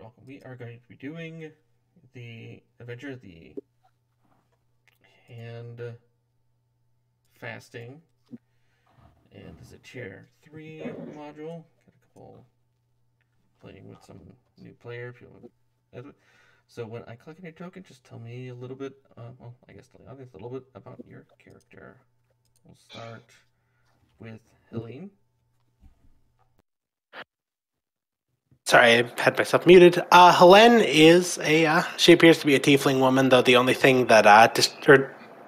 welcome. We are going to be doing the adventure, the Handfasting, and this is a tier 3 module. Got a couple playing with some new player. So when I click on your token, just tell me a little bit, well, I guess tell the audience a little bit about your character. We'll start with Helene. Sorry, I had myself muted. Helene is she appears to be a tiefling woman, though the only thing that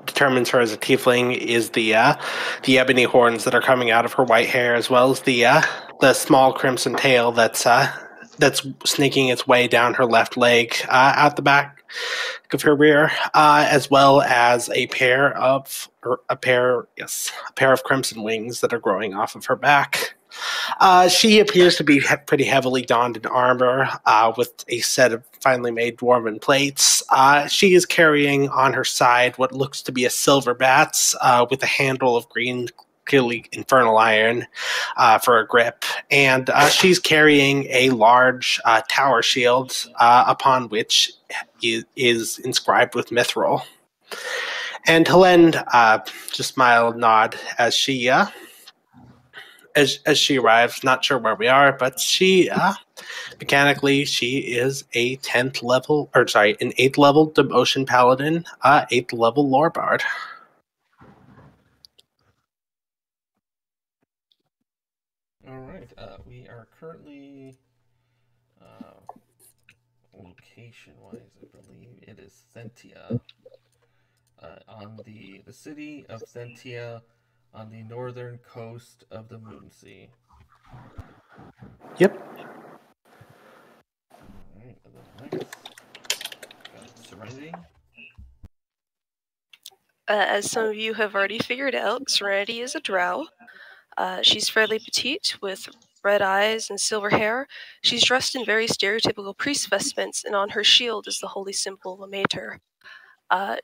determines her as a tiefling is the ebony horns that are coming out of her white hair, as well as the small crimson tail that's sneaking its way down her left leg, out the back of her rear, as well as a pair of crimson wings that are growing off of her back. She appears to be pretty heavily donned in armor, with a set of finely made dwarven plates. She is carrying on her side what looks to be a silver bat, with a handle of green, clearly infernal iron, for a grip. And she's carrying a large tower shield, upon which is inscribed with mithril. And Helene just smiled and nod as she as she arrives. Not sure where we are, but she mechanically she is an 8th level devotion paladin, 8th level lore bard. All right, we are currently location-wise, I believe it is Thentia, on the city of Thentia, on the northern coast of the Moonsea. Yep. Alright, and then next, got Serenity. As some of you have already figured out, Serenity is a drow. She's fairly petite, with red eyes and silver hair. She's dressed in very stereotypical priest vestments, and on her shield is the holy symbol of a mater.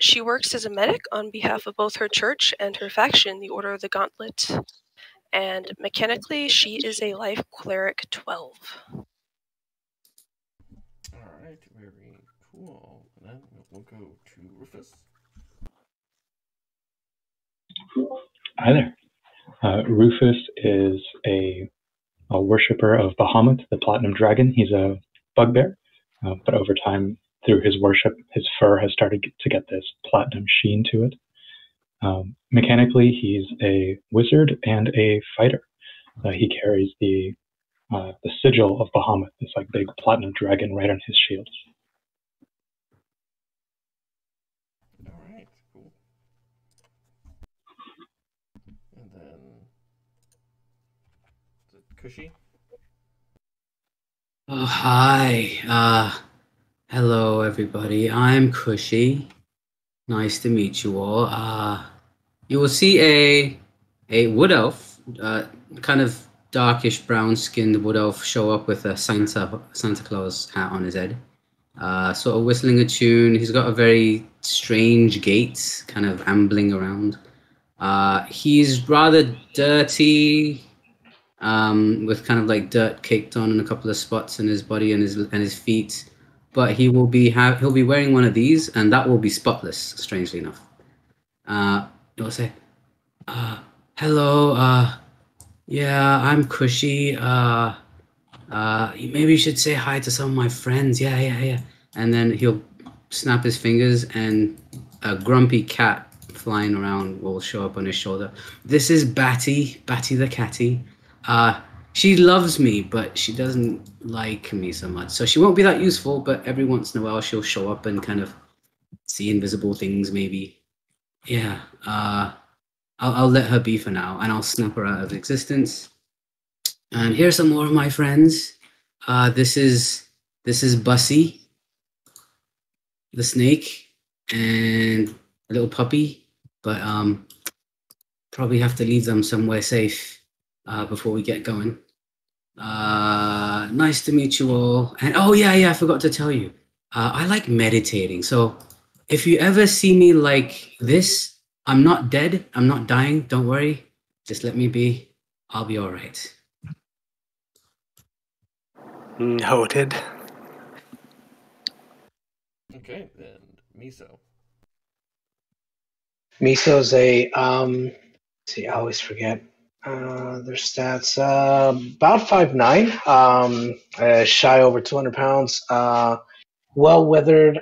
She works as a medic on behalf of both her church and her faction, the Order of the Gauntlet. And mechanically, she is a life cleric 12. Alright, very cool. And then we'll go to Rufus. Hi there. Rufus is a worshipper of Bahamut, the Platinum Dragon. He's a bugbear, but over time, through his worship, his fur has started to get this platinum sheen to it. Mechanically, he's a wizard and a fighter. He carries the sigil of Bahamut, this like big platinum dragon, right on his shield. All right, cool. And then is it Khushi? Oh, hi. Hello, everybody. I'm Khushi. Nice to meet you all. You will see a wood elf, kind of darkish brown-skinned wood elf, show up with a Santa Claus hat on his head, sort of whistling a tune. He's got a very strange gait, kind of ambling around. He's rather dirty, with kind of like dirt caked on in a couple of spots in his body and his feet. But he'll be wearing one of these, and that will be spotless, strangely enough. He'll say, hello, yeah, I'm Khushi. Maybe you should say hi to some of my friends. Yeah. And then he'll snap his fingers, and a grumpy cat flying around will show up on his shoulder. This is Batty the catty. She loves me, but she doesn't like me so much. So she won't be that useful, but every once in a while she'll show up and kind of see invisible things, maybe. Yeah, I'll let her be for now, and I'll snap her out of existence. And here's some more of my friends. This is Bussy, the snake, and a little puppy, but probably have to leave them somewhere safe before we get going. Nice to meet you all. And oh yeah, I forgot to tell you. I like meditating. So if you ever see me like this, I'm not dead. I'm not dying. Don't worry. Just let me be. I'll be all right. Noted. Miso. Miso's a see, I always forget their stats. About 5'9", shy over 200 pounds. Well weathered.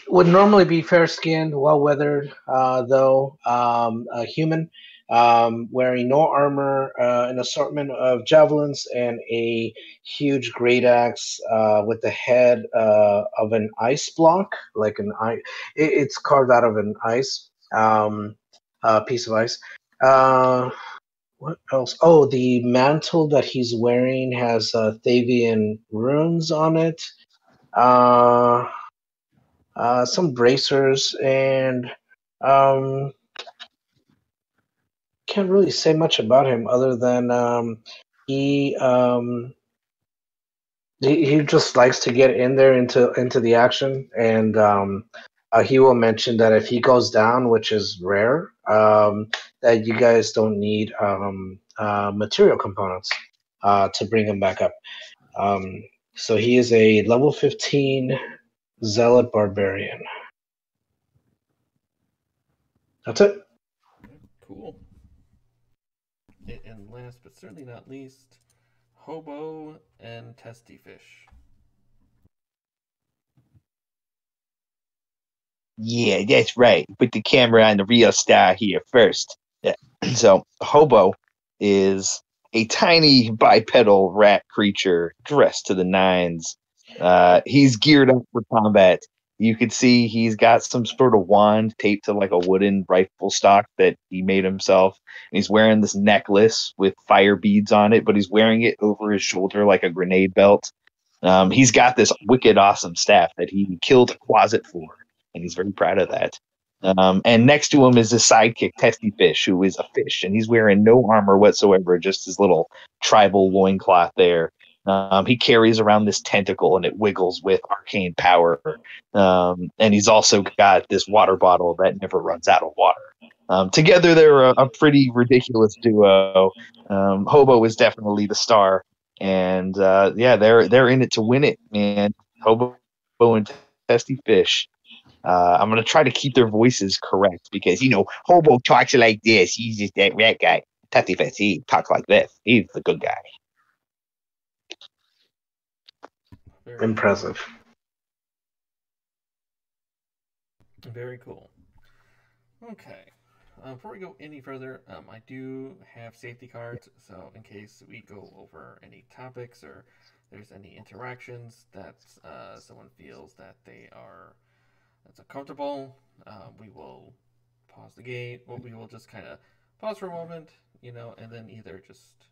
Would normally be fair skinned, well weathered, though. A human, wearing no armor, an assortment of javelins, and a huge great axe with the head of an ice block, like an ice. It's carved out of an ice piece of ice. What else? Oh, the mantle that he's wearing has Thavian runes on it. Uh, some bracers, and um, can't really say much about him other than he he just likes to get in there into the action, and he will mention that if he goes down, which is rare, that you guys don't need material components to bring him back up. So he is a level 15 Zealot Barbarian. That's it. Cool. And last but certainly not least, Hobo and Testyfish. Yeah, that's right. Put the camera on the real star here first. Yeah. So, Hobo is a tiny bipedal rat creature dressed to the nines. He's geared up for combat. You could see he's got some sort of wand taped to like a wooden rifle stock that he made himself. And he's wearing this necklace with fire beads on it, but he's wearing it over his shoulder like a grenade belt. He's got this wicked awesome staff that he killed a closet for, and he's very proud of that. And next to him is his sidekick, Testyfish, who is a fish, and he's wearing no armor whatsoever, just his little tribal loincloth there. He carries around this tentacle, and it wiggles with arcane power. And he's also got this water bottle that never runs out of water. Together, they're a pretty ridiculous duo. Hobo is definitely the star, and yeah, they're in it to win it, man. Hobo and Testyfish. I'm gonna try to keep their voices correct because Hobo talks like this. He's just that rat guy. Testyfish, he talks like this. He's the good guy. Very Impressive. Very cool. Okay. Before we go any further, I do have safety cards, so in case we go over any topics or there's any interactions that someone feels that that's uncomfortable, we will pause the game, or we will just kind of pause for a moment, and then either just,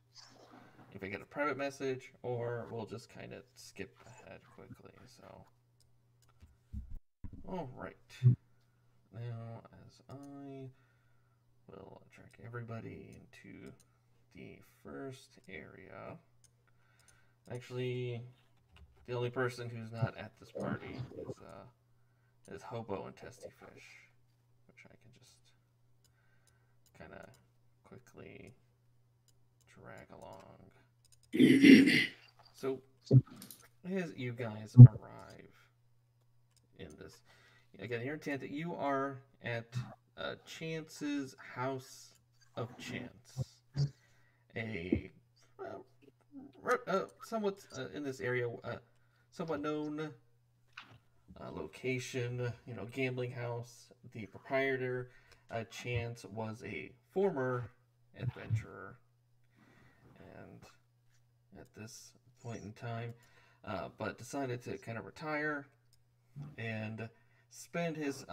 if I get a private message, or we'll just kind of skip ahead quickly, so. Alright. Now, as I will track everybody into the first area. Actually, the only person who's not at this party is Hobo and Testyfish, which I can just kind of quickly drag along. So, as you guys arrive in this, again, you're intent that you are at Chance's House of Chance, a somewhat in this area, somewhat known location, gambling house. The proprietor, Chance, was a former adventurer, and at this point in time, but decided to kind of retire and spend his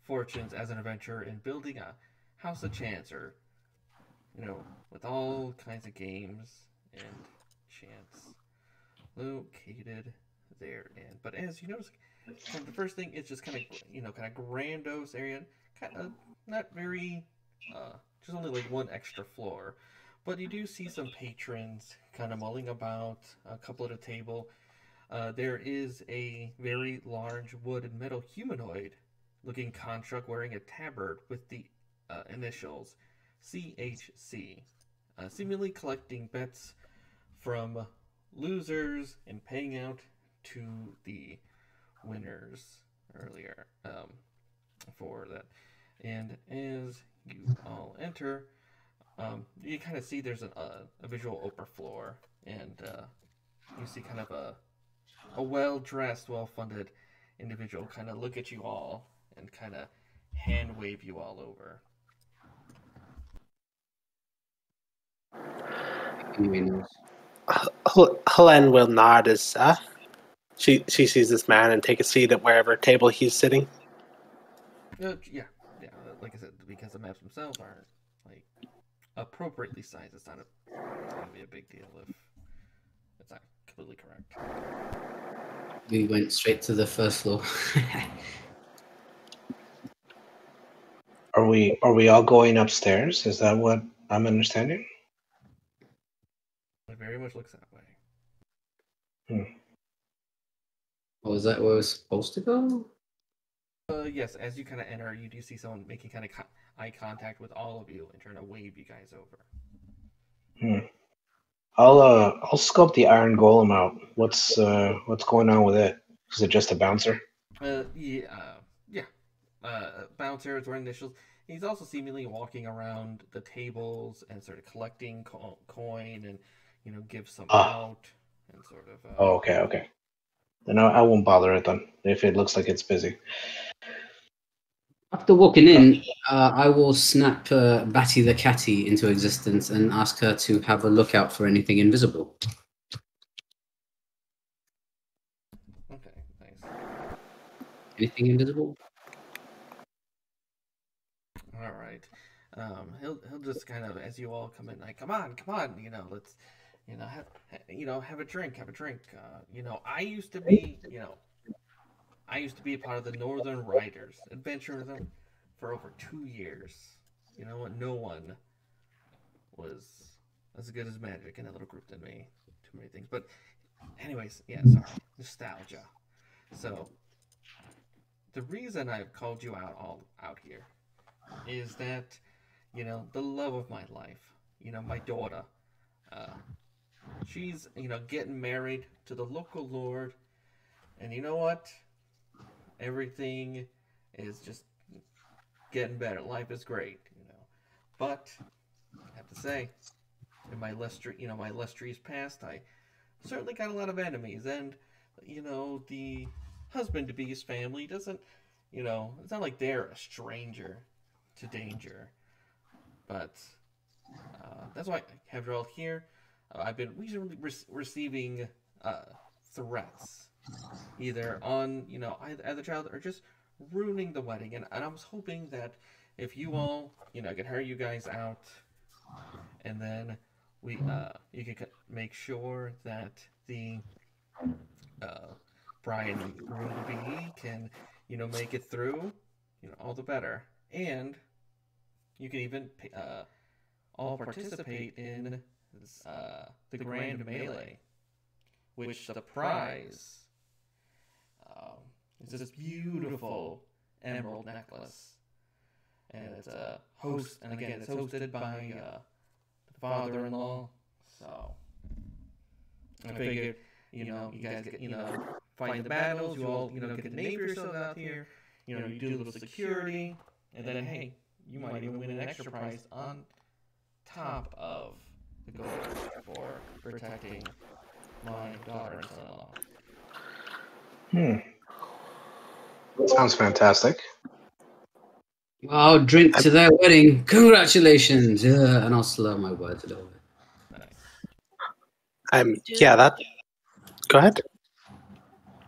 fortunes as an adventurer in building a House of Chance, or with all kinds of games and chance located therein. But as you notice, kind of the first thing is just kind of grandiose area, kind of not very, just only like one extra floor. But you do see some patrons kind of mulling about, a couple at a table. There is a very large wood and metal humanoid looking construct wearing a tabard with the initials CHC, seemingly collecting bets from losers and paying out to the winners earlier for that. And as you all enter, you kind of see there's a visual upper floor, and you see kind of a well-dressed, well-funded individual kind of look at you all and kind of hand wave you all over. Helene will nod as she sees this man and take a seat at wherever table he's sitting. Yeah. Like I said, because the maps themselves aren't like appropriately sized, it's not going to be a big deal if it's not completely correct. We went straight to the first floor. Are we all going upstairs? Is that what I'm understanding? It very much looks that way. Was that where we're supposed to go? Yes, as you kind of enter, you do see someone making kind of eye contact with all of you and trying to wave you guys over. I'll scope the iron golem out. What's going on with it? Is it just a bouncer? Bouncer is wearing initials. He's also seemingly walking around the tables and sort of collecting coin and give some out and sort of. Okay. Then I won't bother it then if it looks like it's busy. After walking in, I will snap Batty the Catty into existence and ask her to have a look out for anything invisible. Okay, nice. Anything invisible? All right. He'll just kind of, as you all come in, like, come on, let's, have a drink. I used to be a part of the Northern Riders, adventuring them for over 2 years. You know what? No one was as good as Magic in a little group than me. Too many things. But anyways, sorry. Nostalgia. So, the reason I've called you out here is that, the love of my life, my daughter, she's, getting married to the local lord, and you know what? Everything is just getting better. Life is great, But I have to say, in my illustrious past, I certainly got a lot of enemies, and the husband-to-be's family doesn't, it's not like they're a stranger to danger. But that's why I have you all here. I've been recently receiving threats, either on either child or just ruining the wedding, and I was hoping that if you all could hire you guys out, and then you could make sure that the bride and groom to be can make it through, all the better, and you can even all participate in the grand melee, which the prize is this beautiful emerald necklace, and it's hosted by the father-in-law. So I figured, you guys get fight the battles, you all get to name yourselves out here, you do a little security, and then hey, you might even win an extra prize on top of the gold for protecting my daughter and son-in-law. Sounds fantastic. I'll drink to their wedding. Congratulations! And I'll slur my words a little bit. Nice. Go ahead.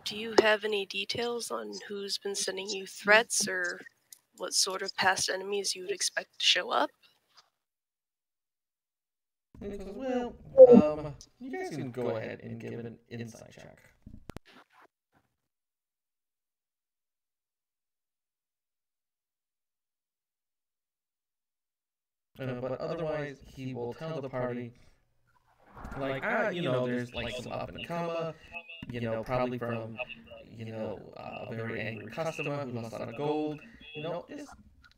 Do you have any details on who's been sending you threats or what sort of past enemies you would expect to show up? Well, you guys can go ahead and give it an insight check. But otherwise, he will tell the party, like, there's like some up and comma, probably from, a very angry customer who lost a lot of gold,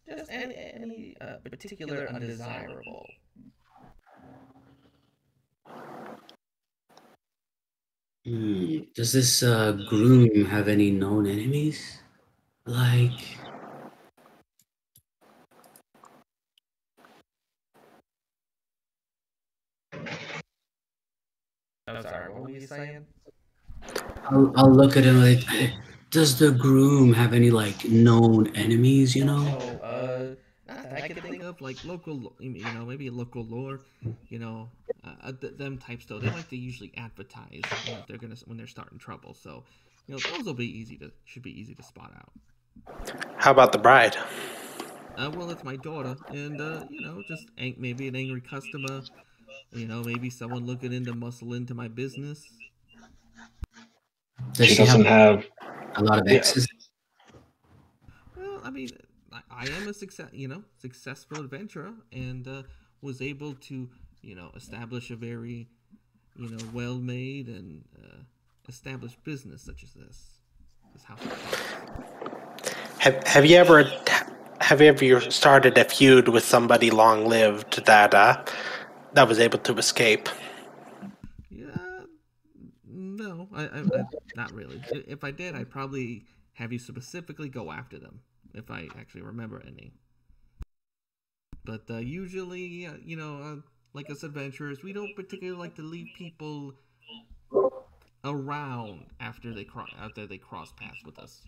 just any particular undesirable. Does this groom have any known enemies? Like, I'm sorry, what were you saying? I'll look at him like, does the groom have any like known enemies? You know? Not that I can think of, like local, maybe a local lore, them types though. They like to usually advertise, if they're when they're starting trouble. So, those will be should be easy to spot out. How about the bride? Well, it's my daughter, and just maybe an angry customer. Maybe someone looking into muscle into my business. Does she doesn't have a lot of exes? Well, I mean, I am a successful adventurer, and was able to, establish a very, well-made and established business such as this house. Have you ever started a feud with somebody long-lived that was able to escape? Yeah, no, I not really. If I did, I'd probably have you specifically go after them if I actually remember any. But usually, like us adventurers, we don't particularly like to leave people around after they cross paths with us.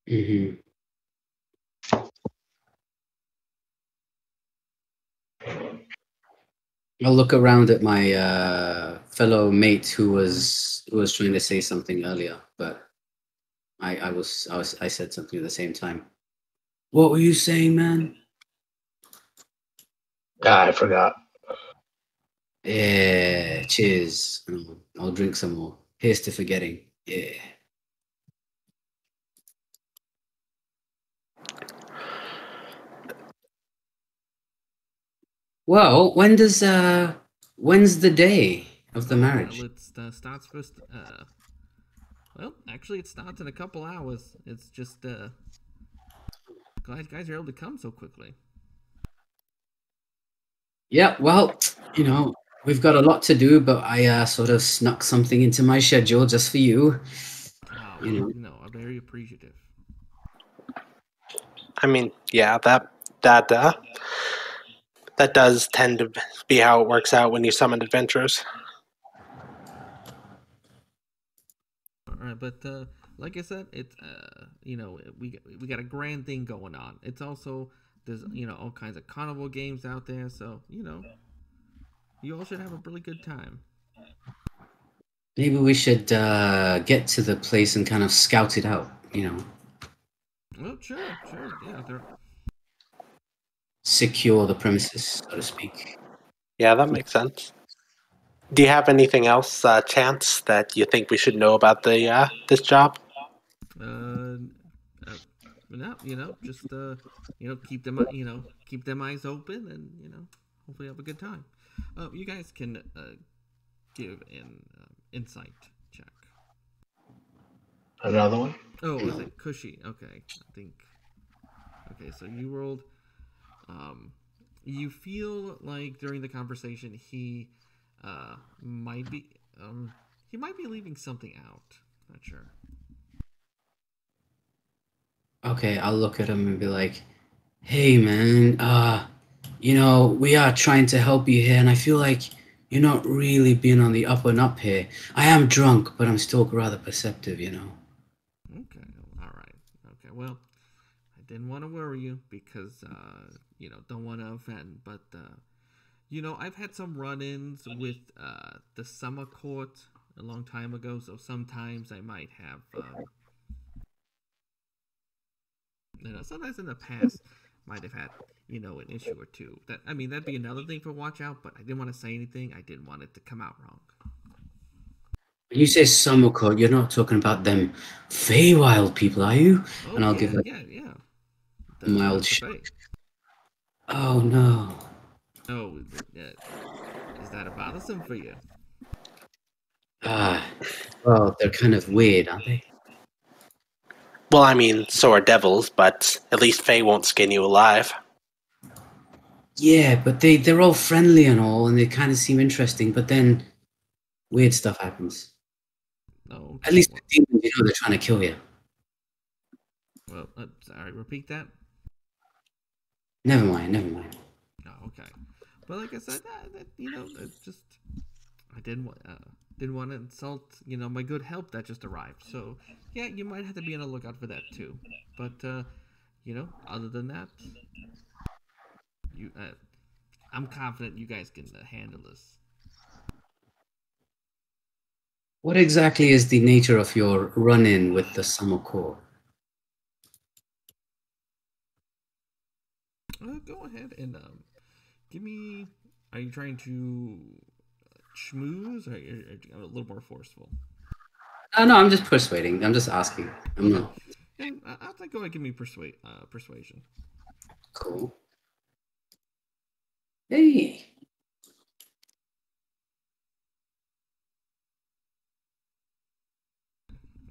Mm-hmm. I'll look around at my fellow mate who was trying to say something earlier, but I said something at the same time. What were you saying, man? I forgot. Yeah, cheers. I'll drink some more. Here's to forgetting. Yeah. Well, when's the day of the marriage? Well, it starts first. Well, actually, it starts in a couple hours. It's just guys are able to come so quickly. Yeah, well, we've got a lot to do, but I sort of snuck something into my schedule just for you. I'm very appreciative. I mean, yeah, that does tend to be how it works out when you summon adventurers. All right, but like I said, it's we got a grand thing going on. It's also there's all kinds of carnival games out there, so you all should have a really good time. Maybe we should get to the place and kind of scout it out. Well, sure, yeah. Secure the premises, so to speak. Yeah, that makes sense. Do you have anything else, Chance, that you think we should know about this job? No, just keep them eyes open, and hopefully have a good time. You guys can give an insight check. Another one? Oh, was it Khushi? Okay, I think. Okay, so you rolled. You feel like during the conversation he might be leaving something out. Not sure. Okay, I'll look at him and be like, "Hey, man, we are trying to help you here, and I feel like you're not really being on the up and up here. I am drunk, but I'm still rather perceptive, Okay, all right. Okay, well, I didn't want to worry you because, don't want to offend, but, I've had some run-ins with the summer court a long time ago, so sometimes I might have, sometimes in the past might have had, an issue or two. That'd be another thing for watch out, but I didn't want to say anything. I didn't want it to come out wrong. When you say summer court, you're not talking about them Feywild people, are you? Oh, and I'll yeah, give it yeah. a mild Oh, no. Oh, is that bothersome for you? Well, they're kind of weird, aren't they? Well, I mean, so are devils, but at least Fae won't skin you alive. Yeah, but they're all friendly and all, and they kind of seem interesting. But then weird stuff happens. No. At least the demons, they're trying to kill you. Well, sorry. Repeat that. Never mind. Oh, okay. But like I said, just I didn't want to insult my good help that just arrived. So yeah, you might have to be on the lookout for that too. But other than that, I'm confident you guys can handle this. What exactly is the nature of your run-in with the Summer Core? Go ahead and give me. Are you trying to schmooze, or are you a little more forceful? No, I'm just persuading. I'm just asking. I'm not. Yeah, I'll go ahead and give me persuasion. Cool. Hey.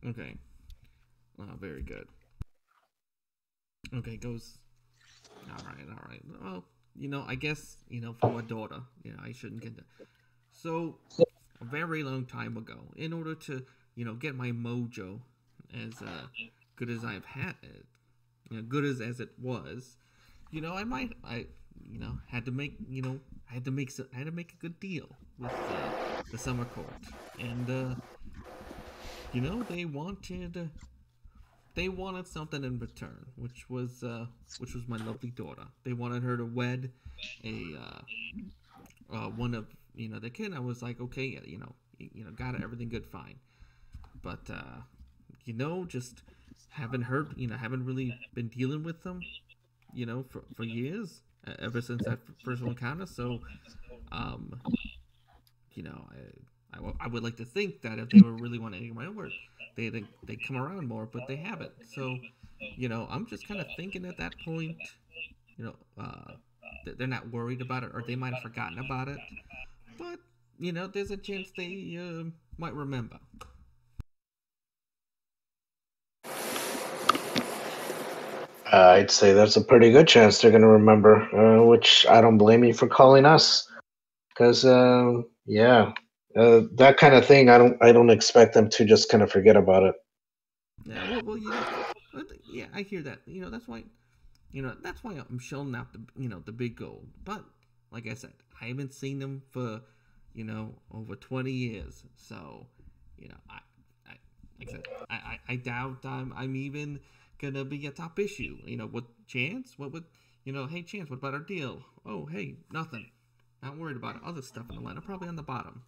Okay. Very good. Okay, goes. All right. Well, I guess, for my daughter, I shouldn't get that. So, a very long time ago, in order to, get my mojo as good as I've had it, good as it was, I had to make, I had to make a good deal with the summer court, and they wanted something in return, which was my lovely daughter. They wanted her to wed a one of the kid. I was like, okay, got it, everything good, fine. But just haven't really been dealing with them, for years, ever since that first encounter. So, I would like to think that if they were really wanting my word, they come around more, but they haven't. So, I'm just kind of thinking at that point, they're not worried about it, or they might have forgotten about it. But there's a chance they might remember. I'd say that's a pretty good chance they're going to remember, which I don't blame you for calling us. Because, that kind of thing, I don't expect them to just kind of forget about it. Yeah, well, yeah, I hear that. That's why I'm shelling out the big gold. But like I said, I haven't seen them for over 20 years. So like I said, I doubt I'm even gonna be a top issue. What chance? What would Hey, chance. What about our deal? Oh, hey, nothing. Not worried about it. Other stuff in the line. I'm probably on the bottom.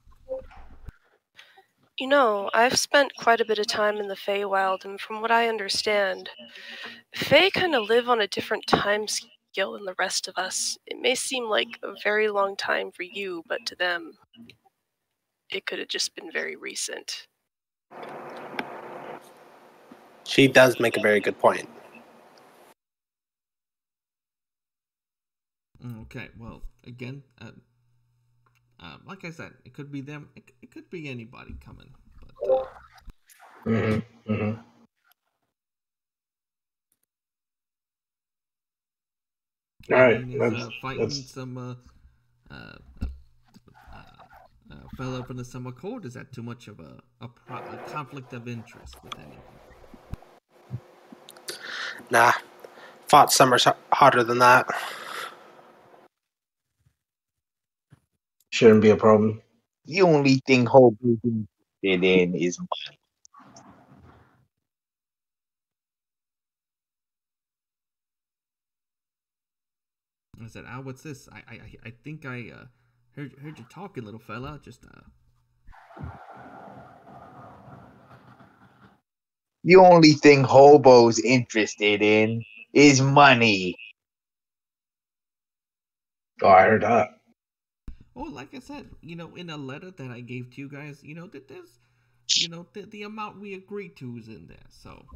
I've spent quite a bit of time in the Feywild, and from what I understand, Fey kind of live on a different time scale than the rest of us. It may seem like a very long time for you, but to them, it could have just been very recent. She does make a very good point. Okay, well, again, like I said, it could be them. It could be anybody coming. But, All right, fighting some fella from the summer court. Is that too much of a conflict of interest with anyone? Nah, fought summers hotter than that. Shouldn't be a problem. The only thing Hobo is interested in is money. I said, what's this? I think I heard you talking, little fella. Just The only thing Hobo's interested in is money. Oh, I heard that. Oh, like I said, in a letter that I gave to you guys, that there's, the amount we agreed to is in there. So,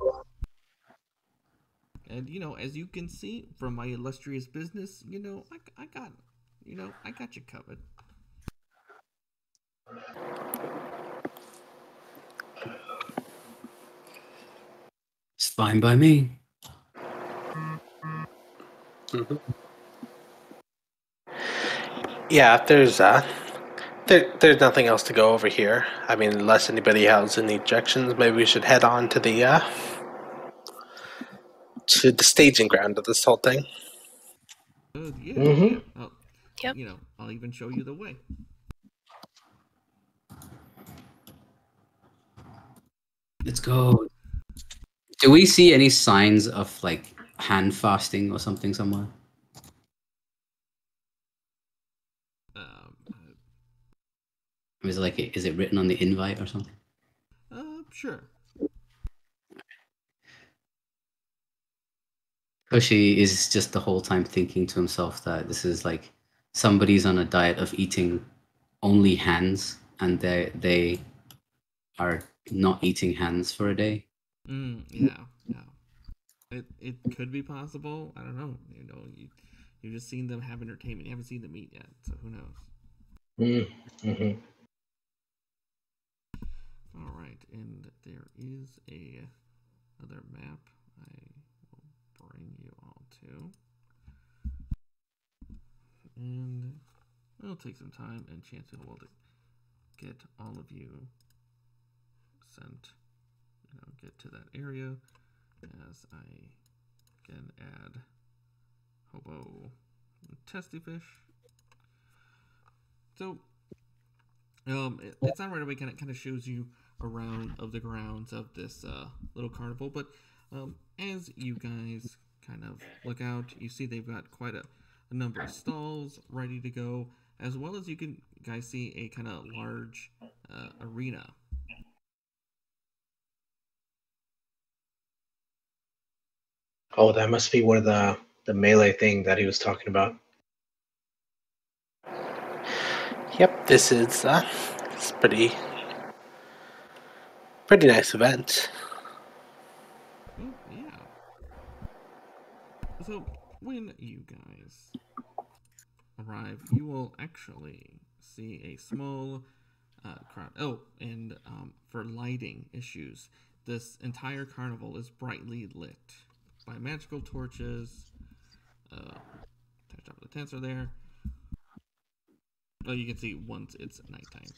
and as you can see from my illustrious business, I got you covered. It's fine by me. Mm-hmm. Yeah, there's nothing else to go over here. I mean, unless anybody has any objections, maybe we should head on to the staging ground of this whole thing. Yeah. Well, Yep. I'll even show you the way. Let's go. Do we see any signs of like hand fasting or something somewhere? Is it written on the invite or something? Sure. Khushi is just the whole time thinking to himself that this is like somebody's on a diet of eating only hands, and they are not eating hands for a day. Yeah. It could be possible. I don't know. You've just seen them have entertainment. You haven't seen them eat yet, so who knows? Mm-hmm. All right, and there is another map I will bring you all to, and it'll take some time and chance in the world to get all of you sent. Get to that area as I can add Hobo and Testyfish. So it's not right away. Kind of shows you around of the grounds of this little carnival, but as you guys kind of look out, you see they've got quite a number of stalls ready to go, as well as you can guys see a kind of large arena. Oh, that must be where the melee thing that he was talking about. Yep, this is it's pretty nice event. Yeah. So when you guys arrive, you will actually see a small crowd. Oh, and for lighting issues, this entire carnival is brightly lit by magical torches. Touch up the tents are there. Oh, you can see once it's nighttime.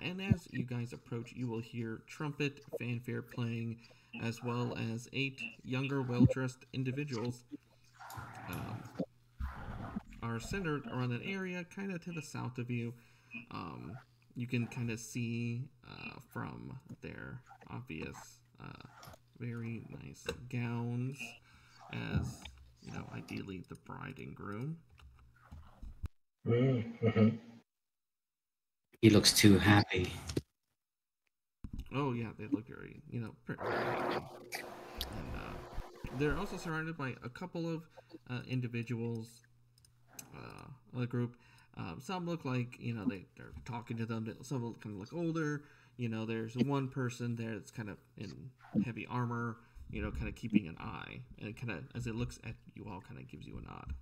And as you guys approach, you will hear trumpet fanfare playing, as well as 8 younger, well-dressed individuals are centered around an area kind of to the south of you. You can kind of see from their obvious, very nice gowns, as ideally the bride and groom. Mm-hmm. He looks too happy. Oh yeah, they look very, pretty happy. And they're also surrounded by a couple of individuals of the group. Some look like, they're talking to them. Some kind of look older. There's one person there that's kind of in heavy armor, kind of keeping an eye. And it kind of, as it looks at you all, kind of gives you a nod.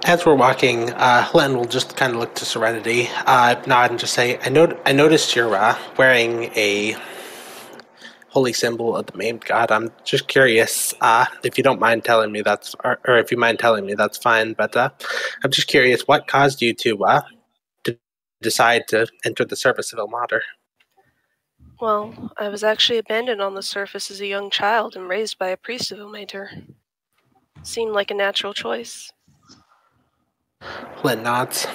As we're walking, Helene will just kind of look to Serenity, nod, and just say, I noticed you're wearing a holy symbol of the maimed god. I'm just curious, if you don't mind telling me or if you mind telling me, that's fine, but I'm just curious, what caused you to decide to enter the service of Ilmater? Well, I was actually abandoned on the surface as a young child and raised by a priest of Ilmater. Seemed like a natural choice. Helene nods.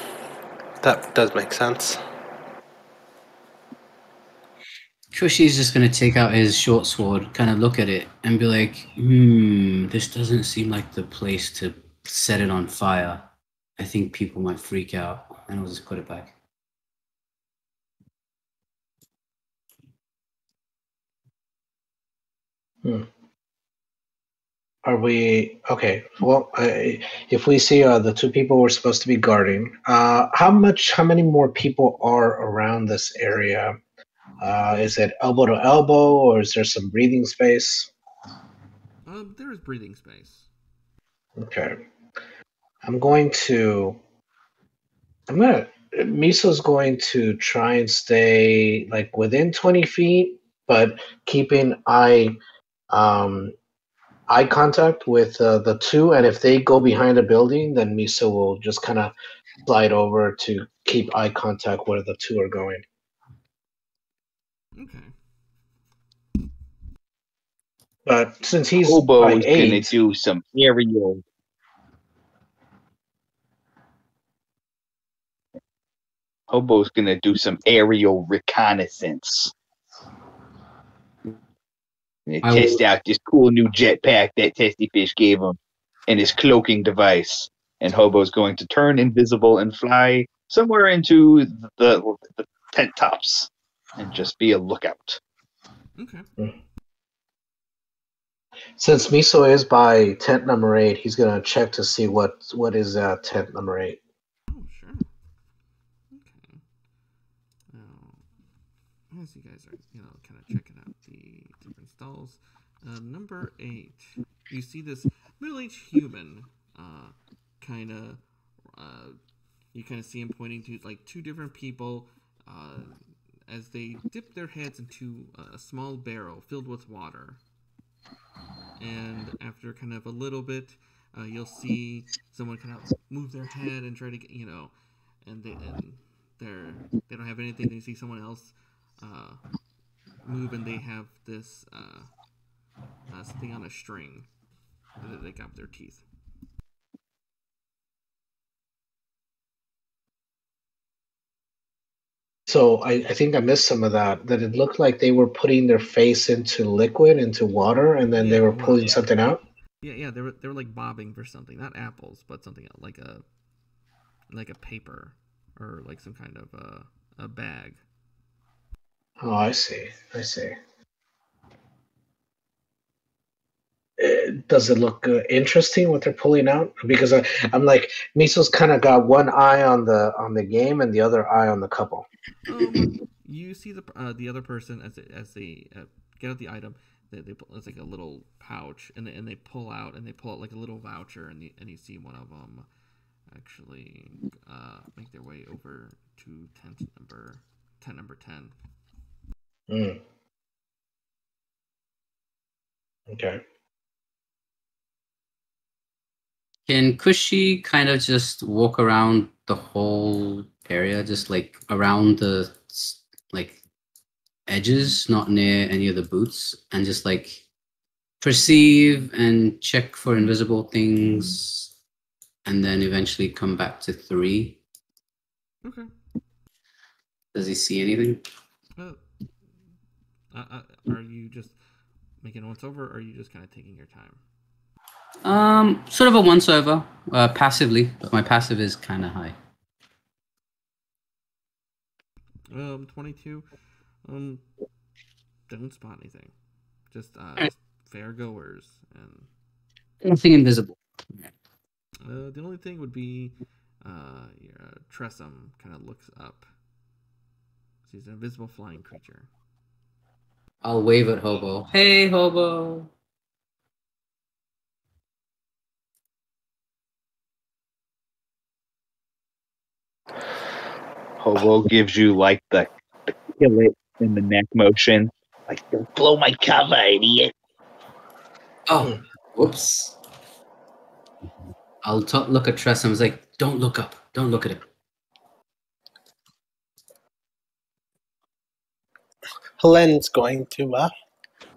That does make sense. Khushi's just going to take out his short sword, kind of look at it, and be like, this doesn't seem like the place to set it on fire. I think people might freak out, and I'll just put it back. Are we okay? Well, if we see the 2 people we're supposed to be guarding, how many more people are around this area? Is it elbow to elbow, or is there some breathing space? There is breathing space. Okay. Miso's going to try and stay within 20 feet, but keeping eye eye contact with the two, and if they go behind a building, then Miso will just kind of slide over to keep eye contact where the two are going. Okay. But since he's Hobo by is gonna 8, do some aerial. Hobo's gonna do some aerial reconnaissance. And test out this cool new jetpack that Testyfish gave him and his cloaking device. And Hobo's going to turn invisible and fly somewhere into the tent tops and just be a lookout. Okay. since Miso is by tent number 8, he's gonna check to see what is tent number 8. Oh, sure. Okay. Now, as you guys are, kind of checking out the different stalls, number 8, you see this middle-aged human, kind of, you kind of see him pointing to like two different people, as they dip their heads into a small barrel filled with water. And after kind of a little bit, you'll see someone kind of move their head and try to get, and they don't have anything. They see someone else move, and they have this something on a string that they got with their teeth. So I think I missed some of that. That it looked like they were putting their face into liquid, into water, and then they were pulling something out. Yeah, they were like bobbing for something, not apples, but something else, like a paper or like some kind of a bag. Oh, I see. Does it look interesting what they're pulling out? Because I'm like, Miso's kind of got one eye on the game and the other eye on the couple. You see the other person as they get out the item. It's like a little pouch, and they pull out like a little voucher, and you see one of them actually make their way over to tent number 10. Okay. Can Khushi kind of just walk around the whole area, just like around the like edges, not near any of the booths, and just like perceive and check for invisible things, and then eventually come back to 3? Okay. Does he see anything? Are you just making once over, or are you just kind of taking your time? Sort of a once over, passively, but my passive is kind of high. 22. Don't spot anything. Just fair goers, and nothing invisible. The only thing would be your Tressum kind of looks up. He's an invisible flying creature. I'll wave at Hobo. Hey, Hobo. Hobo gives you like the kill it in the neck motion. Like, don't blow my cover, idiot. Oh, whoops. I'll look at Tressum. I was like, don't look up. Don't look at him. Helene's going to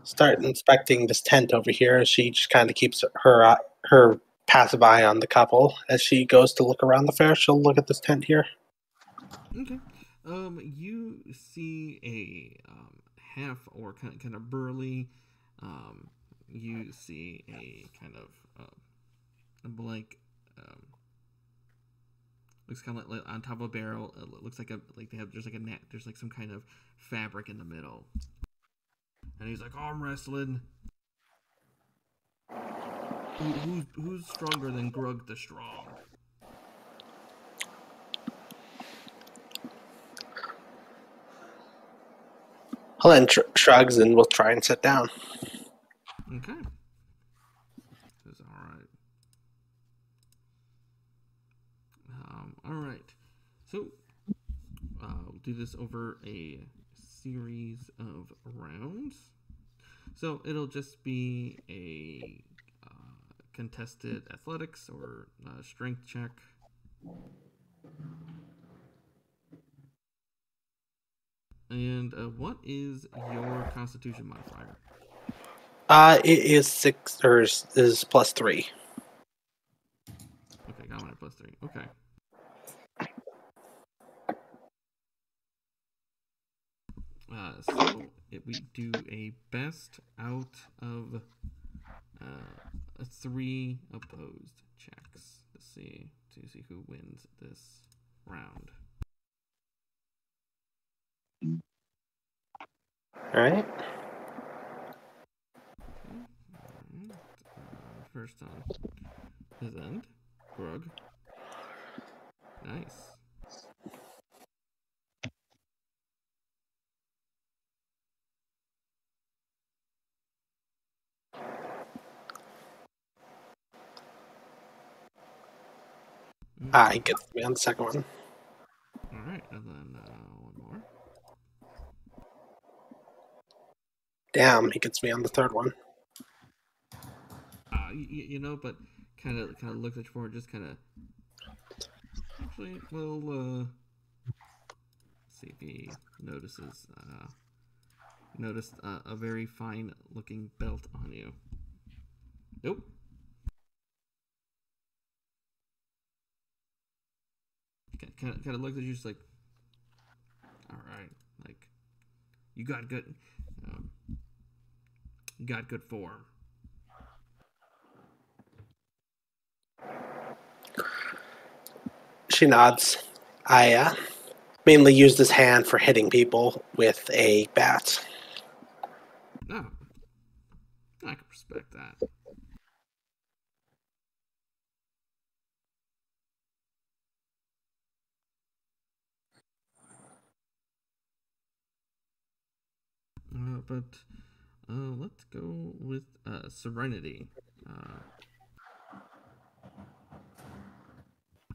start inspecting this tent over here as she just kind of keeps her passive eye on the couple. As she goes to look around the fair, she'll look at this tent here. Okay. You see a half or kind of burly. You see a kind of a blank. Looks kind of like on top of a barrel. It looks like there's like a net. There's like some kind of fabric in the middle. And he's like, arm wrestling. Who's stronger than Grug the Strong? Helene shrugs and will try and sit down. Okay. That's all right. All right. So, we'll do this over a series of rounds. So it'll just be contested athletics or strength check. And what is your Constitution modifier? It is 6 or is +3. Okay, got one at +3. Okay. So we do a best out of 3 opposed checks to see who wins this round. All right. Okay. First on his end, Grug. Nice. He gets me on the second one. All right, and then one more. Damn, he gets me on the third one. But kind of looks at you forward, just kind of. Actually, we'll see if he noticed a very fine looking belt on you. Nope. Kind of looks at you, just like, all right, like, you got good form. She nods. I mainly use this hand for hitting people with a bat. No, I can respect that. But let's go with Serenity.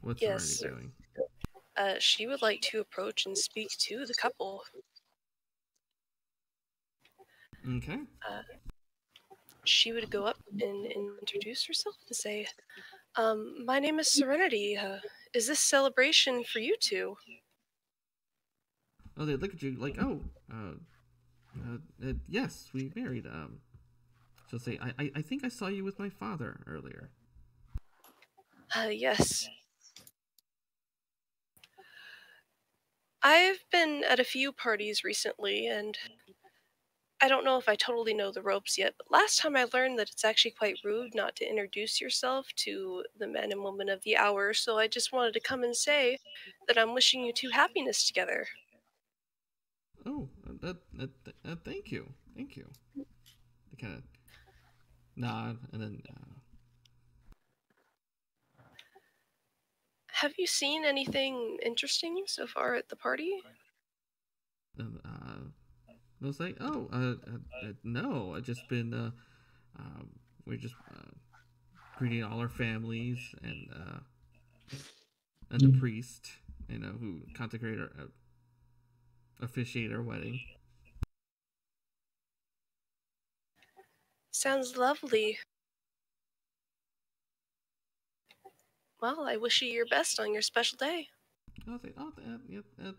What's Serenity doing? She would like to approach and speak to the couple. Okay. She would go up and introduce herself and say, my name is Serenity. Is this celebration for you two? Oh, they look at you like, yes, we married. She'll say, I think I saw you with my father earlier. Yes. I've been at a few parties recently, and I don't know if I totally know the ropes yet, but last time I learned that it's actually quite rude not to introduce yourself to the men and women of the hour, so I just wanted to come and say that I'm wishing you two happiness together. Oh, thank you. Thank you. They kind of nod, and then... Have you seen anything interesting so far at the party? They'll say, no, I've just been, we're just greeting all our families and the priest, who consecrated officiate our wedding. Sounds lovely. Well, I wish you your best on your special day. I'll say,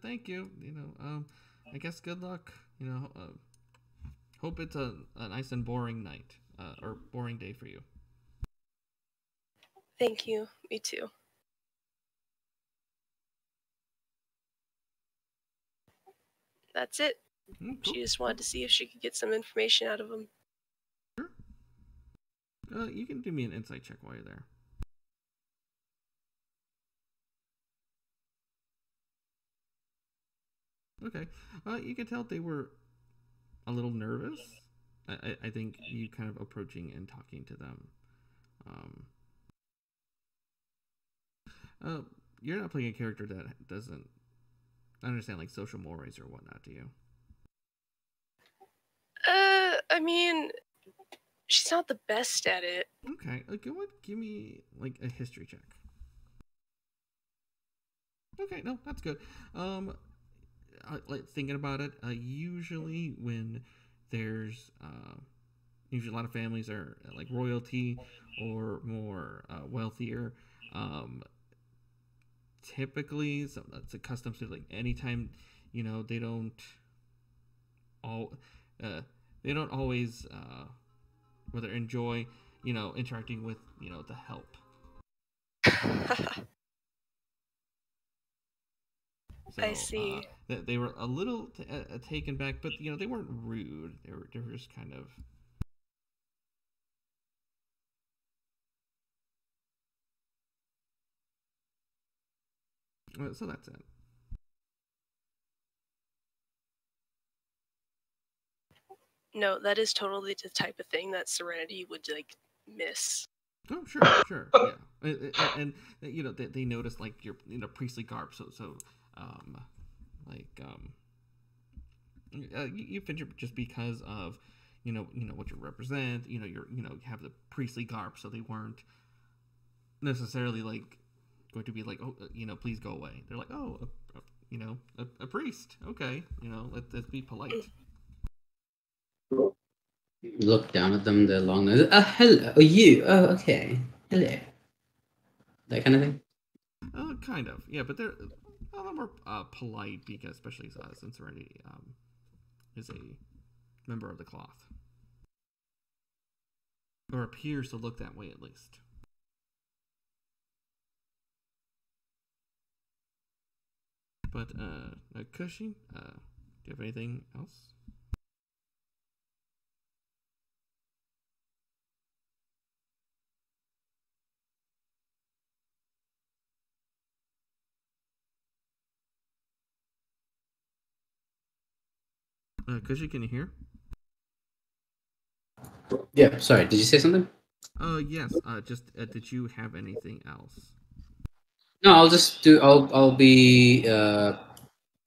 thank you. I guess good luck. Hope it's a nice and boring night, or boring day for you. Thank you. Me too. That's it. Cool. She just wanted to see if she could get some information out of him. Sure. You can do me an insight check while you're there. Okay. You can tell they were a little nervous. I think you kind of approaching and talking to them. You're not playing a character that doesn't understand like social mores or whatnot, do you? I mean, she's not the best at it. Okay. Give me like a history check. Okay, no, that's good. Like thinking about it, usually when there's usually a lot of families are like royalty or more wealthier. Typically, so that's a custom to like anytime, they don't all they don't always whether enjoy interacting with the help. So, I see. They were a little taken back, but they weren't rude. They were just kind of. So that's it. No, that is totally the type of thing that Serenity would like miss. Oh, sure, yeah, and they noticed like your priestly garb, so you figure just because of what you represent, you have the priestly garb, so they weren't necessarily like going to be like, oh, please go away. They're like, oh, a priest, okay, let's be polite. Look down at them, their long nose. Hello, you. Oh, okay. Hello. That kind of thing? Kind of, yeah, but they're a lot more polite because, especially since Serenity is a member of the cloth. Or appears to look that way, at least. But, Khushi, do you have anything else? Khushi, can you hear? Yeah, sorry, did you say something? Yes, just, did you have anything else? No, I'll be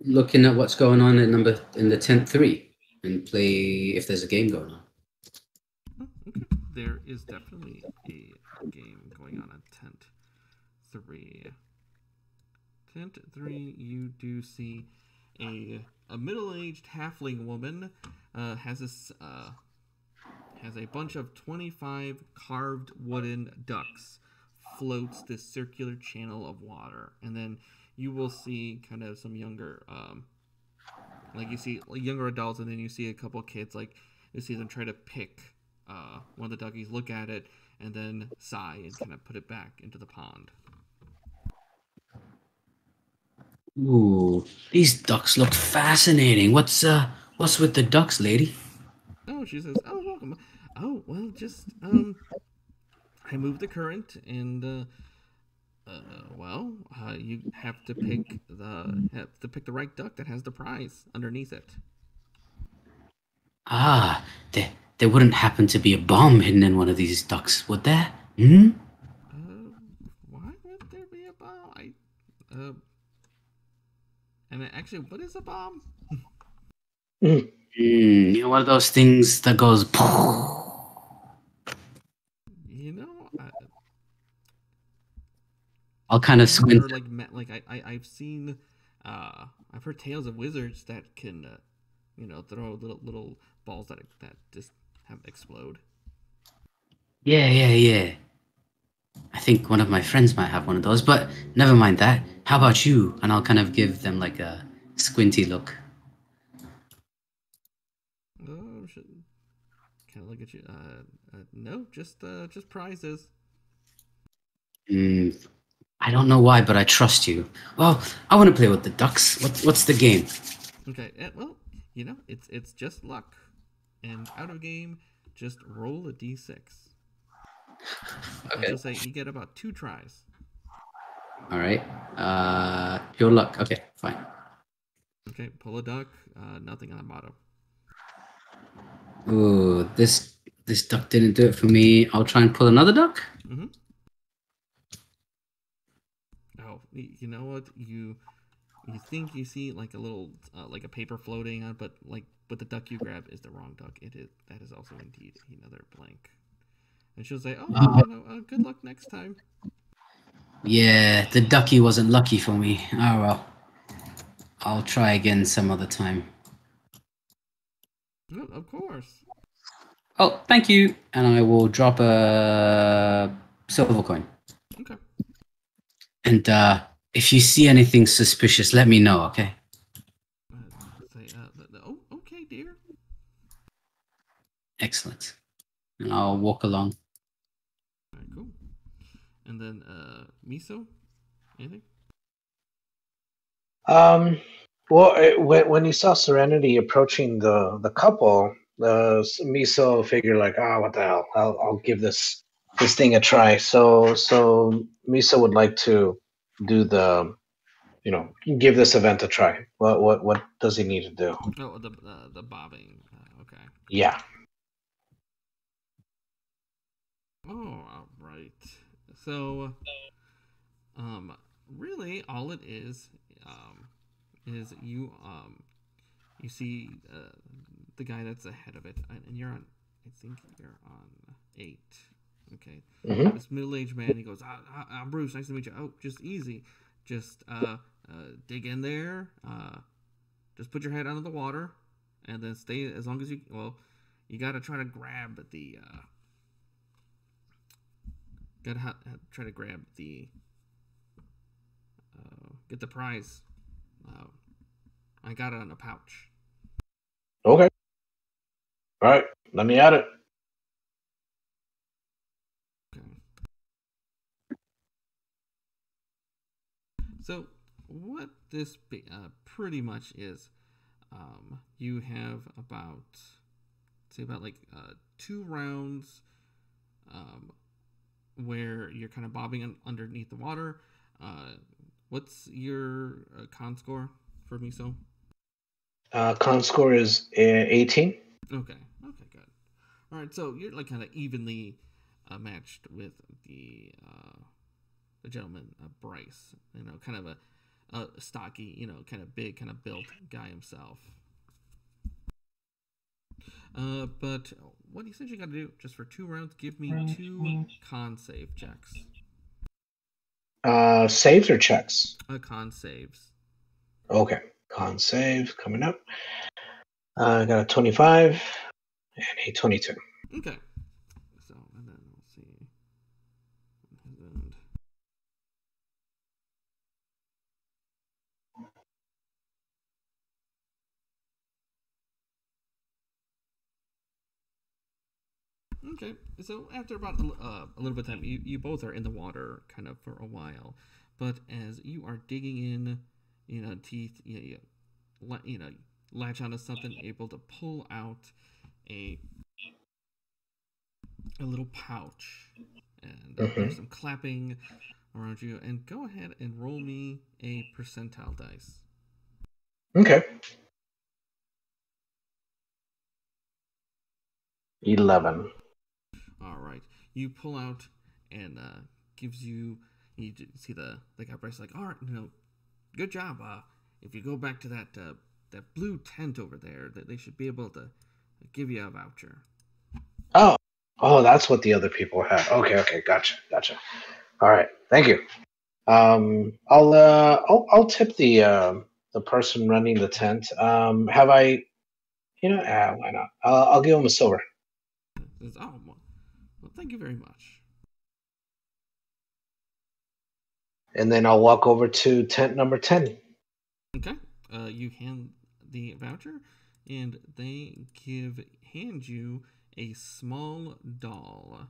looking at what's going on in the tent 3 and play if there's a game going on. Oh, okay. There is definitely a game going on at tent 3. Tent 3, you do see a middle-aged halfling woman has a bunch of 25 carved wooden ducks floats this circular channel of water, and then you will see kind of some younger like you see younger adults, and then you see a couple kids, like you see them try to pick one of the duckies, look at it, and then sigh and kind of put it back into the pond. Ooh, these ducks look fascinating. What's with the ducks, lady? Oh, she says, oh, welcome. Oh, well, just I moved the current, and you have to pick the right duck that has the prize underneath it. Ah, there wouldn't happen to be a bomb hidden in one of these ducks, would there? Hmm? Why would there be a bomb? And actually, what is a bomb? One of those things that goes. I'll kind of squint. I've seen, I've heard tales of wizards that can, throw little balls that just have explode. Yeah. I think one of my friends might have one of those, but never mind that. How about you? And I'll kind of give them like a squinty look. Oh, should kind of look at you. No, just prizes. I don't know why, but I trust you. Well, I want to play with the ducks. What's the game? Okay, well, it's just luck, and out of game, just roll a d6. Okay. I'll just say you get about 2 tries. All right. Pure luck. Okay, fine. Okay, pull a duck. Nothing on the bottom. Ooh, this duck didn't do it for me. I'll try and pull another duck. Mm-hmm. Oh, you know what? You think you see like a little like a paper floating on, but the duck you grab is the wrong duck. That is also indeed another blank. And she'll say, "Oh, good luck next time." Yeah, the ducky wasn't lucky for me. Oh well, I'll try again some other time. Oh, of course. Oh, thank you. And I will drop a silver coin. Okay. And if you see anything suspicious, let me know, okay? Oh, okay, dear. Excellent. And I'll walk along. All right, cool. And then, Miso, anything? Well, when you saw Serenity approaching the couple, Miso figured like, what the hell? I'll give this thing a try. So Miso would like to do the, give this event a try. What does he need to do? Oh, the bobbing. Okay. Yeah. Oh, all right. So, really, all it is you see the guy that's ahead of it, and you're on. I think you're on 8. Okay. Mm-hmm. This middle-aged man. He goes, I'm Bruce. Nice to meet you. Oh, just easy. Just dig in there. Just put your head under the water, and then stay as long as you. Well, you got to try to grab the. Try to grab the. Get the prize. I got it in a pouch. Okay. All right. Let me at it. Okay. So what this pretty much is, you have about 2 rounds, where you're kind of bobbing underneath the water. What's your con score for Miso? Con score is 18. Okay, good. All right, so you're like kind of evenly matched with the gentleman, Bryce. Kind of a stocky, kind of big, kind of built guy himself. But what you essentially got to do, just for 2 rounds, give me 2 con save checks. Saves or checks? Con saves. Okay. Con save coming up. I got a 25 and a 22. Okay. So, and then we'll see. And okay, so after about a little bit of time, you both are in the water kind of for a while, but as you are digging in, teeth, latch onto something, able to pull out a little pouch, and there's some clapping around you, and go ahead and roll me a percentile dice. Okay. 11. All right, you pull out and gives you see the guy Bryce like, all right, good job. If you go back to that blue tent over there, that they should be able to give you a voucher. Oh, that's what the other people had. Okay, gotcha. All right, thank you. I'll tip the person running the tent. Have I? Why not? I'll give him a silver. Oh, well, thank you very much. And then I'll walk over to tent number 10. Okay. You hand the voucher, and they hand you a small doll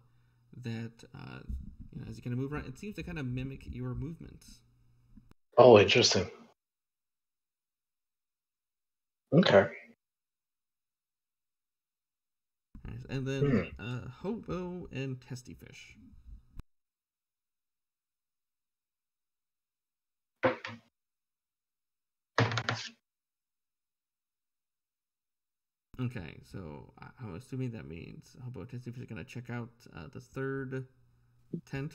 that, as you kind of move around, it seems to kind of mimic your movements. Oh, interesting. Okay. And then Hobo and Testyfish. Okay, so I'm assuming that means Hobo and Testyfish are going to check out the third tent.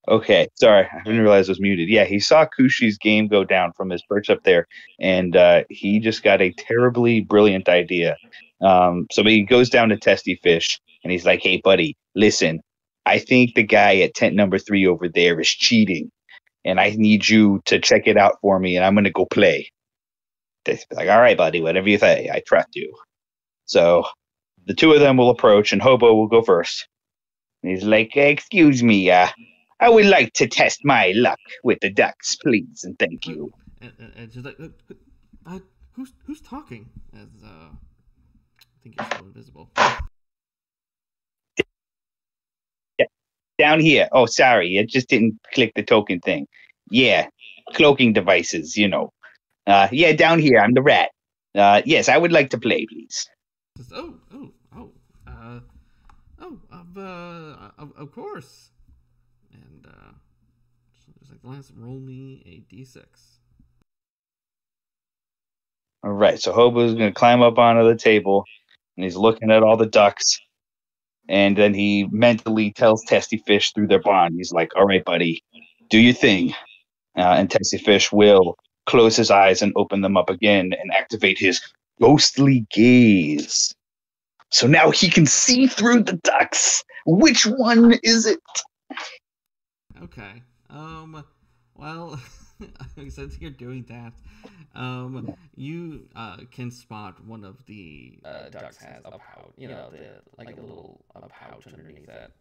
Okay, sorry, I didn't realize I was muted. Yeah, he saw Khushi's game go down from his perch up there, and he just got a terribly brilliant idea. So he goes down to Testyfish, and he's like, "Hey, buddy, listen, I think the guy at tent number 3 over there is cheating, and I need you to check it out for me, and I'm going to go play." Like, all right, buddy, whatever you say, I trust you. So the two of them will approach, and Hobo will go first. He's like, "Excuse me, I would like to test my luck with the ducks, please, and thank you." And she's like, who's talking? As I think you're still invisible. Down here. Oh, sorry, it just didn't click the token thing. Yeah, cloaking devices, you know. Yeah, down here. I'm the rat. Yes, I would like to play, please. Of course. And just like, let's roll me a d6. All right, so Hobo's going to climb up onto the table, and he's looking at all the ducks, and then he mentally tells Testyfish through their bond. He's like, "All right, buddy, do your thing." And Testyfish will close his eyes and open them up again and activate his ghostly gaze. So now he can see through the ducks. Which one is it? Okay. Well, since you're doing that, you can spot one of the ducks has a pouch. You know, like a little pouch underneath that.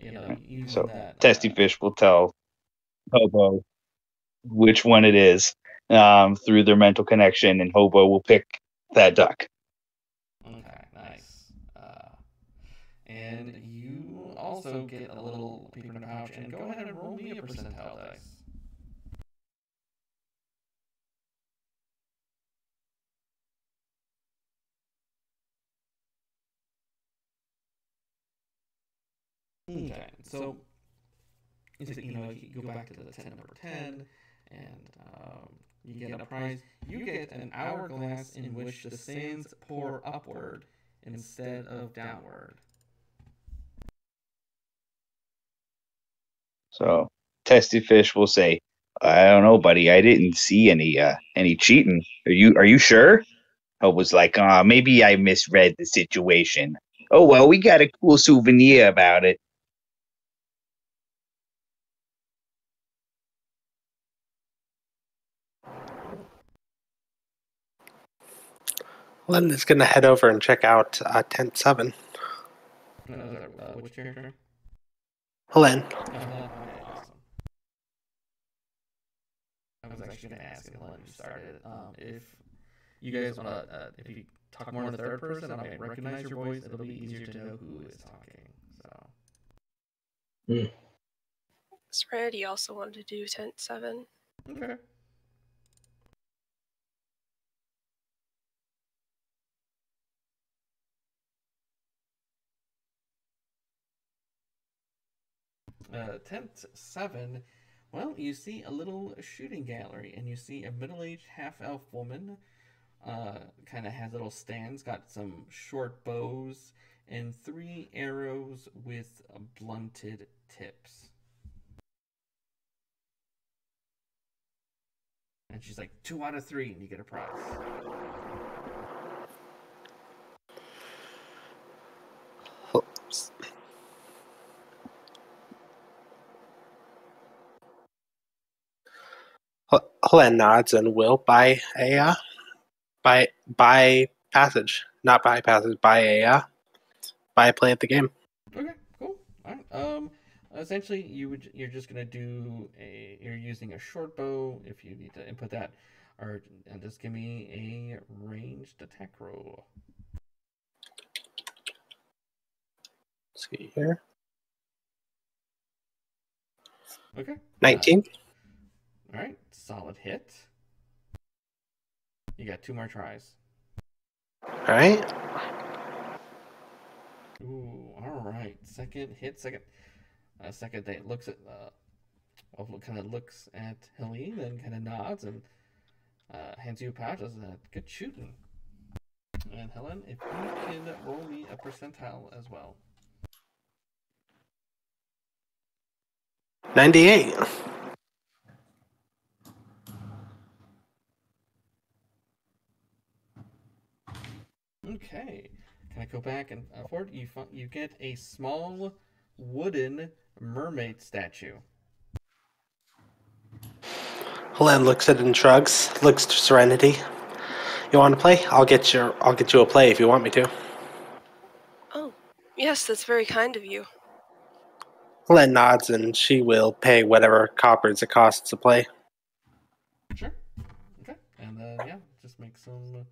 You know, so that, Testyfish will tell Hobo which one it is through their mental connection, and Hobo will pick that duck. Okay, nice. And you also get a little paper in a pouch, and go ahead and roll me a percentile dice. Okay, so you know, you go back to the number 10, and you get a prize. You get an hourglass in which the sands pour upward instead of downward. So Testyfish will say, "I don't know, buddy. I didn't see any cheating. Are you sure?" Hobo's like, maybe I misread the situation. Oh well, we got a cool souvenir about it. Len is going to head over and check out Tent 7. Which character? Helene. Awesome. I was actually going to ask Helene when you started. If you guys want to, if you talk more in the third person, I might recognize your voice. It'll be easier to know who is talking. So. Serenity also wanted to do Tent 7. Okay. Tent 7, well, you see a little shooting gallery, and you see a middle-aged half-elf woman, kind of has little stands, got some short bows, and 3 arrows with blunted tips. And she's like, 2 out of 3, and you get a prize. Helene nods and will buy a buy passage, not buy passage, buy a play at the game. Okay, cool. All right. Essentially, you're just gonna do you're using a short bow if you need to input that, and just give me a ranged attack roll. Let's see here. Okay. 19. All right, solid hit. You got 2 more tries. All right. Ooh, all right. Second hit. Second day looks at kind of looks at Helene and kind of nods and hands you a pouch. Good shooting. And Helen, if you can roll me a percentile as well. 98. Okay. Can I go back and forward? You get a small wooden mermaid statue. Helene looks at it and shrugs. Looks to Serenity. You want to play? I'll get you a play if you want me to. Oh, yes, that's very kind of you. Helene nods, and she will pay whatever coppers it costs to play. Sure. Okay. And yeah, just make some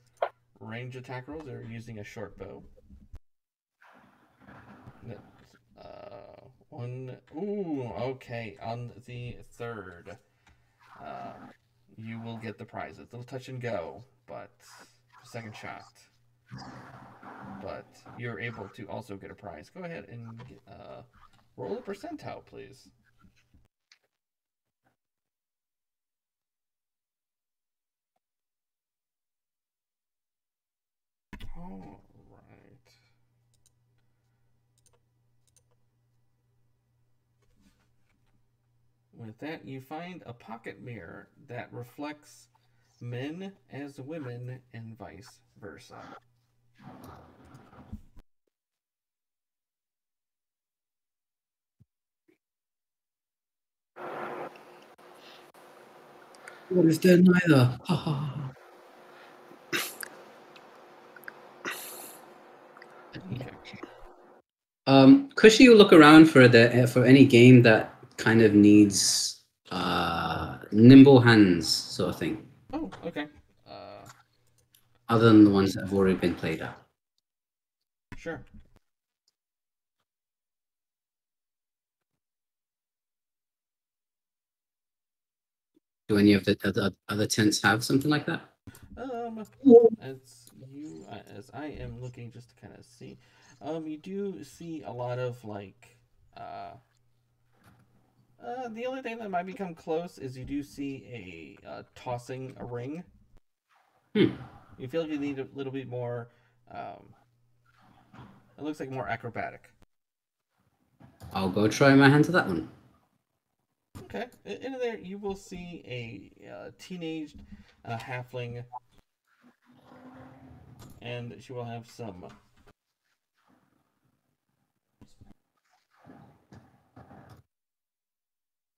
range attack rolls. They're using a short bow. One. Ooh, okay. On the third, you will get the prize. It's a little touch and go, but second shot. But you're able to also get a prize. Go ahead and roll a percentile, please. All right. With that, you find a pocket mirror that reflects men as women and vice versa. What is there neither? Khushi will look around for any game that kind of needs nimble hands, sort of thing. Oh, okay. Other than the ones that have already been played out. Sure. Do any of the other tents have something like that? As I am looking just to kind of see, you do see a lot of like, the only thing that might become close is you do see a tossing a ring. You feel like you need a little bit more. It looks like more acrobatic. I'll go try my hand to that one. Okay, in there you will see a teenage halfling, and she will have some.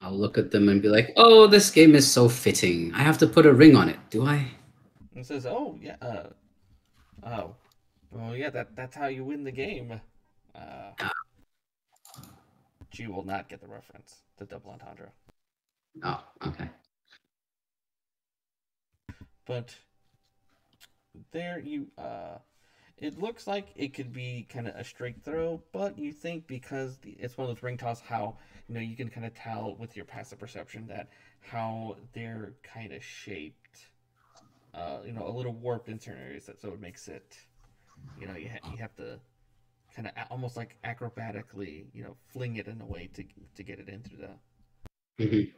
I'll look at them and be like, "Oh, this game is so fitting. I have to put a ring on it. Do I?" And says, "Oh yeah, oh, well yeah, that's how you win the game." She will not get the reference to double entendre. Oh, okay. But there you it looks like it could be kind of a straight throw, but you think because it's one of those ring toss, how you can kind of tell with your passive perception that how they're kind of shaped, a little warped in certain areas, so it makes it, you have to kind of almost like acrobatically, fling it in a way to get it in through the. Mm-hmm.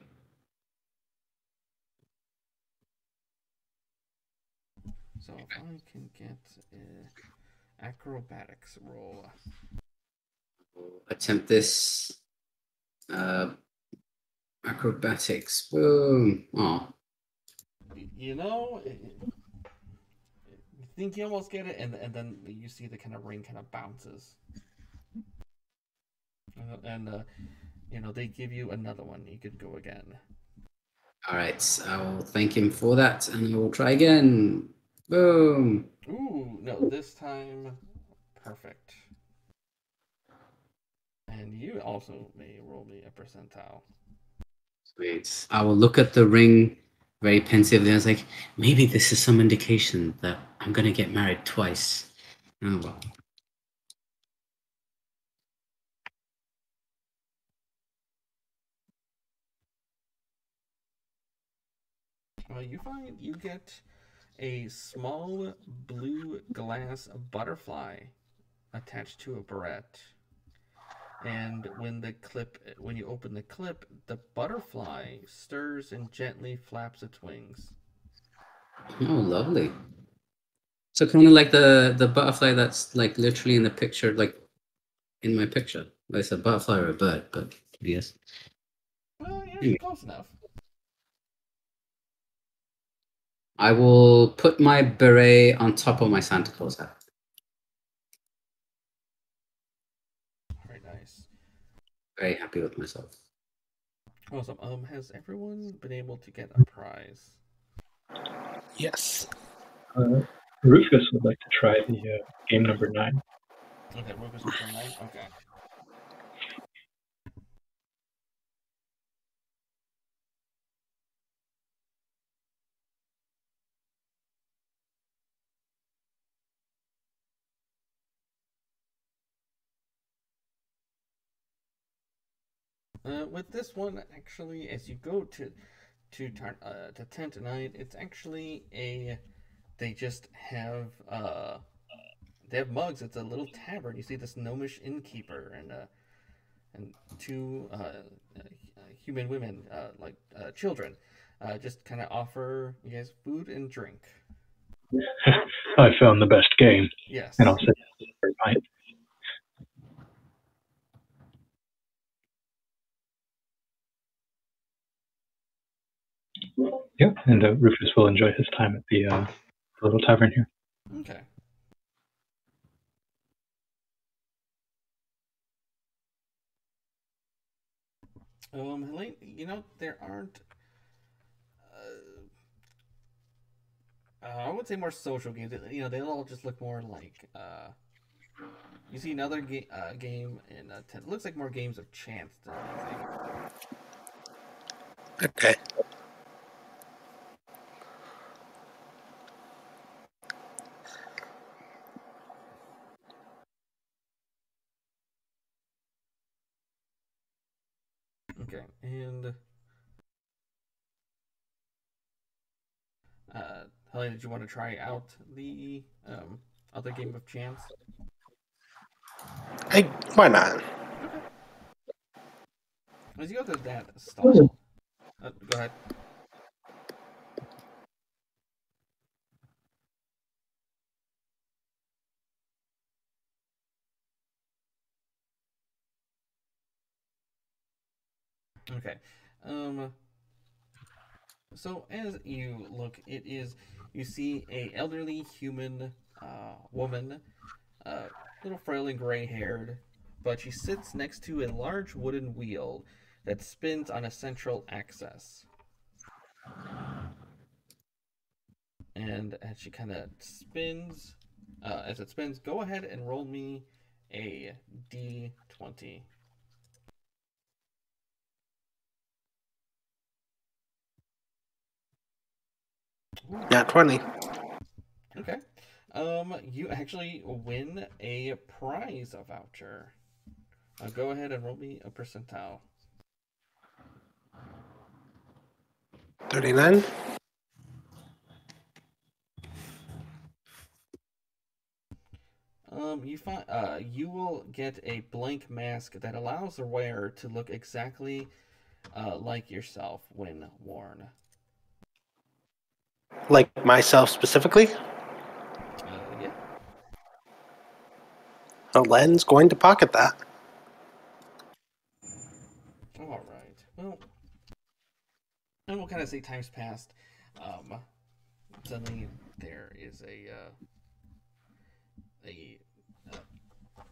So if I can get acrobatics roll. Attempt this. Acrobatics. Boom. Oh. You think you almost get it, and then you see the kind of ring kind of bounces. And they give you another one. You could go again. All right. I will thank him for that, and I will try again. Boom. Ooh, no, this time, perfect. And you also may roll me a percentile. Sweet. I will look at the ring very pensively. I was like, maybe this is some indication that I'm going to get married twice. Oh, well. You find you get a small blue glass butterfly attached to a barrette. And when you open the clip, the butterfly stirs and gently flaps its wings. Oh, lovely. So kind of like the butterfly that's like literally in the picture, like in my picture. Well, it's a butterfly or a bird, but yes. Well, yeah, close enough. I will put my beret on top of my Santa Claus hat. Very nice. Very happy with myself. Awesome. Has everyone been able to get a prize? Yes. Rufus would like to try the game number 9. Okay, Rufus will try 9. Okay. With this one, actually, as you go to tent tonight, it's actually they just have they have mugs. It's a little tavern. You see this gnomish innkeeper and two human women, like children, just kind of offer you guys food and drink. I found the best game. Yes. And I'll say right. Yeah, and Rufus will enjoy his time at the little tavern here. Okay. Helene, there aren't. I would say more social games. They all just look more like. You see another game in 10. It looks like more games of chance than anything. Okay. Okay, and Helene, did you want to try out the other game of chance? Hey, why not? Okay. As you go to that stall, go ahead. Okay. So as you look, you see a elderly human woman, little frail and gray-haired, but she sits next to a large wooden wheel that spins on a central axis. And as she kind of spins, as it spins, go ahead and roll me a d20. Not 20. Okay. You actually win a prize voucher. Go ahead and roll me a percentile. 39. You will get a blank mask that allows the wearer to look exactly like yourself when worn. Like myself specifically? Yeah. Helene's going to pocket that. All right. Well, and we'll kind of say times passed. Suddenly there is a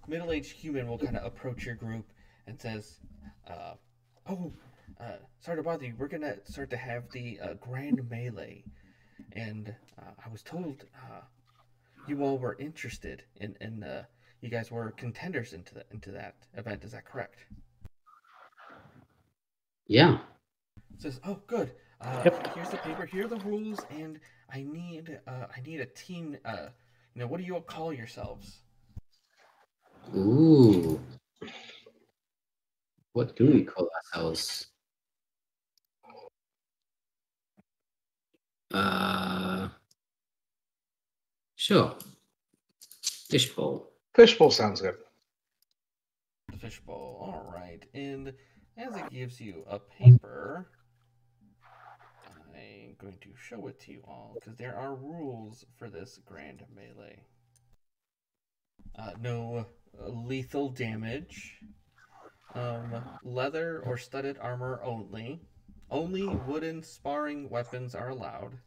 middle-aged human will kind of approach your group and says, sorry to bother you. We're gonna start to have the grand melee, and I was told you all were interested in you guys were contenders into that event. Is that correct? Yeah. Says, oh, good. Yep. Here's the paper. Here are the rules, and I need a team. What do you all call yourselves? Ooh. What do we call ourselves? Sure. Fishbowl. Fishbowl sounds good. The fishbowl. All right. And as it gives you a paper, I'm going to show it to you all because there are rules for this grand melee. No lethal damage. Leather or studded armor only. Only wooden sparring weapons are allowed.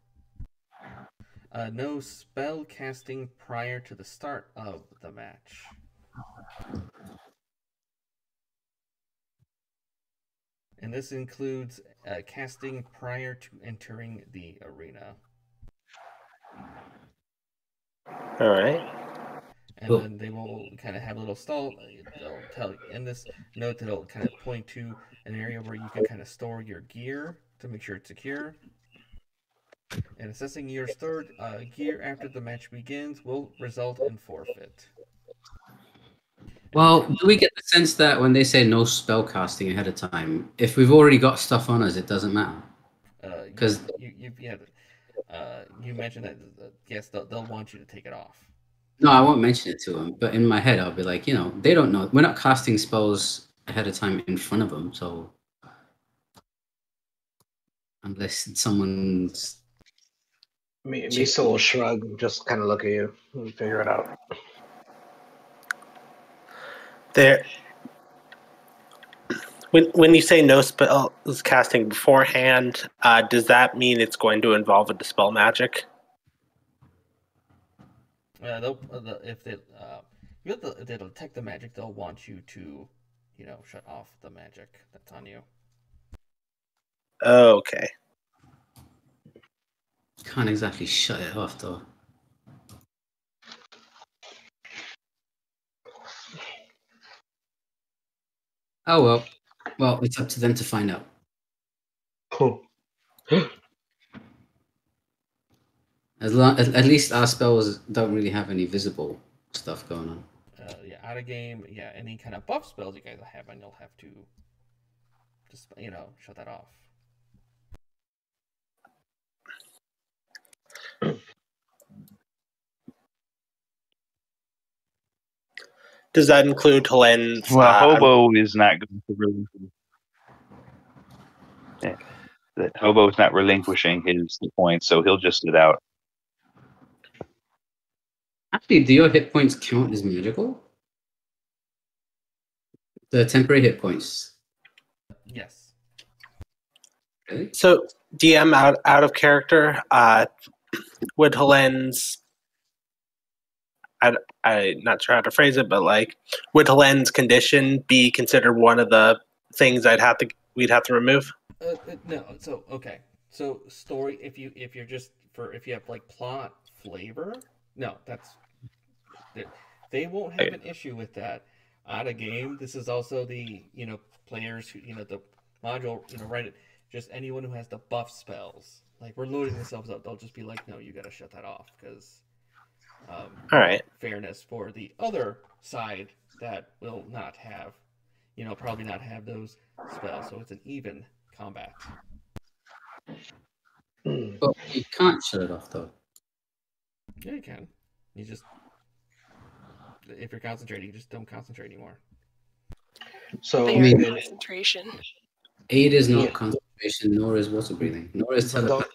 No spell casting prior to the start of the match. And this includes casting prior to entering the arena. All right. And Cool. then they will kind of have a little stall. They'll tell in this note that it'll kind of point to an area where you can kind of store your gear to make sure it's secure. And assessing your stored gear after the match begins will result in forfeit. Well, do we get the sense that when they say no spell casting ahead of time, if we've already got stuff on us, it doesn't matter? Because you mentioned that yes, they'll want you to take it off. no, I won't mention it to them. But in my head, I'll be like, they don't know. We're not casting spells ahead of time in front of them, so unless someone's Miso will shrug and just kind of look at you and figure it out. There. When you say no spell is casting beforehand, does that mean it's going to involve a dispel magic? If they detect the magic, they'll want you to, shut off the magic that's on you. Okay. Can't exactly shut it off, though. Oh, well. Well, it's up to them to find out. Cool. At least our spells don't really have any visible stuff going on. Out of game, any kind of buff spells you guys have, and you'll have to just, shut that off. Does that include Helene's? Well, Hobo is not going to relinquish. That Hobo is not relinquishing his points, so he'll just sit out. Actually, do your hit points count as magical? The temporary hit points. Yes. Really? So, DM out of character, would Helene's... I'm not sure how to phrase it, but would Helene's condition be considered one of the things we'd have to remove? No. So okay. So story. If you have plot flavor, no, they won't have an issue with that. Out of game, this is also the players who the module write it. Just anyone who has the buff spells, we're loading themselves up. They'll just be like, no, you got to shut that off because. All right. Fairness for the other side that will not have, probably not have those spells. So it's an even combat. But you can't shut it off, though. Yeah, you can. You just, if you're concentrating, you just don't concentrate anymore. So concentration. 8 is not concentration, nor is water breathing, nor is telepathy.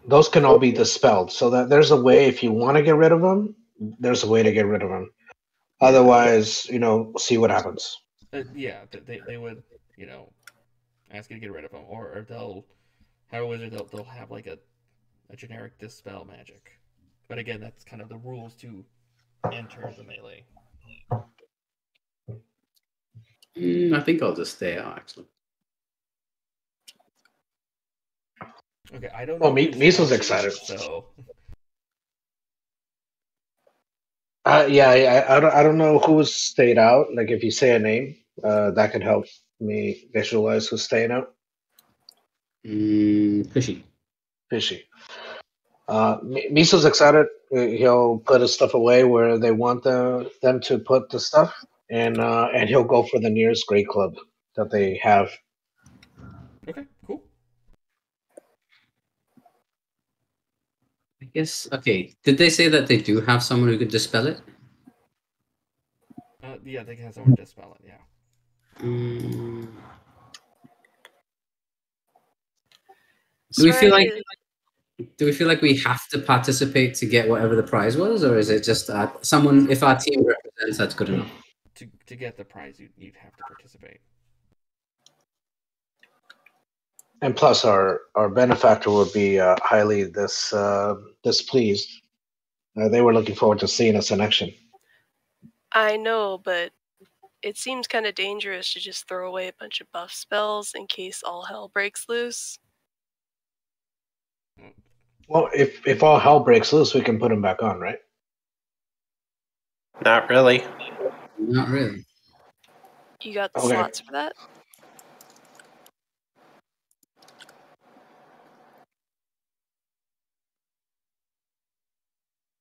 Those can all be dispelled. So that there's a way, if you want to get rid of them, there's a way to get rid of them. Otherwise, see what happens. They would, ask you to get rid of them, or they'll have a wizard. They'll have a generic dispel magic. But again, that's kind of the rules to enter the melee. I think I'll just stay out, actually. Okay, I don't know. Oh, Miso's excited. So. I don't know who stayed out. If you say a name, that could help me visualize who's staying out. Khushi. Miso's excited. He'll put his stuff away where they want them to put the stuff, and he'll go for the nearest great club that they have. Okay, cool. I guess, okay. Did they say that they do have someone who could dispel it? Yeah, they can have someone dispel it, yeah. Do we feel like we have to participate to get whatever the prize was, or is it just someone, if our team represents, that's good enough? To get the prize, you'd have to participate. And plus, our benefactor would be highly displeased. They were looking forward to seeing us in action. I know, but it seems kind of dangerous to just throw away a bunch of buff spells in case all hell breaks loose. Well, if all hell breaks loose, we can put them back on, right? Not really. Not really. You got the Okay. slots for that?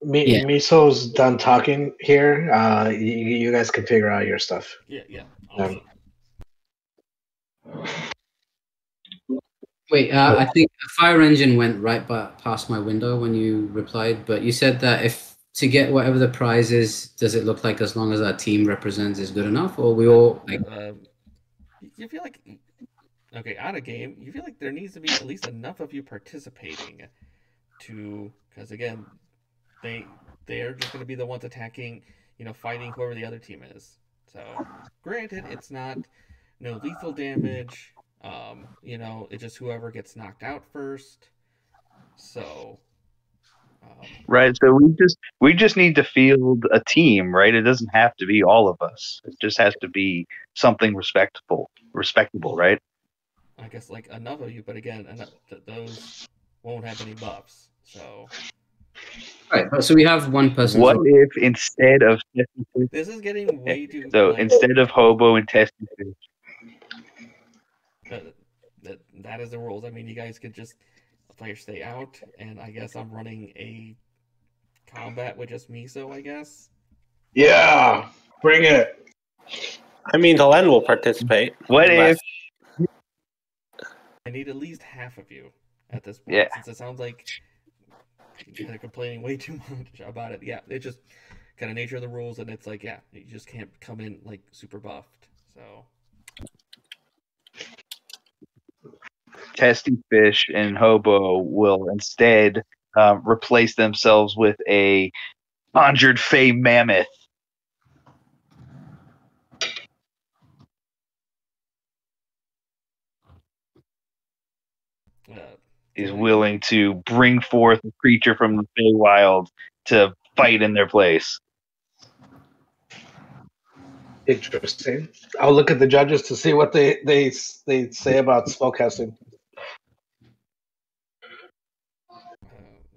Yeah. Miso's done talking here. You guys can figure out your stuff. Yeah. Awesome. Wait, I think a fire engine went right past my window when you replied, but you said that if to get whatever the prize is, does it look like as long as our team represents is good enough, or we all like? You feel like, okay, out of game, you feel like there needs to be at least enough of you participating to, because again, they're just going to be the ones attacking, fighting whoever the other team is. So, granted, it's not no lethal damage. It's just whoever gets knocked out first. So, Right. So we just need to field a team, right? It doesn't have to be all of us. It just has to be something respectable, right? I guess like enough of you, but again, those won't have any buffs. So, Right, so we have one person. What if instead of this is getting way too. so instead of Hobo and Testyfish, that is the rules. I mean, you guys could just players stay out, and I guess I'm running a combat with just Miso, I guess. Yeah, bring it. I mean, Helene will participate. What if? I need at least half of you at this point, Yeah. since it sounds like they're complaining way too much about it. Yeah, it's just kind of nature of the rules, and it's like, yeah, you just can't come in like super buffed. So Testyfish and Hobo will instead replace themselves with a conjured fey mammoth. Is willing to bring forth a creature from the Feywild to fight in their place. Interesting. I'll look at the judges to see what they say about spellcasting.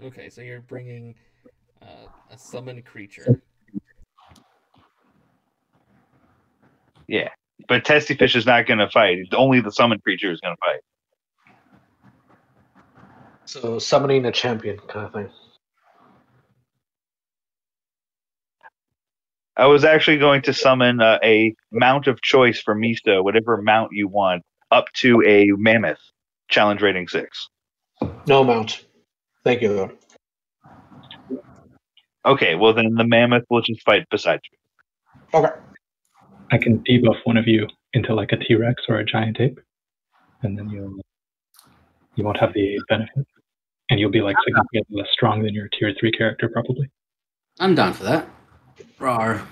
Okay, so you're bringing a summoned creature. Yeah, but Testyfish is not going to fight. Only the summoned creature is going to fight. So summoning a champion kind of thing. I was actually going to summon a mount of choice for Miso, whatever mount you want, up to a mammoth, challenge rating 6. No mount. Thank you, though. Okay, well then the mammoth will just fight beside you. Okay. I can debuff one of you into like a T-Rex or a giant ape, and then you won't have the benefit, and you'll be like significantly less strong than your tier 3 character probably. I'm down for that. Rawr.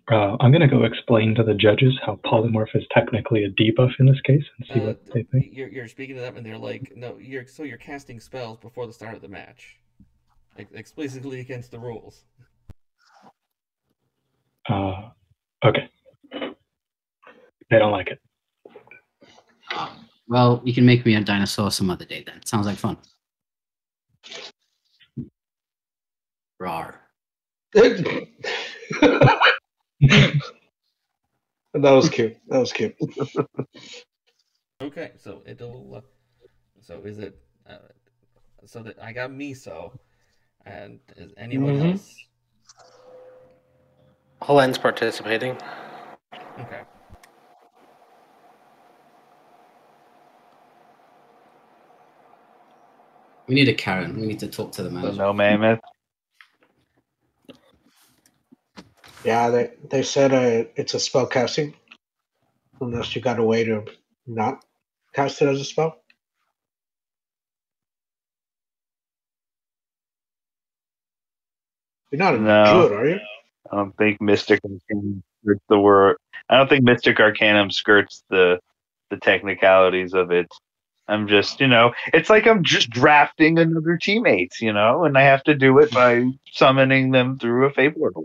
I'm going to go explain to the judges how polymorph is technically a debuff in this case and see what they think. You're speaking to them, and they're like, no, you're casting spells before the start of the match, explicitly against the rules. Okay. They don't like it. Well, you can make me a dinosaur some other day then. Sounds like fun. Rawr. That was cute. That was cute. Okay, so it'll. So is it? So that I got Miso, and is anyone else? Helene's participating. Okay. We need a Karen. We need to talk to the manager. No mammoth. Yeah, they said it's a spell casting, unless you got a way to not cast it as a spell. You're not a druid, are you? I don't think Mystic Arcanum skirts the word. I don't think Mystic Arcanum skirts the technicalities of it. I'm just, it's like I'm just drafting another teammate, and I have to do it by summoning them through a Fey portal.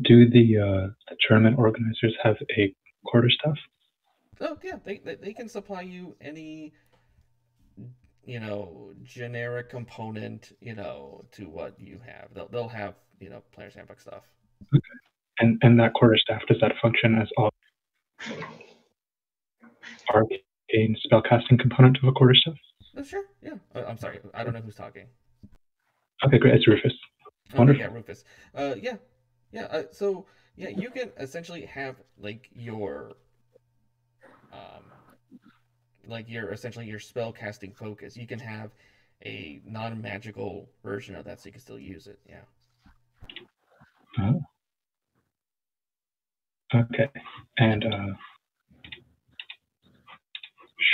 Do the tournament organizers have a quarterstaff? Oh yeah, they can supply you any generic component, to what you have. They'll have, player's handbook stuff. And that quarterstaff, does that function as all arcane spellcasting component of a quarterstaff? Sure, yeah. I'm sorry, I don't know who's talking. Okay, great. It's Rufus. Wonderful. Yeah, Rufus. Yeah. So yeah, you can essentially have essentially your spell casting focus. You can have a non-magical version of that, so you can still use it. Yeah. Oh. Okay, and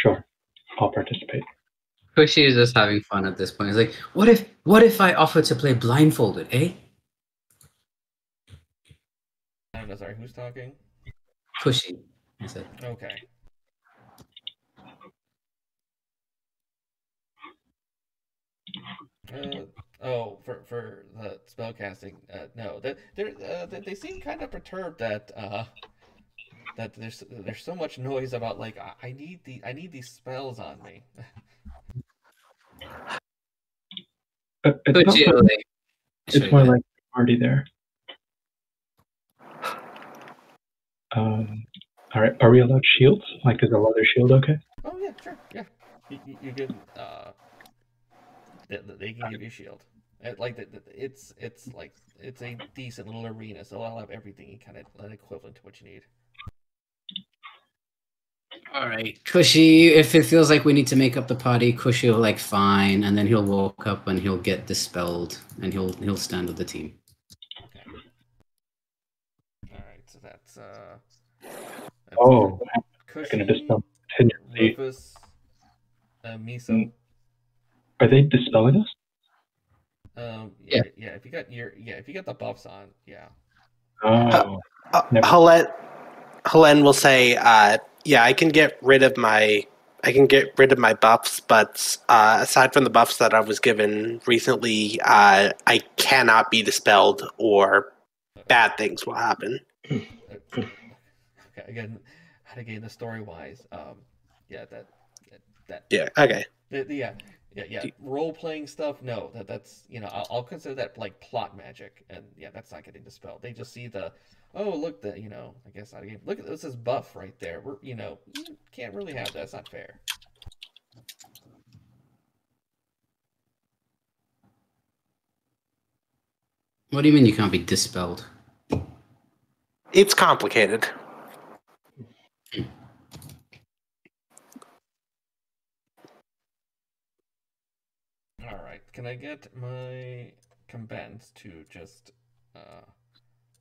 sure, I'll participate. Khushi is just having fun at this point. He's like, what if I offer to play blindfolded, eh? I'm sorry, who's talking? Khushi, I said. Okay. For the spellcasting, no, they seem kind of perturbed that there's so much noise about I need these spells on me. It's more like already there. All right, are we allowed shields? Like, is a leather shield okay? Oh yeah, sure, yeah. You can they can give you a shield. It's a decent little arena, so I'll have everything kind of an equivalent to what you need. All right, Khushi. If it feels like we need to make up the party, Khushi will fine, and then he'll walk up and he'll get dispelled, and he'll stand with the team. Okay. All right, so that's Khushi, Rufus, Miso. Are they dispelling us? Yeah. If you got the buffs on, yeah. Oh. Helene will say, "Yeah, I can get rid of my buffs, but aside from the buffs that I was given recently, I cannot be dispelled, or bad things will happen." Okay, again, how to gain the story wise. Yeah, that. Yeah. Okay. Yeah. Role playing stuff. No, that's I'll consider that like plot magic, and yeah, that's not getting dispelled. They just see look, I guess out of game. Look at this buff right there. You can't really have that. It's not fair. What do you mean you can't be dispelled? It's complicated. All right. Can I get my combatants to just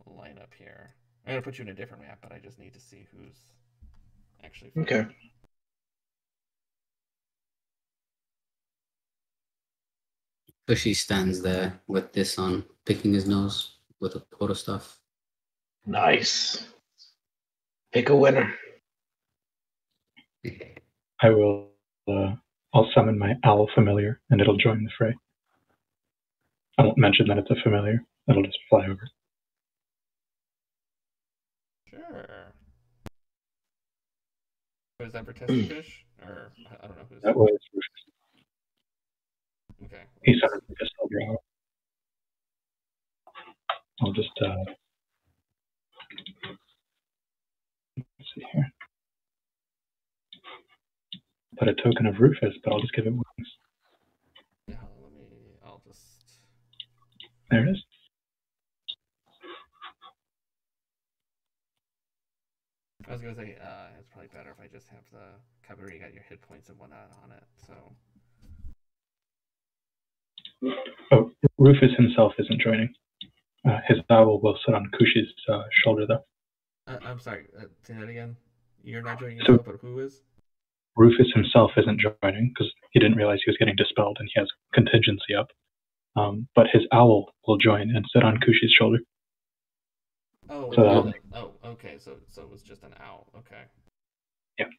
line up here? I'm gonna put you in a different map, but I just need to see who's actually okay. Khushi stands there with this on, picking his nose with a quarterstaff. Nice. Pick a winner. I will. I'll summon my owl familiar, and it'll join the fray. I won't mention that it's a familiar. It'll just fly over. Sure. Was that for Testyfish? Or I don't know who's that. Was Rufus. Okay. He summoned like a silver owl. I'll just let's see here. Put a token of Rufus, but I'll just give it wings. Yeah, I'll just... There it is. I was gonna say, it's probably better if I just have the cover where you got your hit points and whatnot on it, so... Oh, Rufus himself isn't joining. His owl will sit on Khushi's shoulder, though. I'm sorry, say that again? You're not joining yourself, but who is? Rufus himself isn't joining because he didn't realize he was getting dispelled and he has contingency up. But his owl will join and sit on Khushi's shoulder. Oh, okay. So it was just an owl. Okay. Yeah.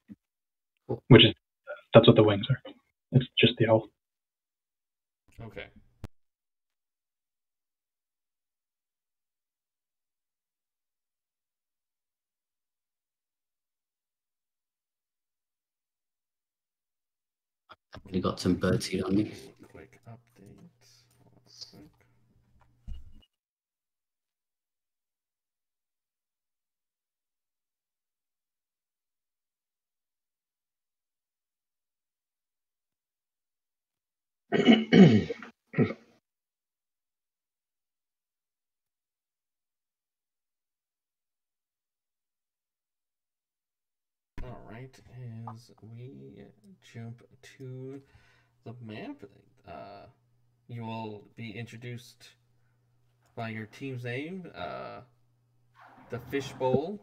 That's what the wings are. It's just the owl. Okay. You got some birdseed on me. Quick update. Quick. All right, as we jump to the map, you will be introduced by your team's name, the Fishbowl.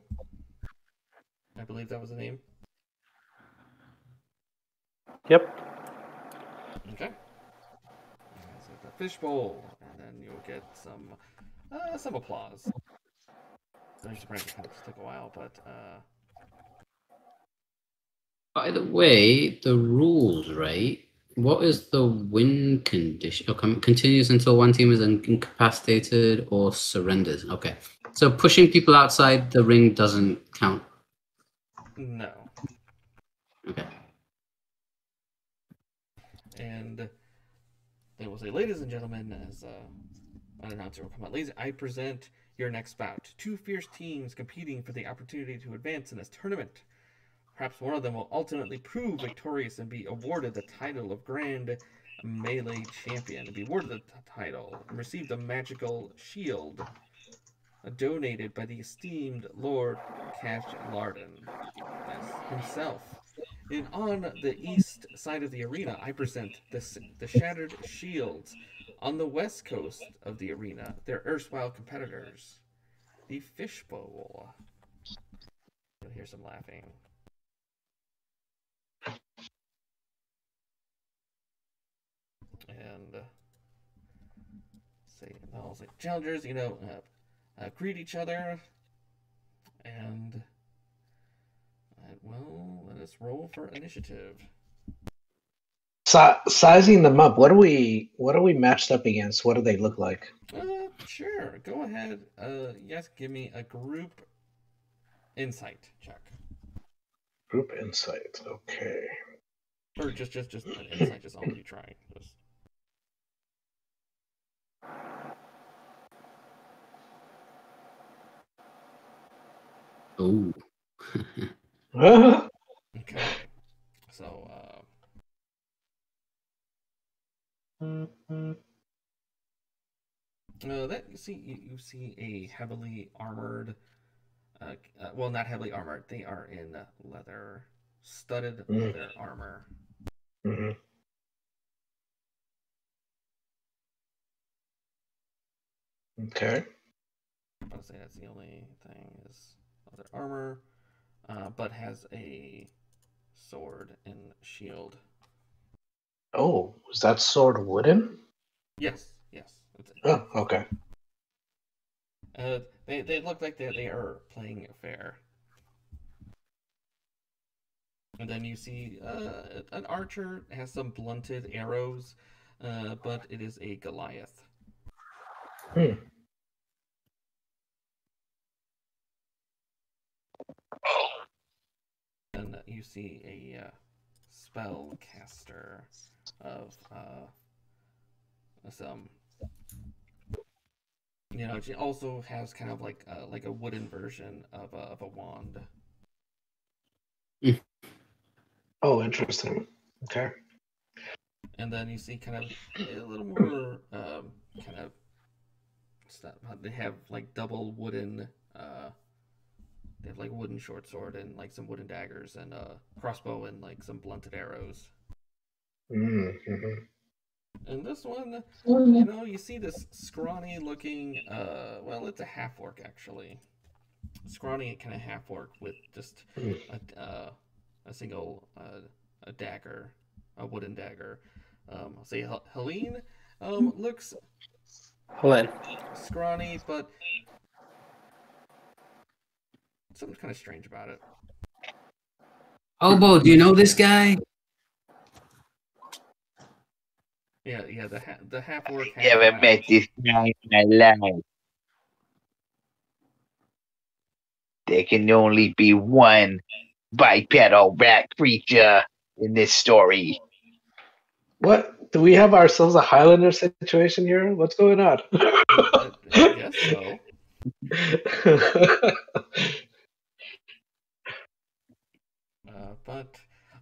I believe that was the name. Yep. Okay. So the Fishbowl, and then you'll get some applause. There's the break kind of took a while, but By the way, the rules, right? What is the win condition? Okay, continues until one team is incapacitated or surrenders. Okay. So pushing people outside the ring doesn't count. no. Okay. And they will say, ladies and gentlemen, as an announcer will come out, ladies, I present your next bout. Two fierce teams competing for the opportunity to advance in this tournament. Perhaps one of them will ultimately prove victorious and be awarded the title of Grand Melee Champion, and be awarded the title and receive the magical shield donated by the esteemed Lord Cash Larden himself. And on the east side of the arena, I present the Shattered Shields. On the west coast of the arena, their erstwhile competitors, the Fishbowl. You'll hear some laughing. And I'll say, challengers, greet each other, and well, let us roll for initiative. Sizing them up, what are we matched up against? What do they look like? Sure. Go ahead. Yes, give me a group insight check. Group insight. Okay. Or just an insight. Just all of you try. Just... Oh. Okay. So, that you see a heavily armored. Well, not heavily armored. They are in leather, studded leather armor. Mm-hmm. Okay. I would say that's the only thing is leather armor, but has a sword and shield. Oh, is that sword wooden? Yes. Oh, okay. They look like they are playing fair. And then you see an archer has some blunted arrows, but it is a Goliath. And you see a spellcaster of some. She also has kind of like a wooden version of a wand. Oh, interesting. Okay. And then you see kind of a little more kind of stuff. They have like double wooden. They have like a wooden short sword and like some wooden daggers and a crossbow and like some blunted arrows. Mm-hmm. And this one, you see this scrawny looking, well, it's a half orc actually. Scrawny kind of half orc with just a single a dagger, a wooden dagger. I'll say Helene looks Helene. scrawny, but something's kind of strange about it. Hobo, do you know this guy? Yeah, the half orc. Never met this guy in my life. There can only be one bipedal rat creature in this story. What? Do we have ourselves a Highlander situation here? What's going on? I guess so. But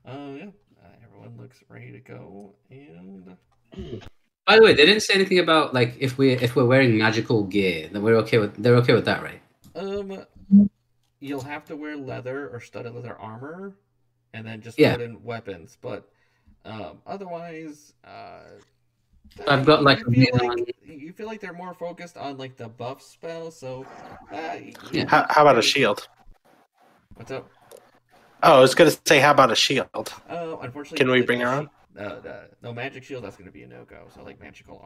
yeah, everyone looks ready to go, and By the way, they didn't say anything about like if we're wearing magical gear, then they're okay with that, right? you'll have to wear leather or studded leather armor, and then just Yeah. wooden weapons. But otherwise, I've got like you feel like they're more focused on like the buff spell. So Yeah. How about a shield? What's up? Oh, I was going to say, how about a shield? Unfortunately, Can we bring her on? No magic shield. That's going to be a no go. So like magical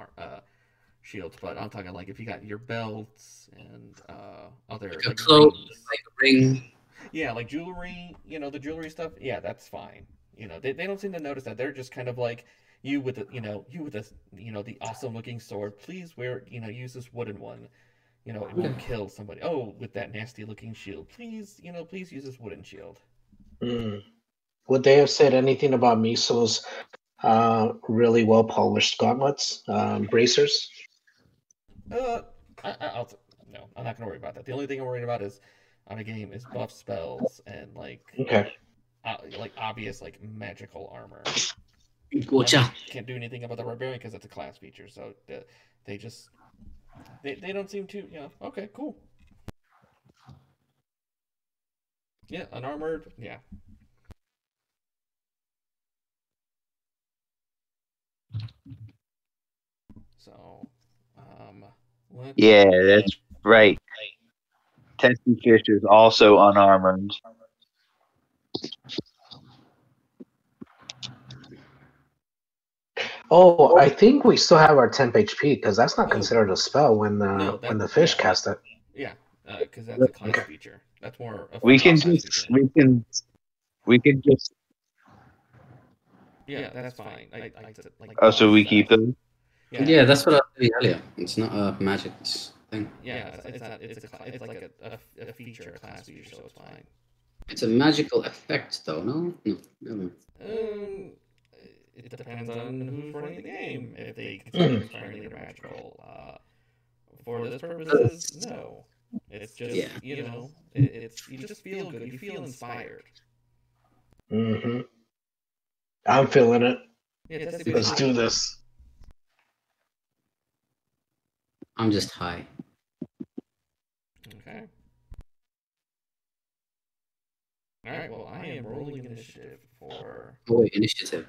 shields, but I'm talking like if you got your belts and other like like clothes, rings. like a ring. Yeah, like jewelry. The jewelry stuff. Yeah, that's fine. They don't seem to notice that. They're just kind of like you with the the awesome looking sword. Please use this wooden one. It won't kill somebody. Oh, with that nasty looking shield. Please use this wooden shield. Would they have said anything about Miso's really well polished gauntlets, bracers? No, I'm not gonna worry about that. The only thing I'm worried about is on a game is buff spells and like obvious like magical armor. Gotcha. Can't do anything about the barbarian because it's a class feature. So they just they don't seem to okay, cool. Yeah, unarmored. Yeah. So, yeah, that's right. Testyfish is also unarmored. Oh, I think we still have our temp HP because that's not considered a spell when the fish cast it. Yeah, because that's a class feature. That's more. We can just. Yeah, that's fine. So we keep them. Yeah, that's what I was saying earlier. It's not a magic thing. Yeah, it's like a feature, a class feature, so it's fine. It's a magical effect, though. No. It depends on who's running the game. If they consider it entirely magical, for this purposes, no. It's just it's you just feel good. You feel inspired. Mm-hmm. I'm feeling it. Yeah, let's do this. I'm just high. Okay. All right. Well, I am rolling initiative for. Oh wait, initiative.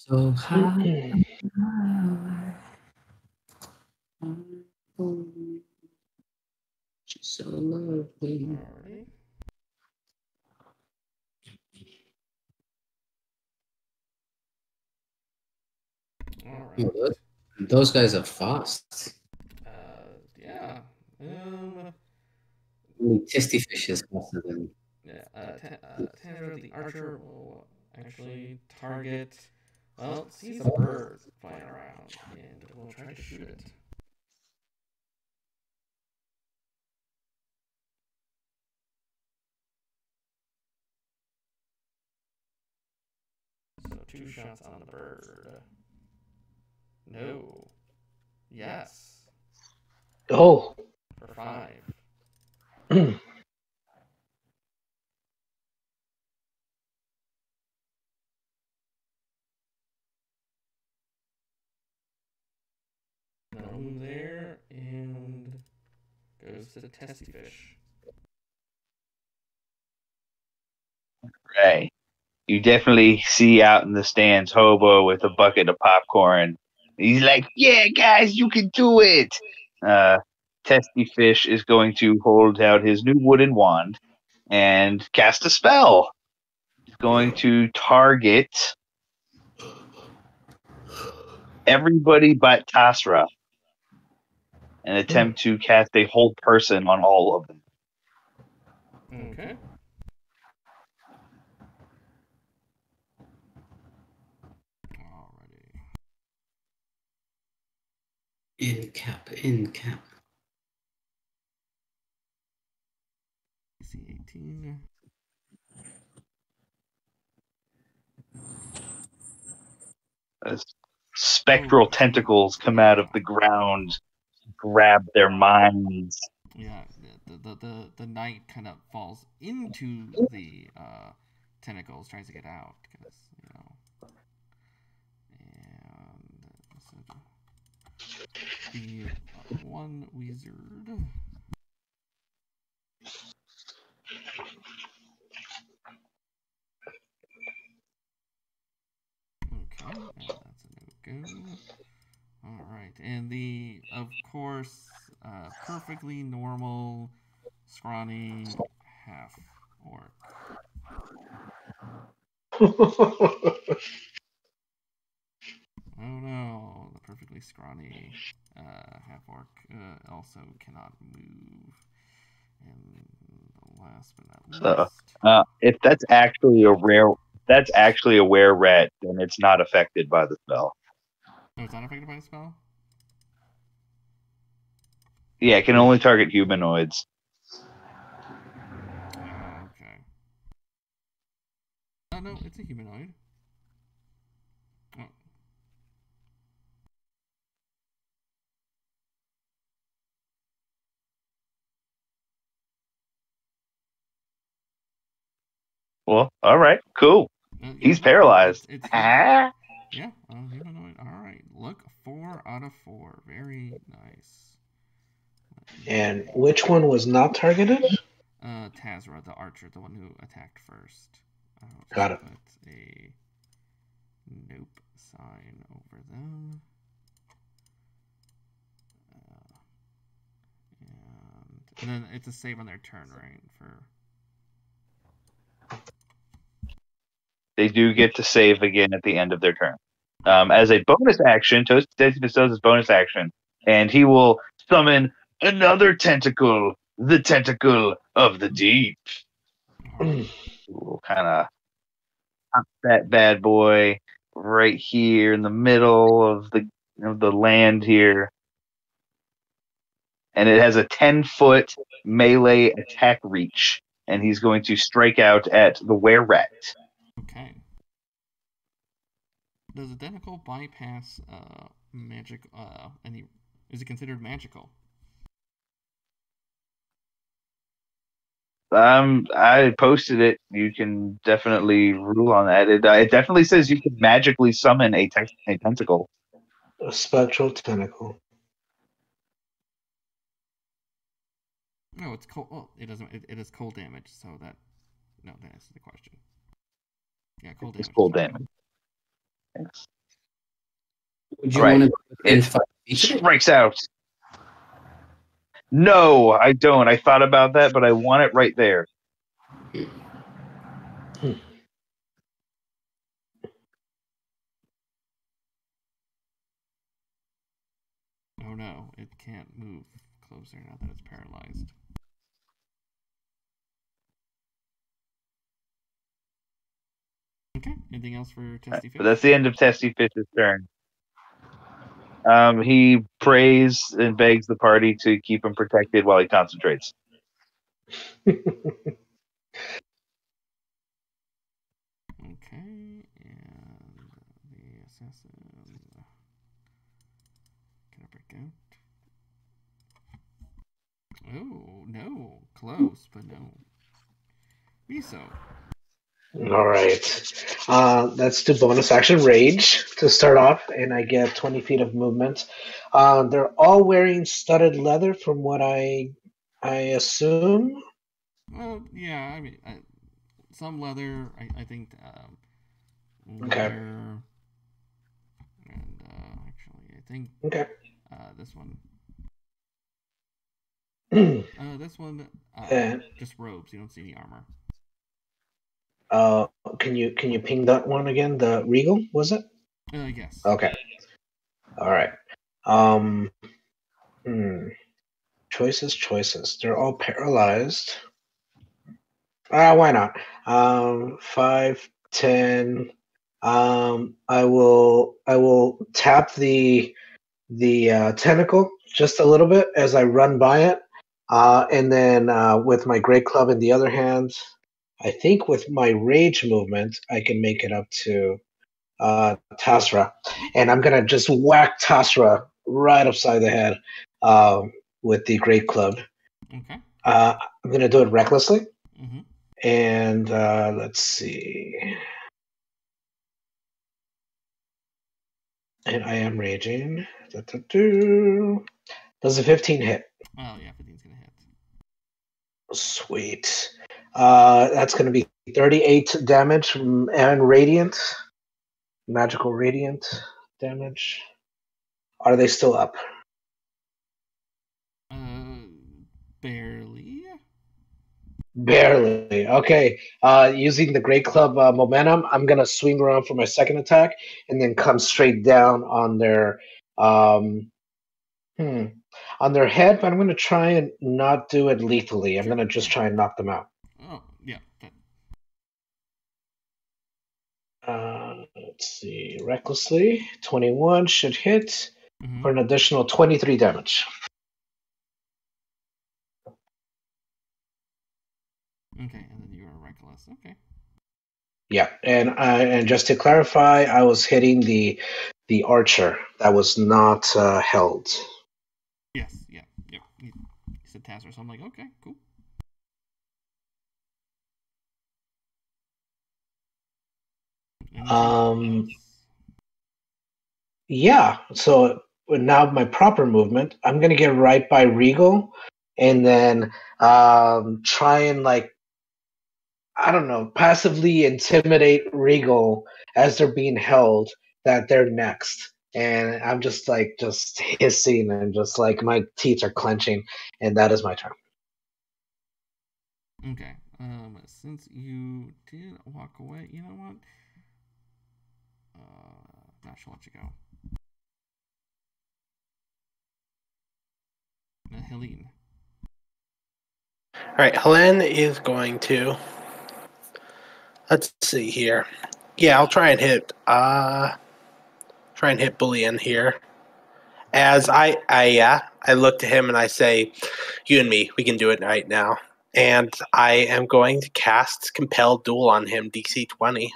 So high. So lovely. All right. Those guys are fast. Yeah. Testyfish is faster than. Yeah. Tanner, the archer, will actually target. Well, sees a bird flying around, and will try to shoot it. So 2 shots on the bird. No. Yes. Oh. For 5. I'll move there and goes to the Testyfish. Right. You definitely see out in the stands Hobo with a bucket of popcorn. He's like, "Yeah, guys, you can do it." Testyfish is going to hold out his new wooden wand and cast a spell. He's going to target everybody but Tasra and attempt to cast a hold person on all of them. Okay. In cap. AC 18. As spectral tentacles come out of the ground, grab their minds. Yeah, the knight kind of falls into the tentacles, tries to get out because and the one wizard. Okay, that's a no-go. All right, and the, of course, perfectly normal, scrawny half-orc. Oh no, the perfectly scrawny half-orc also cannot move. And last but not least, If that's actually a were rat, then it's not affected by the spell. Oh, it's not affected by the spell? Yeah, it can only target humanoids. Okay. Oh no, it's a humanoid. Oh. Well, all right, cool. Yeah, He's no, paralyzed. Yeah, humanoid. All right, look, 4 out of 4. Very nice. And which one was not targeted? Tazra, the archer, the one who attacked first. Got it. Put a nope sign over them. And then it's a save on their turn, right? They do get to save again at the end of their turn. As a bonus action, Testyfish does his bonus action, and he will summon another tentacle, the tentacle of the deep. We'll kind of pop that bad boy right here in the middle of the land here. And it has a 10-foot melee attack reach, and he's going to strike out at the were-rat. Okay. Does identical bypass magic? Is it considered magical? I posted it. You can definitely rule on that. It definitely says you can magically summon a tentacle. A spectral tentacle. No, it's cold. Oh, it doesn't. It is cold damage. So that answers the question. Yeah, cold damage. It's cold damage. Thanks. Would you want to it strikes out? No, I don't. I thought about that, but I want it right there. Oh no, it can't move closer now that it's paralyzed. Okay, anything else for Testyfish? But that's the end of Testyfish's turn. He prays and begs the party to keep him protected while he concentrates. Okay, and the assassin can I break out? Oh no, close, but no. Miso. All right. Let's do bonus action rage to start off, and I get 20 feet of movement. They're all wearing studded leather, from what I assume. Well, yeah. I mean, some leather. I think. Leather, Okay. And actually, I think. Okay. This one. This one. Just robes. You don't see any armor. Can you ping that one again? The regal, was it? Yes. Okay. All right. Choices. They're all paralyzed. Why not? 5, 10. I will tap the the tentacle just a little bit as I run by it, and then with my great club in the other hand, I think with my rage movement I can make it up to Tasra, and I'm gonna just whack Tasra right upside the head with the great club. Okay. I'm gonna do it recklessly, Mm-hmm. and let's see. And I am raging. Does a 15 hit? Oh yeah, 15's gonna hit. Sweet. That's going to be 38 damage and radiant. Magical radiant damage. Are they still up? Barely. Barely. Okay. Using the Great Club momentum, I'm going to swing around for my second attack and then come straight down on their on their head, but I'm going to try and not do it lethally. I'm going to just try and knock them out. Oh, yeah. Let's see. Recklessly, 21 should hit Mm-hmm. for an additional 23 damage. Okay, and then you are reckless. Okay. Yeah, and just to clarify, I was hitting the archer that was not held. Yes, yeah. He said Tasser, so I'm like, okay, cool. Yeah, so now my proper movement, I'm going to get right by Regal and then try and, like, I don't know, passively intimidate Regal as they're being held that they're next. And I'm just hissing and just like my teeth are clenching, and that is my turn. Okay. Since you did walk away, you know what? Not sure let you go. Helene. All right, Helene is going to. Let's see here. Yeah, I'll try and hit. Bullion here. As I look to him and I say, "You and me, we can do it right now." And I am going to cast Compel Duel on him, DC 20.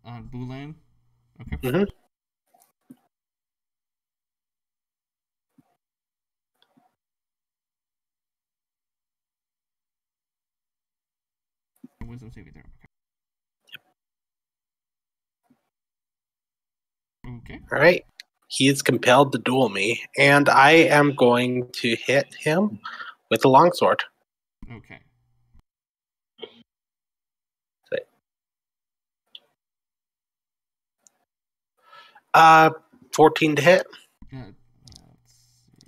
On Boolan? Okay. Mm-hmm. Wisdom saving throw. Okay. All right. He is compelled to duel me, and I am going to hit him with a longsword. Okay. 14 to hit. Let's see,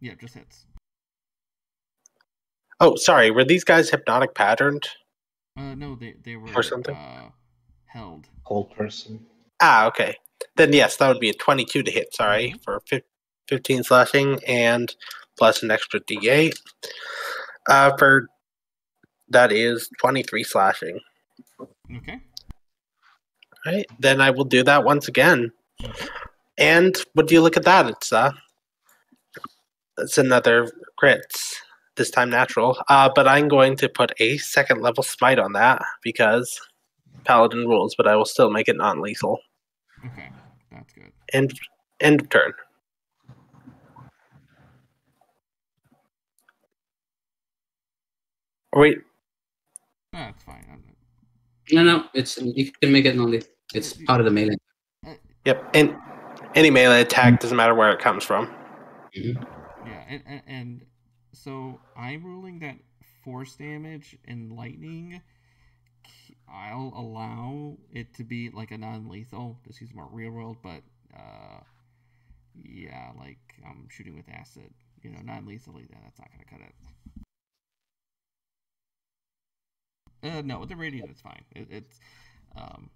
yeah, just hits. Oh, sorry. Were these guys hypnotic patterned? No, they were or something? Held. Hold person. Okay. Then yes, that would be a 22 to hit. Sorry, for 15 slashing and plus an extra D8. For that is 23 slashing. Okay. All right. Then I will do that once again. Okay. And would you look at that? It's another crits. This time natural. But I'm going to put a second level smite on that because paladin rules, but I will still make it non-lethal. Okay, that's good. End of turn. Wait. That's fine. No, you can make it non-lethal. It's part of the melee. Yep, and any melee attack doesn't matter where it comes from. Mm-hmm. Yeah, and so I'm ruling that force damage and lightning, I'll allow it to be like a non-lethal. Just use more real world, but yeah, like I'm shooting with acid. Non-lethally, that's not gonna cut it. No, with the radiant, it's fine. It's I'm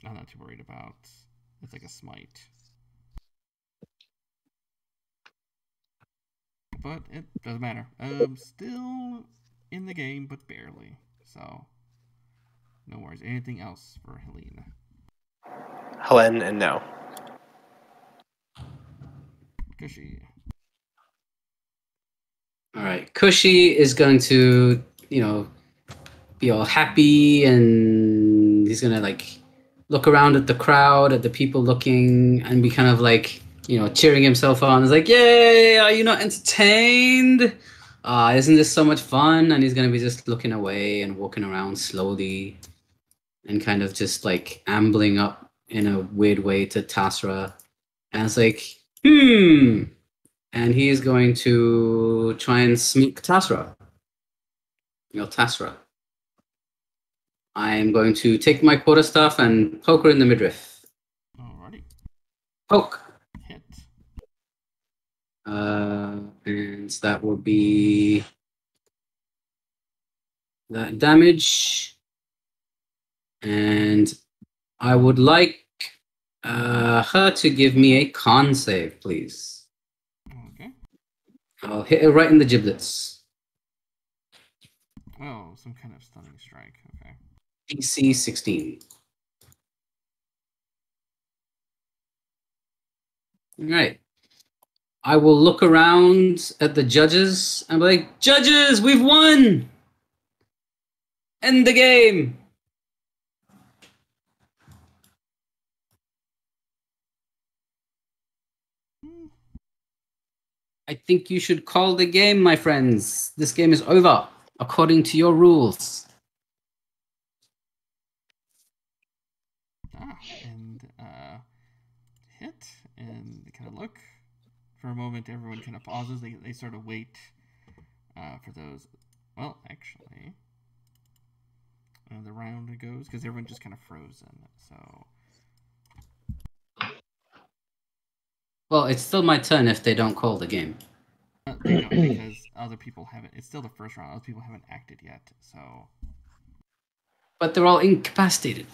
not too worried about. It's like a smite. but it doesn't matter. Still in the game, but barely. So, no worries. Anything else for Helene? Helene, and no. Khushi. All right, Khushi is going to, be all happy, and he's gonna look around at the crowd, at the people looking, and be kind of cheering himself on. He's like, "Yay! Are you not entertained? Isn't this so much fun?" And he's gonna be just looking away and walking around slowly, and kind of just ambling up in a weird way to Tasra, and it's like, and he is going to try and sneak Tasra. Tasra. I'm going to take my quarterstaff and poke her in the midriff. Alrighty. Poke. Hit. And that will be that damage. And I would like her to give me a con save, please. Okay. I'll hit her right in the giblets. Oh, some kind of stunning strike. Okay. DC 16. All right. I will look around at the judges and be like, "Judges, we've won! End the game!" I think you should call the game, my friends. This game is over, according to your rules. And hit, and they kind of look. For a moment, everyone kind of pauses. They sort of wait for those. Well, actually, the round goes, because everyone just kind of frozen. So. Well, it's still my turn if they don't call the game. They don't, because other people haven't. It's still the first round. Other people haven't acted yet, so. But they're all incapacitated.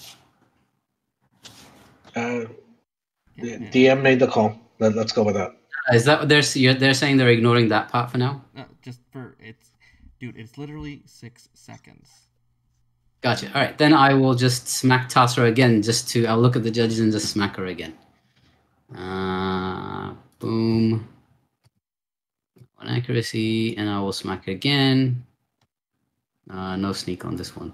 DM made the call. Let's go with that. Is that what they're saying? They're ignoring that part for now? Just for dude, it's literally 6 seconds. Gotcha. All right, then I will just smack Tasra again. I'll look at the judges and just smack her again. Boom. 1 accuracy, and I will smack again. No sneak on this one.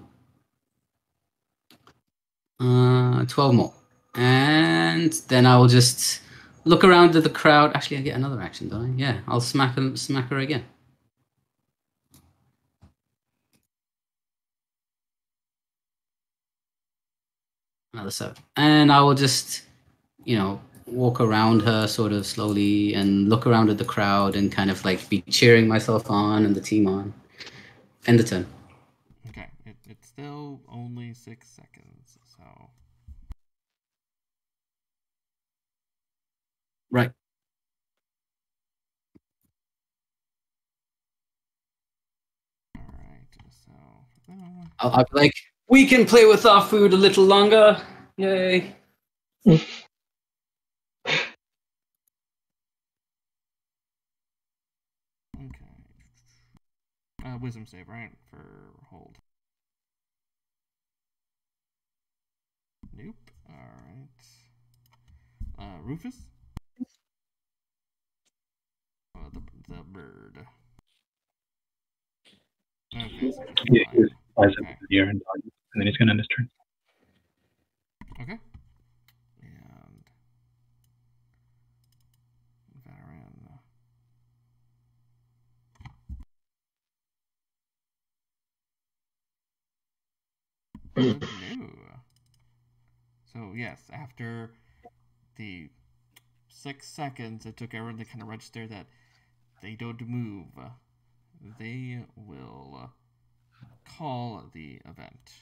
12 more. And then I will just look around at the crowd. Actually, I get another action, don't I? Yeah, I'll smack her again. Another 7. And I will just, walk around her sort of slowly and look around at the crowd and kind of be cheering myself on and the team on. End the turn. Okay, it's still only 6 seconds, so. Right. Alright, so. I'll be like, "We can play with our food a little longer. Yay." Okay. Wisdom save, right? For hold. Nope. Alright. Rufus? The bird. Okay, so Yeah, he flies up okay. into the air and then he's going to end his turn. Okay. And veteran. No. So yes, after the 6 seconds it took everyone to kind of register that they don't move, they will call the event.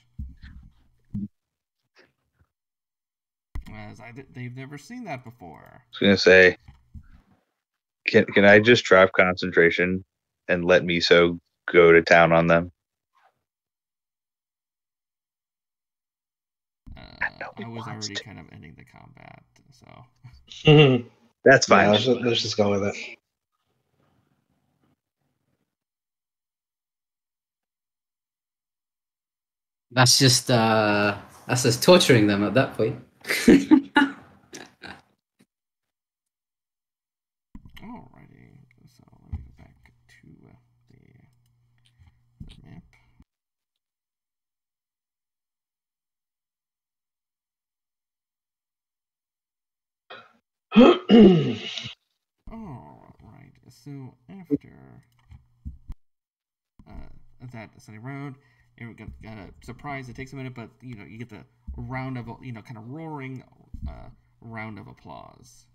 As they've never seen that before. I was gonna say, can I just drop concentration and let Miso go to town on them? I was already kind of ending the combat, so. That's fine. Yeah, let's just go with it. That's just torturing them at that point. Alrighty, so let me go back to the map. Alright, so after that setting round, you got a surprise. It takes a minute, but you get the round of kind of roaring round of applause.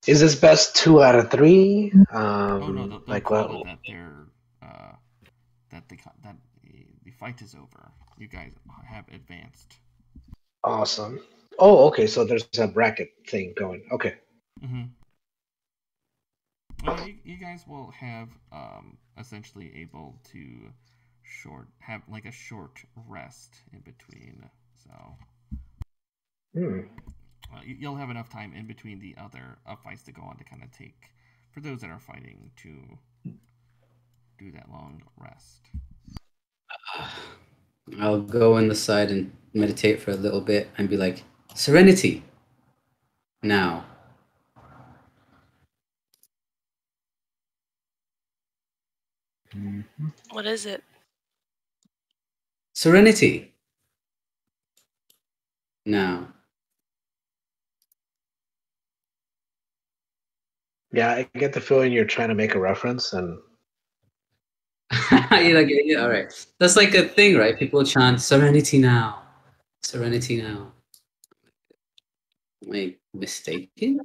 Is this best 2 out of 3? Oh no, they'll like call what? it that they're that the fight is over. You guys have advanced. Awesome. Oh, okay. So there's a bracket thing going. Okay. Mm-hmm. You guys will have essentially able to have like a short rest in between. So you'll have enough time in between the other fights to go on to kind of take, for those that are fighting, to do that long rest. I'll go on the side and meditate for a little bit and be like, Serenity. Now. What is it? Serenity. Now. Yeah, I get the feeling you're trying to make a reference, and You're like, yeah, all right. That's like a thing, right? People chant Serenity now. Serenity now. Am I mistaken?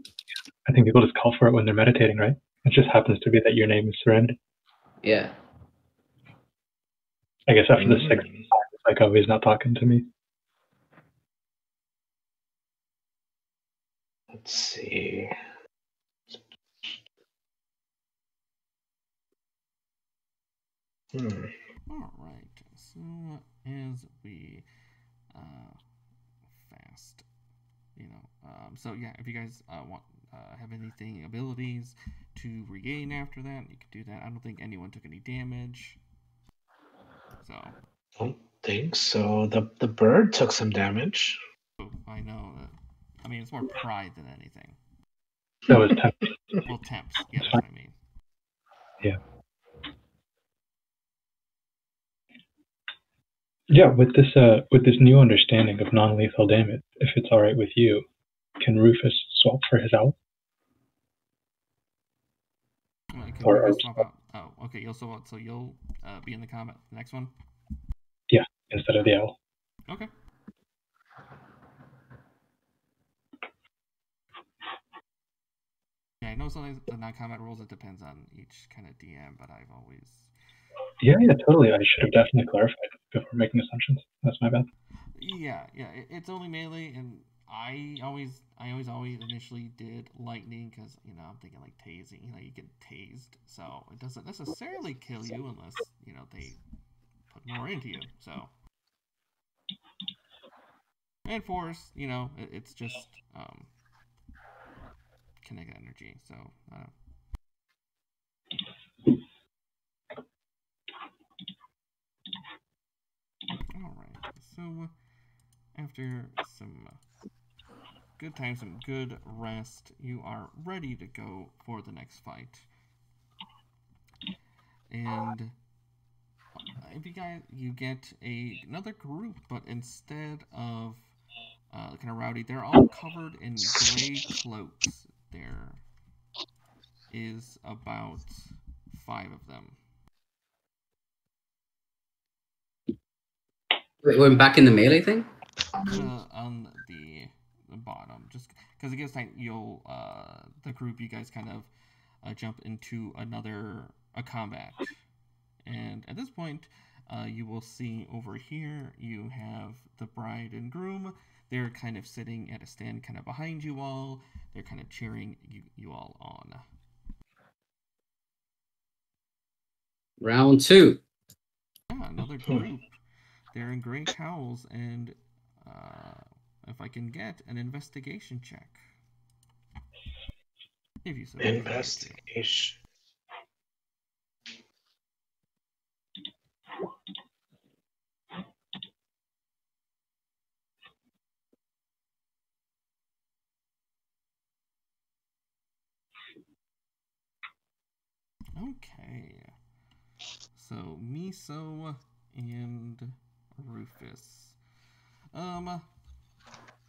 I think people just call for it when they're meditating, right? It just happens to be that your name is Serenity. Yeah. I guess after the sixth time, it's like, oh, he's not talking to me. let's see. All right. So as we fast, so yeah, if you guys want have anything abilities to regain after that, you can do that. I don't think anyone took any damage. So. Don't think so. The bird took some damage. I know that. I mean, it's more pride than anything. No, it's temps. Well, temps. Yeah, that's what I mean. Yeah. Yeah, with this new understanding of non-lethal damage, if it's all right with you, can Rufus swap for his owl? Rufus swap out? Oh, okay. You'll swap out. So you'll be in the combat. The next one. Yeah, instead of the owl. Okay. Yeah, I know sometimes the non-combat rules, it depends on each kind of DM, but I've always. Yeah, totally. I should have definitely clarified before making assumptions. That's my bad. Yeah. It's only melee, and I always initially did lightning because I'm thinking like tasing. You get tased, so it doesn't necessarily kill you unless they put more into you. So. And force, it's just kinetic energy. So all right. So after some good time, some good rest, you are ready to go for the next fight. And if you get another group, but instead of kind of rowdy, they're all covered in gray cloaks. There is about 5 of them. Wait, we're back in the melee thing? On the bottom, just because it gives time, you'll the group, you guys kind of jump into a combat, and at this point, you will see over here you have the bride and groom. They're kind of sitting at a stand, kind of behind you all. They're kind of cheering you all on. Round 2. Yeah, another group. They're in gray cowls, and if I can get an investigation check. If you so investigation. Okay. So Miso and Rufus.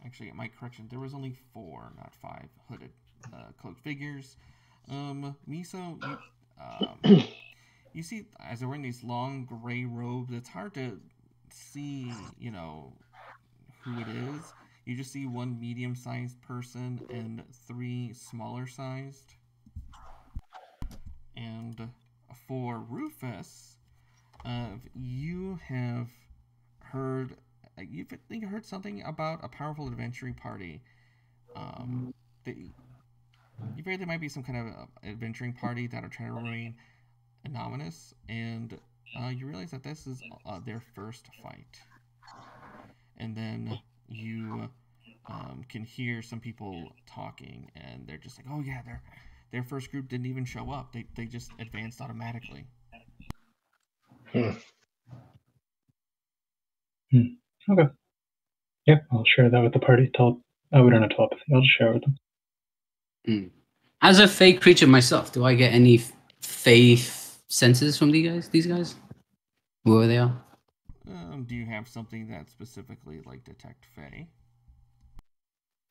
Actually, my correction. There was only 4, not 5 hooded cloaked figures. Miso, you see, as they're wearing these long gray robes, it's hard to see, who it is. You just see one medium-sized person and 3 smaller-sized. And for Rufus, you have heard, you think you heard something about a powerful adventuring party. You figure there might be some kind of adventuring party that are trying to remain anonymous, and you realize that this is their first fight. And then you can hear some people talking, and they're just like, "Oh yeah, their first group didn't even show up. They just advanced automatically." Okay. Yeah, I'll share that with the party. We don't have telepathy. I'll just share it with them. As a fake creature myself, do I get any faith senses from these guys? Whoever they are? Do you have something that specifically detect Fae?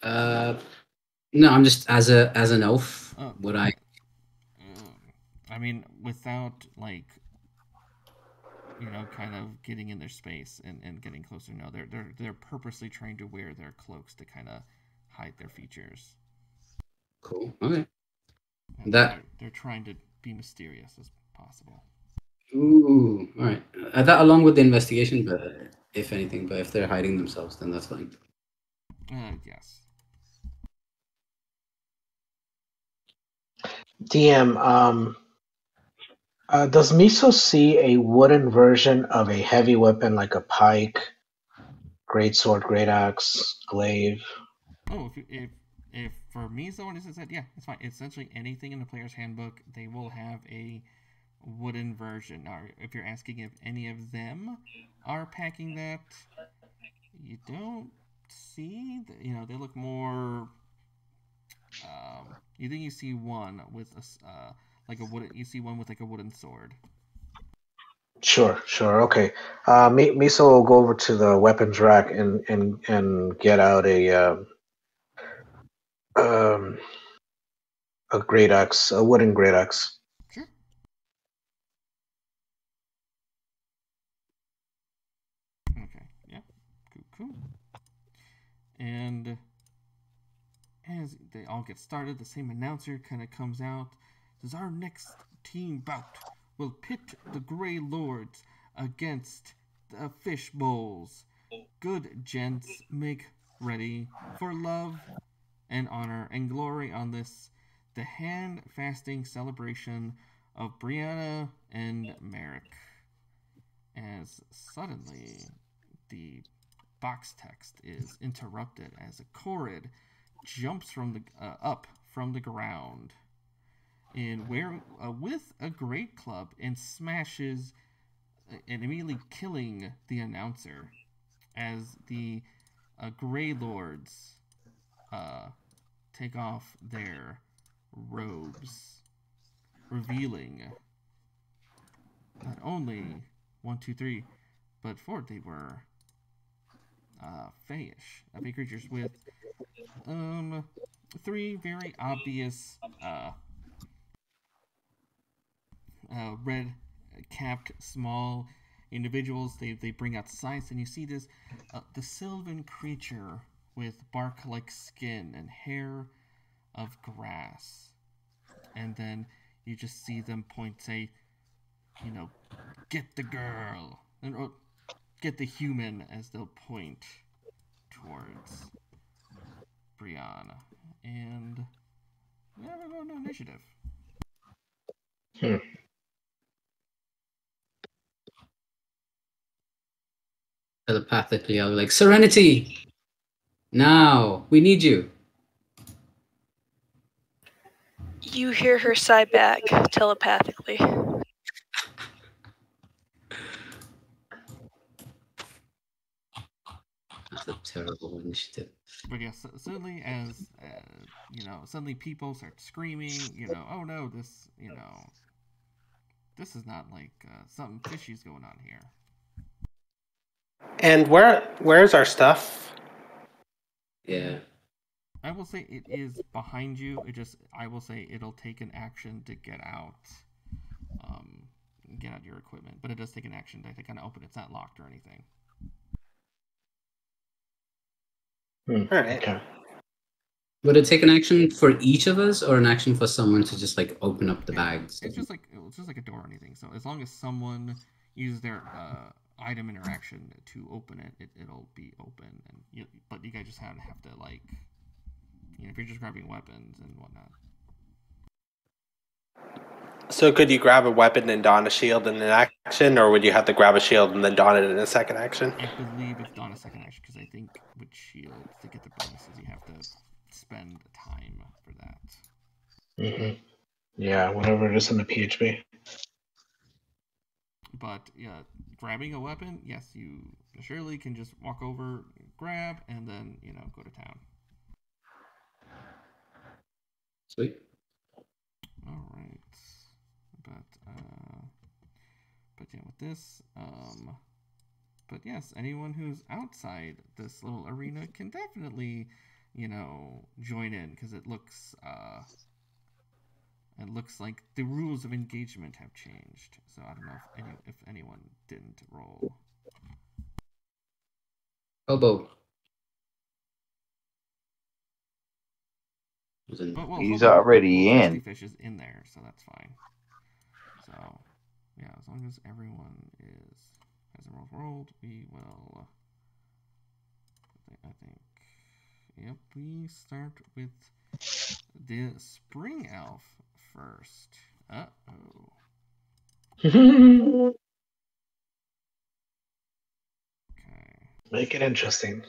No, I'm just as an elf. Would I? I mean, without kind of getting in their space and getting closer. No, they're purposely trying to wear their cloaks to kind of hide their features. Cool. Okay. And they're trying to be mysterious as possible. Ooh, all right. That along with the investigation, but if anything, but if they're hiding themselves, then that's fine. Yes. DM, does Miso see a wooden version of a heavy weapon like a pike, greatsword, great axe, glaive? Oh, if for Miso and this is it, yeah, it's fine. Essentially anything in the player's handbook, they will have a wooden version. Now, if you're asking if any of them are packing that, you don't see. They look more. You think you see one with a wooden. You see one with a wooden sword. Sure. Okay. Miso will go over to the weapons rack and get out a great axe, a wooden great axe. Sure. Okay. Yeah. Cool. And as they all get started, the same announcer kind of comes out. Says, "Our next team bout will pit the Grey Lords against the Fish Bowls. Good gents, make ready for love and honor and glory on this, the Handfasting celebration of Brianna and Merrick." As suddenly the box text is interrupted as a Chorid jumps up from the ground and with a great club and smashes and immediately killing the announcer as the Grey Lords take off their robes, revealing not only 1, 2, 3, but 4 they were Fae-ish, Fae creatures with 3 very obvious red capped small individuals. They bring out sights, and you see this the sylvan creature with bark like skin and hair of grass, and then you just see them point, say, get the girl, or get the human, as they'll point towards Brianna. And yeah, we're going to initiative. Telepathically, I'll be like, "Serenity! Now, we need you." You hear her sigh back telepathically. That's a terrible initiative. But yes, suddenly as, suddenly people start screaming, "Oh no, this, this is not like something fishy's going on here. And where's our stuff? Yeah. I will say it is behind you. I will say it'll take an action to get out your equipment, but it does take an action to kind of open. It's not locked or anything. All right. Okay. Would it take an action for each of us, or an action for someone to just like open up the bags? It's just like a door or anything. So as long as someone uses their item interaction to open it, it'll be open. But you guys just have to like, if you're just grabbing weapons and whatnot. So could you grab a weapon and don a shield in an action, or would you have to grab a shield and then don it in a second action? I believe it's don a second action, because I think with shields, to get the bonuses, you have to spend time for that. Mm-hmm. Yeah, whatever it is in the PHP. But yeah, grabbing a weapon, yes, you surely can just walk over, grab, and then go to town. Sweet. All right. But yeah, with this, but yes, anyone who's outside this little arena can definitely, join in, because it looks like the rules of engagement have changed. So I don't know if anyone didn't roll. Hobo. He's already in. Testyfish is in there, so that's fine. So, yeah, as long as everyone hasn't rolled, we will. I think. Yep, we start with the spring elf first. Uh-oh. Okay. Make it interesting.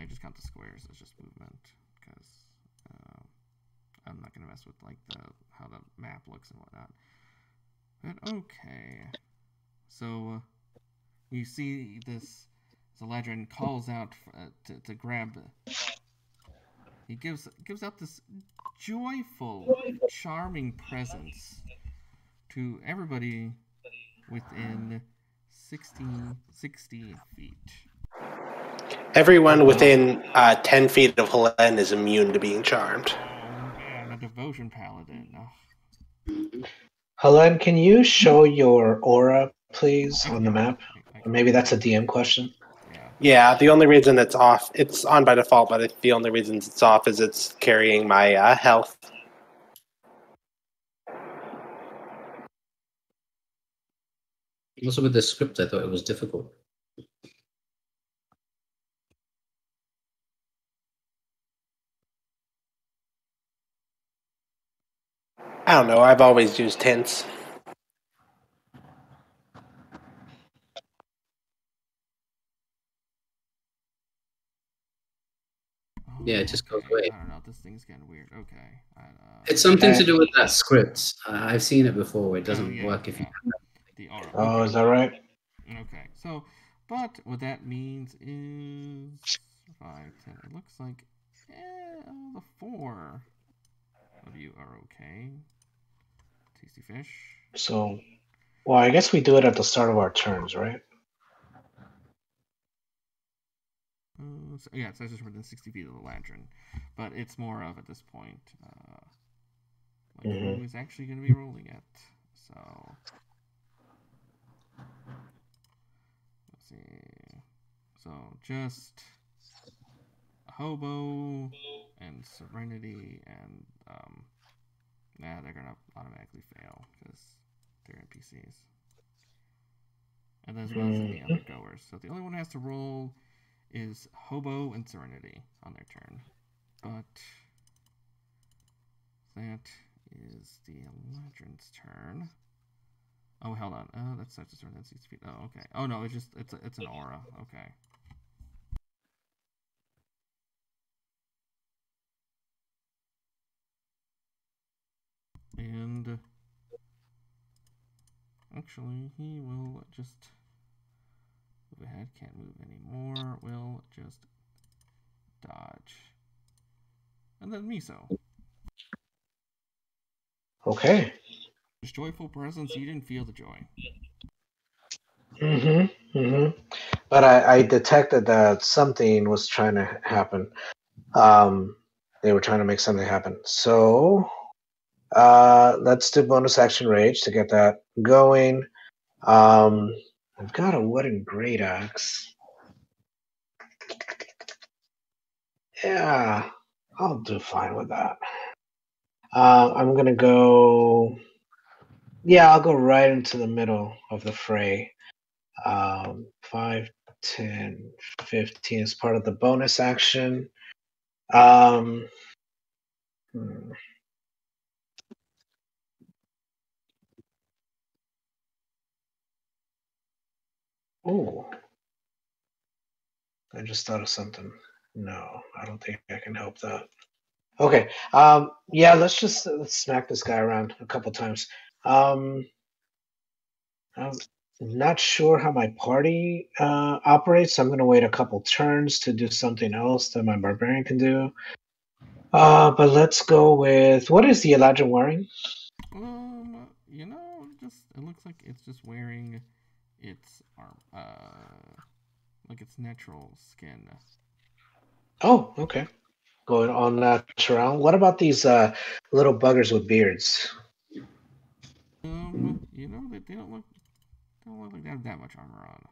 I just count the squares as just movement, because I'm not gonna mess with like how the map looks and whatnot. But okay, so you see this Zeladrin calls out to grab. He gives out this joyful, charming presence to everybody within 60 feet. Everyone within 10 feet of Helene is immune to being charmed. Oh man, a devotion paladin. Oh. Helene, can you show your aura, please, on the map? Maybe that's a DM question. Yeah, the only reason it's off, it's on by default, but the only reason it's off is it's carrying my health. Also with the script, I thought it was difficult. I don't know, I've always used hints. Yeah, it just goes away. I don't know, this thing's getting weird. Okay. It's something to do with that script. I've seen it before. It doesn't work if you... The aura. Oh, is that right? Okay, so, but what that means is 5, 10. It looks like the 4 of you are okay. Testyfish. So, well, I guess we do it at the start of our turns, right? So, yeah, so it's just within 60 feet of the lantern, but it's more of at this point, who is actually going to be rolling it. So let's see. So just Hobo and Serenity and they're gonna automatically fail because they're NPCs. And then as well as any other goers. So the only one who has to roll is Hobo and Serenity on their turn. But that is the Lantern's turn. Oh, hold on. Oh, that starts to turn at 60 feet. Oh, okay. Oh no, it's an aura. Okay. And actually, he will just move ahead. Can't move anymore. Will just dodge. And then Miso. Okay. His joyful presence, you didn't feel the joy. But I detected that something was trying to happen. They were trying to make something happen. So let's do bonus action rage to get that going. I've got a wooden great axe. Yeah, I'll do fine with that. I'm gonna go. Yeah, I'll go right into the middle of the fray. 5, 10, 15 is part of the bonus action. Oh, I just thought of something. No, I don't think I can help that. Okay. Yeah, let's smack this guy around a couple times. I'm not sure how my party operates, so I'm going to wait a couple turns to do something else that my barbarian can do. But let's go with, what is the Elijah wearing? You know, just it looks like it's just wearing its like its natural skin. Oh, okay. Going on natural. What about these little buggers with beards? You know, they don't look like they have that much armor on.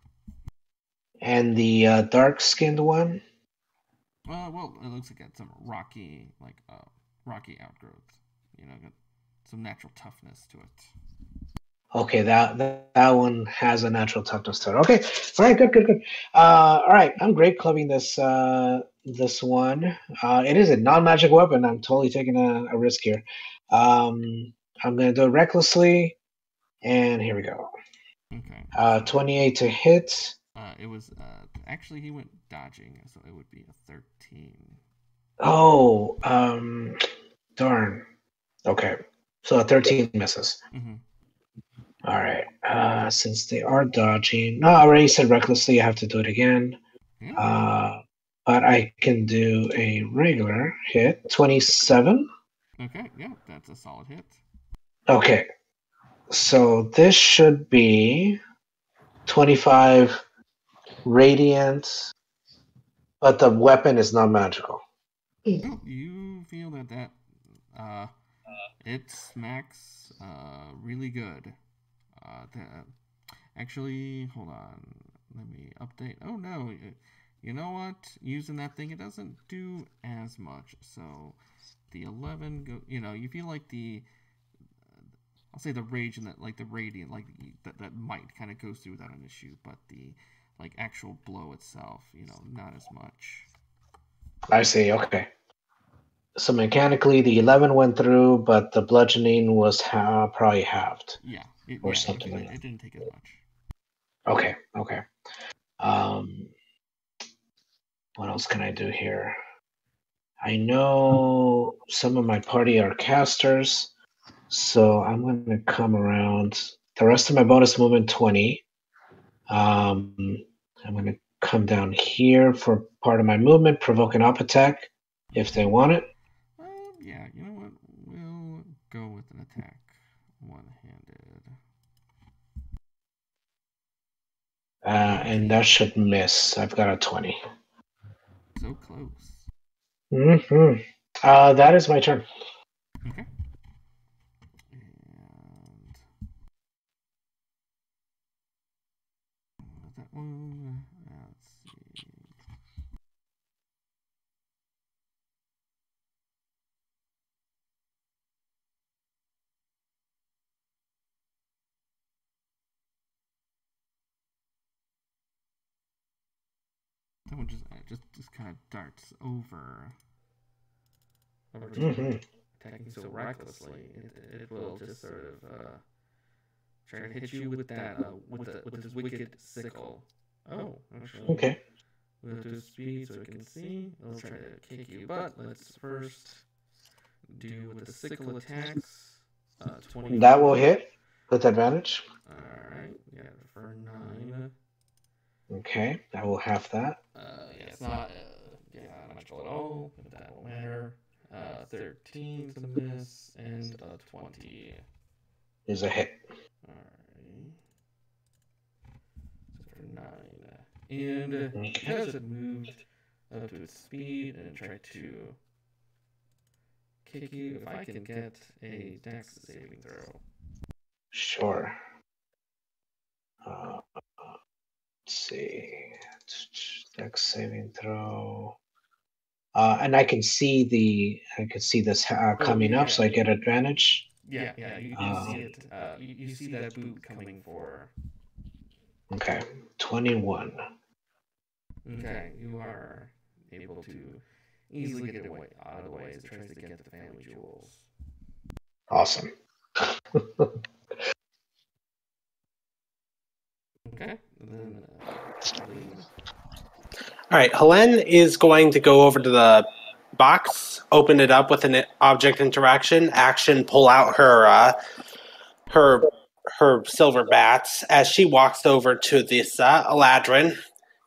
And the dark-skinned one? Well, it looks like it's some rocky outgrowth. You know, got some natural toughness to it. Okay, that one has a natural toughness to it. Okay, all right, good. All right, I'm great clubbing this one. It is a non-magic weapon. I'm totally taking a risk here. I'm gonna do it recklessly, and here we go. Okay. 28 to hit. It was actually he went dodging, so it would be a 13. Oh, darn. Okay, so a 13 misses. Mm-hmm. All right. Since they are dodging, no, I already said recklessly. I have to do it again. Yeah. But I can do a regular hit. 27. Okay. Yeah, that's a solid hit. Okay. So this should be 25 radiant, but the weapon is not magical. Oh, you feel that it smacks really good. Actually, hold on. Let me update. Oh no, you know what? Using that thing, it doesn't do as much. So the 11 go. You know, you feel like I'll say the rage and the radiant, like that might kind of goes through without an issue, but the actual blow itself, you know, not as much. I see. Okay. So mechanically, the 11 went through, but the bludgeoning was probably halved. Yeah. Something like that. It didn't take as much. Okay. What else can I do here? I know some of my party are casters, so I'm going to come around. The rest of my bonus movement, 20. I'm going to come down here for part of my movement, provoke an up attack if they want it. Yeah, you know what? We'll go with an attack one-handed. And that should miss. I've got a 20. So close. Mm-hmm. That is my turn. Okay. And that one. Let's see. That one just kind of darts over. Attacking so recklessly, it will just sort of try to hit you with that with this wicked sickle. Oh, actually. Okay. We'll do speed so we can see. It'll try to kick you, but let's first do with the sickle attacks. 20. That will hit with advantage. Alright, yeah, for 9. Okay, I will have that. Yeah, it's not magical at all, but that won't matter. 13 to miss and a 20. Is a hit. Alright. So for 9. And because it moved up to its speed and tried to kick you, if I can get a dex saving throw. Sure. Let's see. Dex saving throw. And I can see this coming up, so I get advantage. Yeah, you see it. You see that boot coming for. Okay, 21. Okay, you are able to easily get away out of the way as it tries to get the family jewels. Awesome. Okay, and then All right, Helene is going to go over to the box, open it up with an object interaction, action, pull out her silver bats as she walks over to this Eladrin,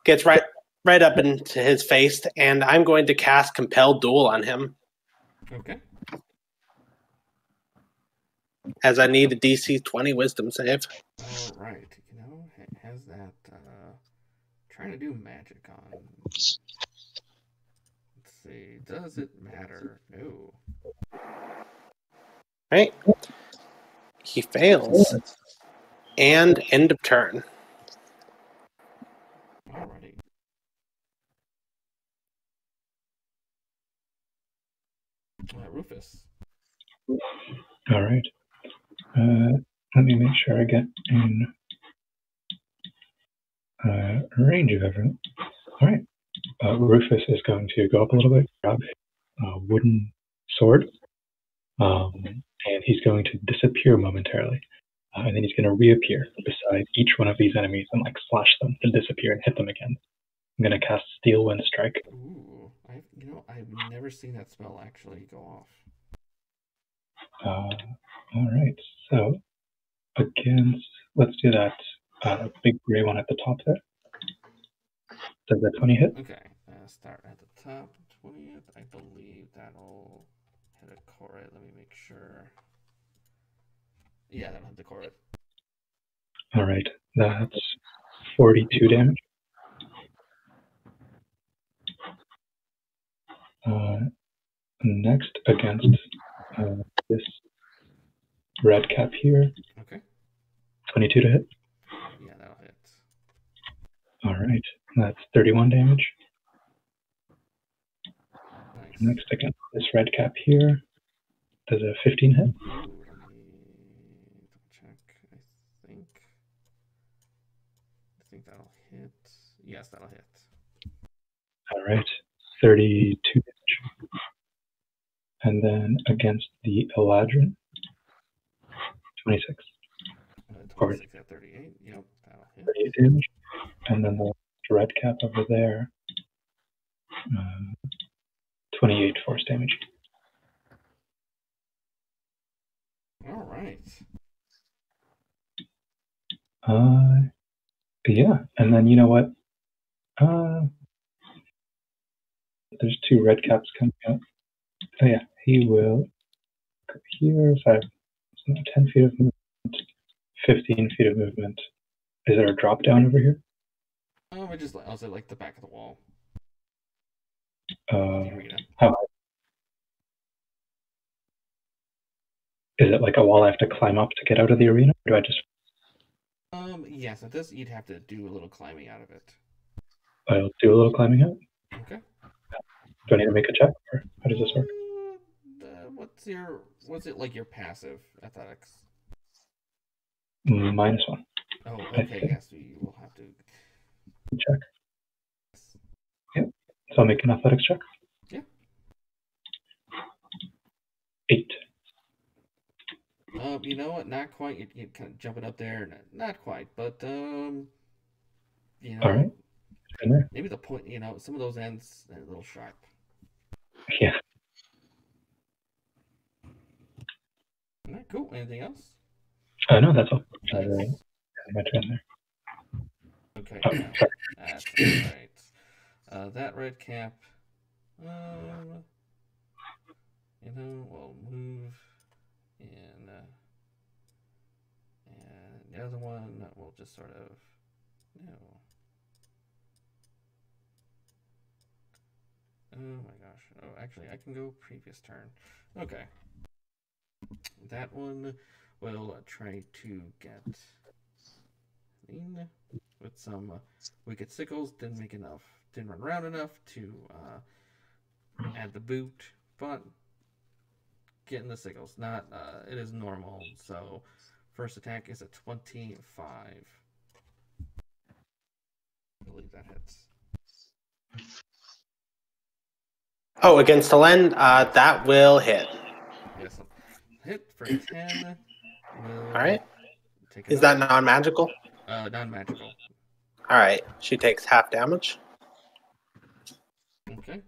gets right up into his face, and I'm going to cast Compel Duel on him. Okay. As I need a DC 20 Wisdom save. All right, it has that trying to do magic on. Let's see, does it matter? No. Right. He fails. And end of turn. Alrighty. Rufus. All right. Let me make sure I get in range of everyone. All right. Rufus is going to go up a little bit, grab a wooden sword, and he's going to disappear momentarily. And then he's going to reappear beside each one of these enemies and slash them to disappear and hit them again. I'm going to cast Steel Wind Strike. Ooh, I've never seen that spell actually go off. All right, so against, let's do that big gray one at the top there. Does that 20 hit? Okay, start at the top, 20th. I believe that'll hit a core. Let me make sure. Yeah, that'll hit the core. All right, that's 42 damage. Next, against this red cap here. Okay. 22 to hit. Yeah, that'll hit. All right, that's 31 damage. Nice. Next, against this red cap here. Does a 15 hit? Ooh, let me double check. I think that'll hit. Yes, that'll hit. All right, 32 damage. And then against the Eladrin, 26. 26 at 38. Yep, that'll hit. 38 damage. And then the red cap over there, 28 force damage. All right. Yeah, and then you know what? There's 2 red caps coming up. Oh yeah, he will go here. So I have 10 feet of movement, 15 feet of movement. Is there a drop down over here? I'll say the back of the wall. The arena. How high? Is it a wall I have to climb up to get out of the arena? Or do I just? Yes, at this you'd have to do a little climbing out of it. I'll do a little climbing out. Okay. Do I need to make a check, or how does this work? What's it your passive athletics? -1. Oh, okay. Yes, you will have to check. Yep. So I'll make an athletics check. Yeah. 8. You know what? Not quite. You kind of jumping up there. Not quite, but All right. Maybe the point. Some of those ends are a little sharp. Yeah. All right, cool. Anything else? No, that's all. Nice. My turn there. Okay, yeah. That's alright. That red cap, we'll move in, and the other one will just sort of, oh my gosh. Oh, actually, I can go previous turn. Okay. That one will try to get in with some wicked sickles. Didn't make enough. Didn't run around enough to add the boot, but getting the sickles. Not it is normal. So first attack is a 25. I believe that hits. Oh, against Helene, that will hit. Yes, hit for 10. Will All right. take Is that non-magical? Non-magical. All right. She takes half damage. Okay.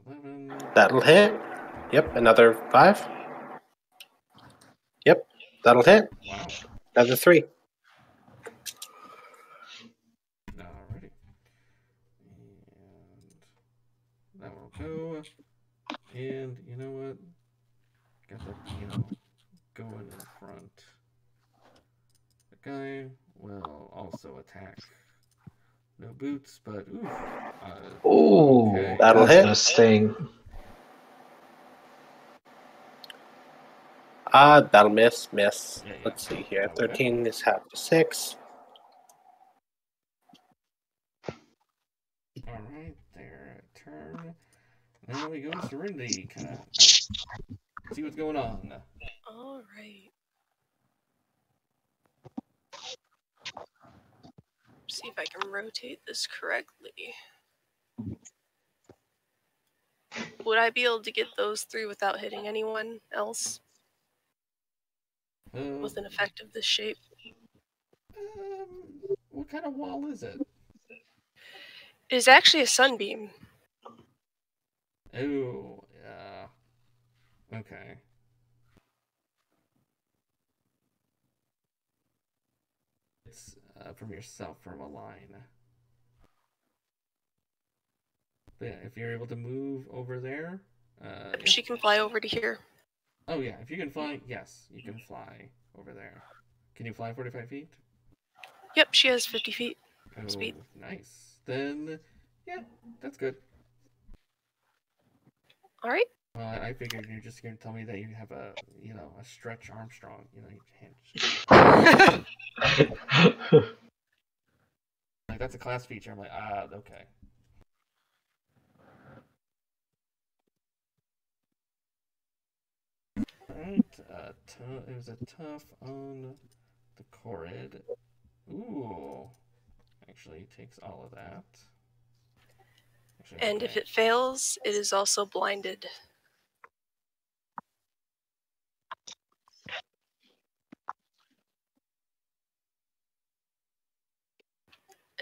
11. That'll hit. Yep. Another 5. Yep. That'll hit. Wow. Another 3. Alrighty. And that will go. And you know what? Got that, going in front. The guy will also attack. No boots, but ooh. Okay. That'll That's hit. gonna sting. That'll miss. Yeah. Let's see here. Okay. 13 is half to 6. Alright, their turn. Now we go to Serenity. Kind of see what's going on. Alright. See if I can rotate this correctly. Would I be able to get those 3 without hitting anyone else with an effect of this shape? What kind of wall is it? It is actually a sunbeam. Oh, yeah. Okay. It's from yourself, from a line. But yeah, if you're able to move over there. Yeah. She can fly over to here. Oh, yeah. If you can fly, yes, you can fly over there. Can you fly 45 feet? Yep, she has 50 feet speed. Nice. Then, yeah, that's good. Alright. Well, I figured you're just going to tell me that you have a stretch Armstrong. Like, that's a class feature. I'm like, okay. Alright, it was a tough on the Corrid. Ooh. Actually, takes all of that. Actually, And if it fails, it is also blinded.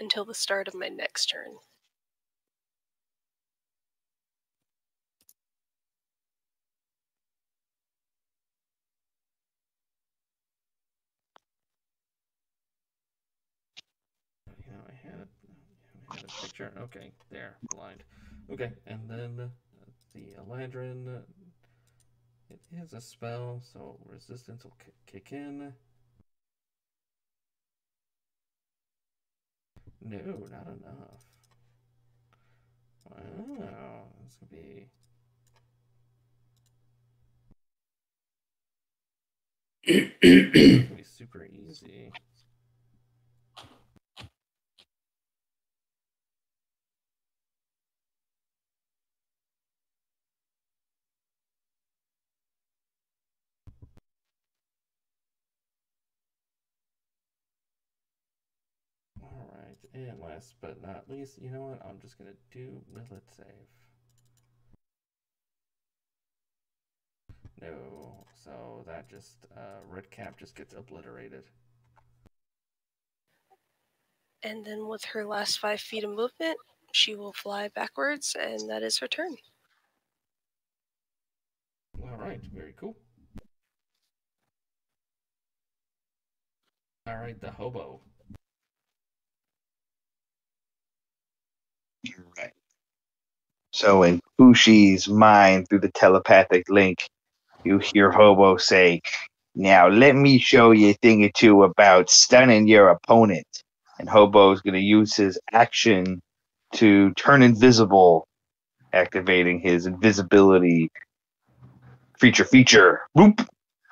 Until the start of my next turn. I had a picture. Okay, there, blind. Okay, and then the Eladrin. It is a spell, so resistance will kick in. No, not enough. Wow, this could be. This could be super easy. Alright, and last but not least, you know what? I'm just gonna do Millet save. No, so that just, red cap just gets obliterated. And then with her last 5 feet of movement, she will fly backwards, and that is her turn. Alright, very cool. Alright, the Hobo. So in Khushi's mind, through the telepathic link, you hear Hobo say, "Now let me show you a thing or two about stunning your opponent." And Hobo's going to use his action to turn invisible, activating his invisibility feature. Whoop!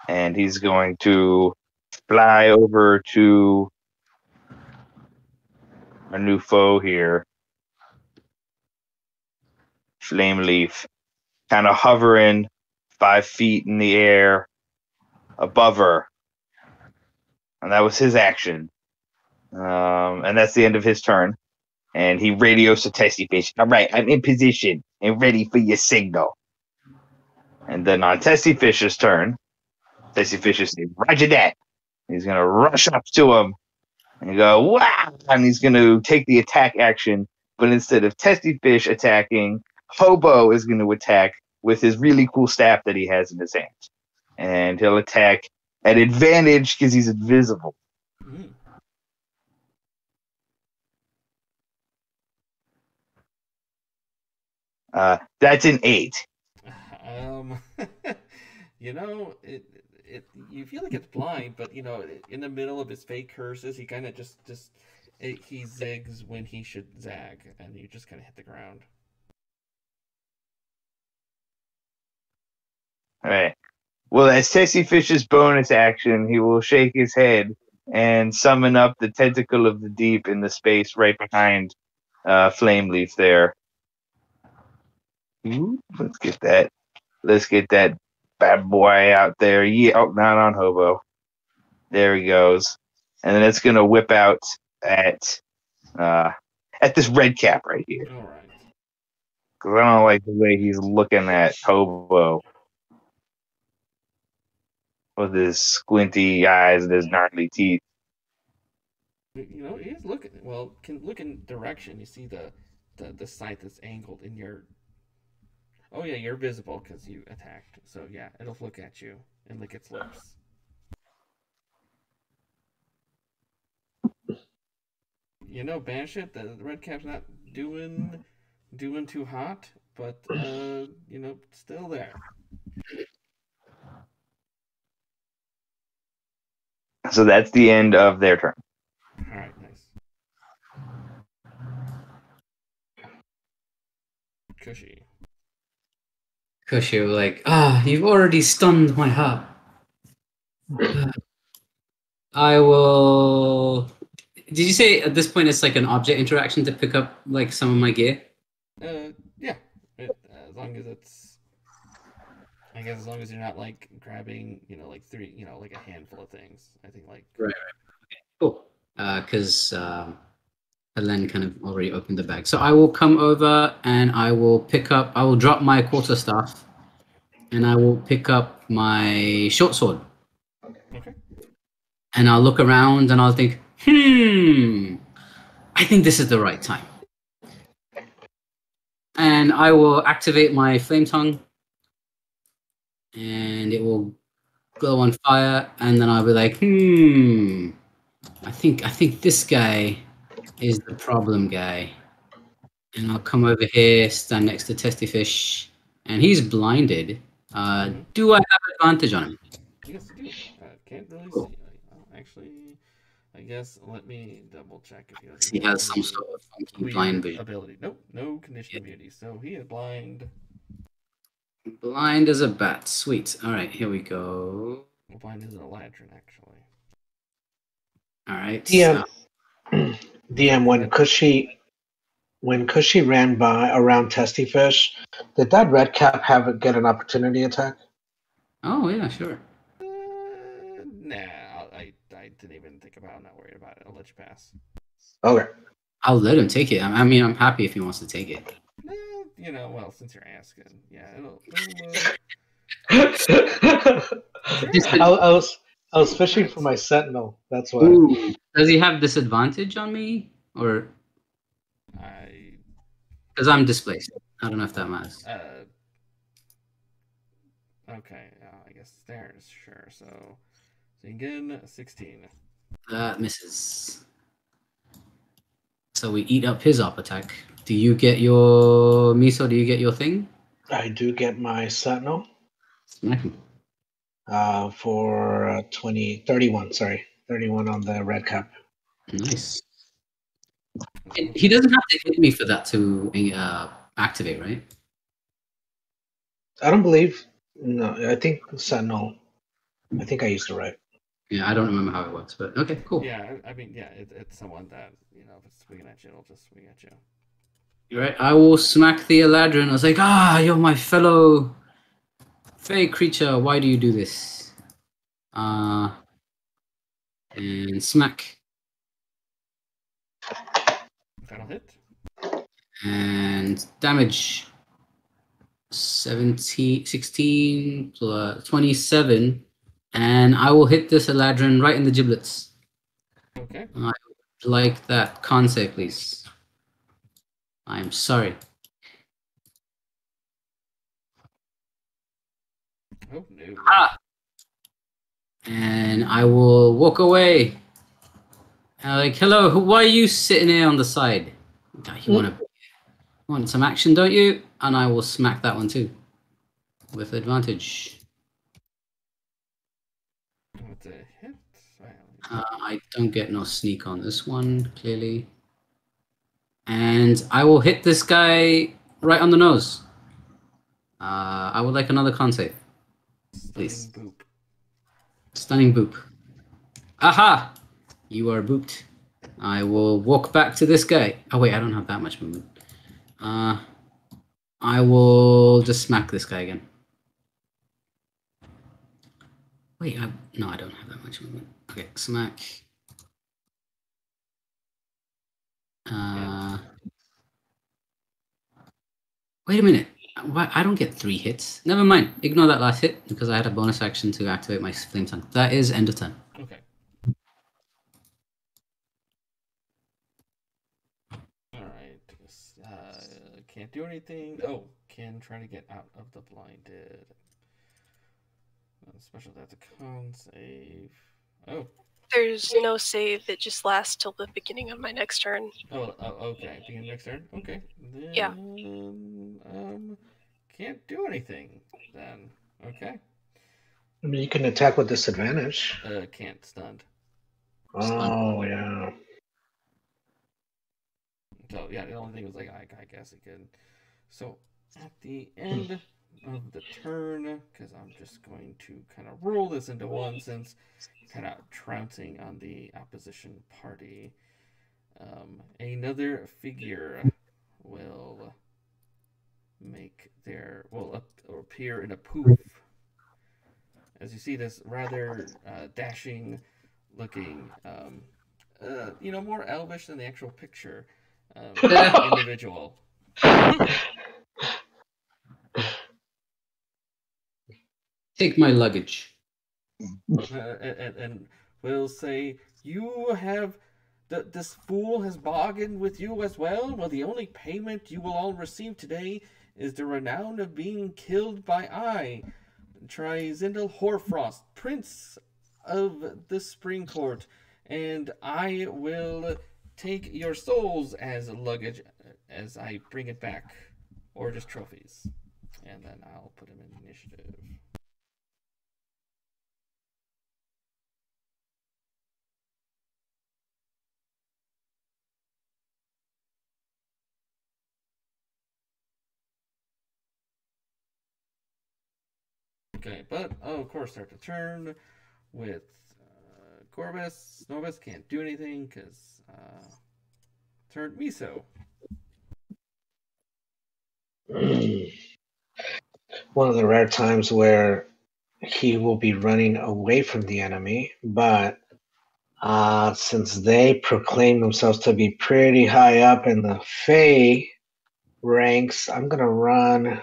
And he's going to fly over to our new foe here, Flameleaf, kind of hovering 5 feet in the air above her. And that was his action. And that's the end of his turn. And he radios to Testyfish. "All right, I'm in position and ready for your signal." And then on Testyfish's turn, Testyfish is saying, "Roger that." He's going to rush up to him and go, "Wow!" And he's going to take the attack action. But instead of Testyfish attacking, Hobo is going to attack with his really cool staff that he has in his hands. And he'll attack at advantage because he's invisible. Mm. That's an 8. You know, you feel like it's blind, but you know, in the middle of his fake curses, he kind of he zigs when he should zag, and you just kind of hit the ground. All right. Well, as Testyfish's bonus action, he will shake his head and summon up the tentacle of the deep in the space right behind Flameleaf there. Let's get that. Let's get that bad boy out there. Yeah, oh, not on Hobo. There he goes. And then it's gonna whip out at this red cap right here. All right. Because I don't like the way he's looking at Hobo with his squinty eyes and his gnarly teeth. You know, he's looking. Well, can look in direction. You see the sight that's angled in your. Oh yeah, you're visible because you attacked. So yeah, it'll look at you and lick its lips. You know, banish it. The red cap's not doing too hot, but you know, still there. So that's the end of their turn. All right, nice. Khushi. Khushi will like, you've already stunned my heart. I will. Did you say at this point it's like an object interaction to pick up like some of my gear? Yeah. As long as it's, I guess, as long as you're not like grabbing, you know, like three, you know, like a handful of things. I think like. Right. Okay. Cool. Because Helene kind of already opened the bag, so I will come over and I will pick up. I will drop my quarterstaff, and I will pick up my short sword. Okay. And I'll look around and I'll think, I think this is the right time. And I will activate my flame tongue, and it will glow on fire, and then I'll be like, I think this guy is the problem guy. And I'll come over here, stand next to Testyfish, and he's blinded. Do I have advantage on him? Yes, you do. Can't really see. Actually, I guess let me double check if He has some sort of funky blind vision ability. Nope, no condition of beauty. So he is blind. Blind as a bat. Sweet. All right, here we go. Well, blind as a lantern, actually. All right. DM, DM, when Khushi ran by around Testyfish, did that red cap get an opportunity attack? Oh yeah, sure. Nah, I didn't even think about it. I'm not worried about it. I'll let you pass. Okay. I'll let him take it. I mean, I'm happy if he wants to take it. You know, well, since you're asking, yeah, I was fishing for my sentinel. That's why. Ooh. Does he have disadvantage on me, or? Because I'm displaced. I don't know if that matters. Okay, I guess there's sure. So again, 16. That misses. So we eat up his op attack. Do you get your Miso? Do you get your thing? I do get my Sentinel Smack him. for 31. Sorry, 31 on the red cap. Nice. He doesn't have to hit me for that to activate, right? I don't believe. No, I think Sentinel. I think I used it right. Yeah, I don't remember how it works, but okay, cool. Yeah, I mean, yeah, it's someone that, if it's swinging at you, it'll just swing at you. You're right. I will smack the Eladrin. I was like, you're my fellow fey creature. Why do you do this? And smack. That'll hit. And damage. 16 plus 27. And I will hit this Eladrin right in the giblets. Okay. I would like that con save, please. I'm sorry. Oh, no. And I will walk away. And I'm like, hello, why are you sitting here on the side? You want some action, don't you? And I will smack that one too. With advantage. With a hit? I don't get no sneak on this one, clearly. And I will hit this guy right on the nose. I would like another con save. Please. Stunning boop. Stunning boop. Aha! You are booped. I will walk back to this guy. Oh wait, I don't have that much movement. I will just smack this guy again. Wait, no, I don't have that much movement. Okay, smack. Wait a minute. I don't get 3 hits. Never mind. Ignore that last hit because I had a bonus action to activate my flame tongue. That is end of turn. Okay. Alright. Can't do anything. Oh, can try to get out of the blinded. Special, that's a con save. Oh. There's no save. It just lasts till the beginning of my next turn. Oh, okay. Beginning next turn? Okay. Then, yeah. Can't do anything then. Okay. I mean, you can attack with disadvantage. Can't. Stunned. Oh, yeah. So, yeah, the only thing was like, I guess it could. So, at the end of the turn, because I'm just going to kind of roll this into one since kind of trouncing on the opposition party. Another figure will appear in a poof. As you see this rather dashing looking, more elvish than the actual picture individual. Take my luggage. And will say, this fool has bargained with you as well? Well, the only payment you will all receive today is the renown of being killed by Trizindel Horfrost, Prince of the Spring Court, and I will take your souls as luggage as I bring it back, or just trophies. And then I'll put him in initiative. Okay, but of course start the turn with Corvus. Novus can't do anything because turn Miso. One of the rare times where he will be running away from the enemy, but since they proclaim themselves to be pretty high up in the Fey ranks, I'm going to run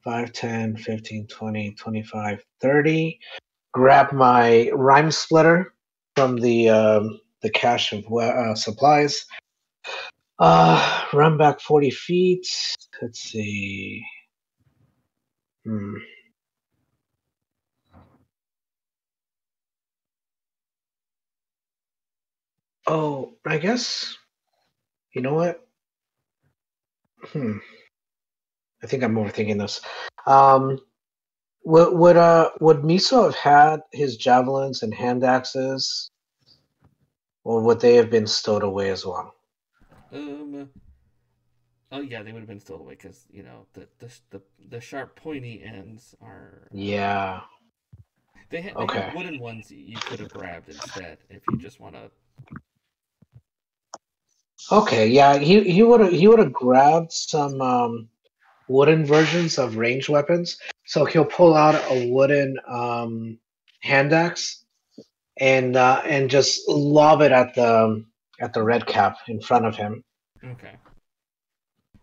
5, 10, 15, 20, 25, 30. Grab my rhyme splitter from the cache of supplies. Run back 40 feet. Let's see. Oh, I guess. You know what? I think I'm overthinking this. Would Miso have had his javelins and hand axes, or would they have been stowed away as well? Oh yeah, they would have been stowed away because the sharp pointy ends are. Yeah. They have wooden ones you could have grabbed instead if you just want to. Okay, yeah, he would have grabbed some wooden versions of ranged weapons. So he'll pull out a wooden hand axe and just lob it at the red cap in front of him. Okay.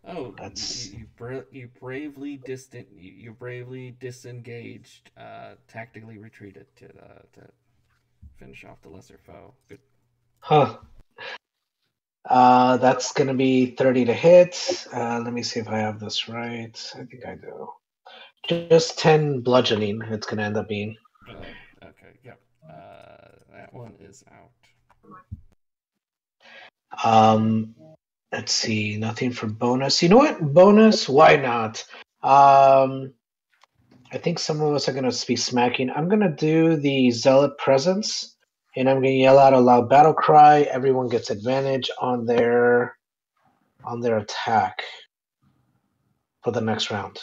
Oh, That's you bravely disengaged, tactically retreated to finish off the lesser foe. Good. huh. That's gonna be 30 to hit. Let me see if I have this right. I think I do. Just 10 bludgeoning. It's gonna end up being. Okay. Yep. That one is out. Let's see. Nothing for bonus. You know what? Bonus? Why not? I think some of us are gonna be smacking. I'm gonna do the Zealot presence, and I'm gonna yell out a loud battle cry. Everyone gets advantage on their attack for the next round.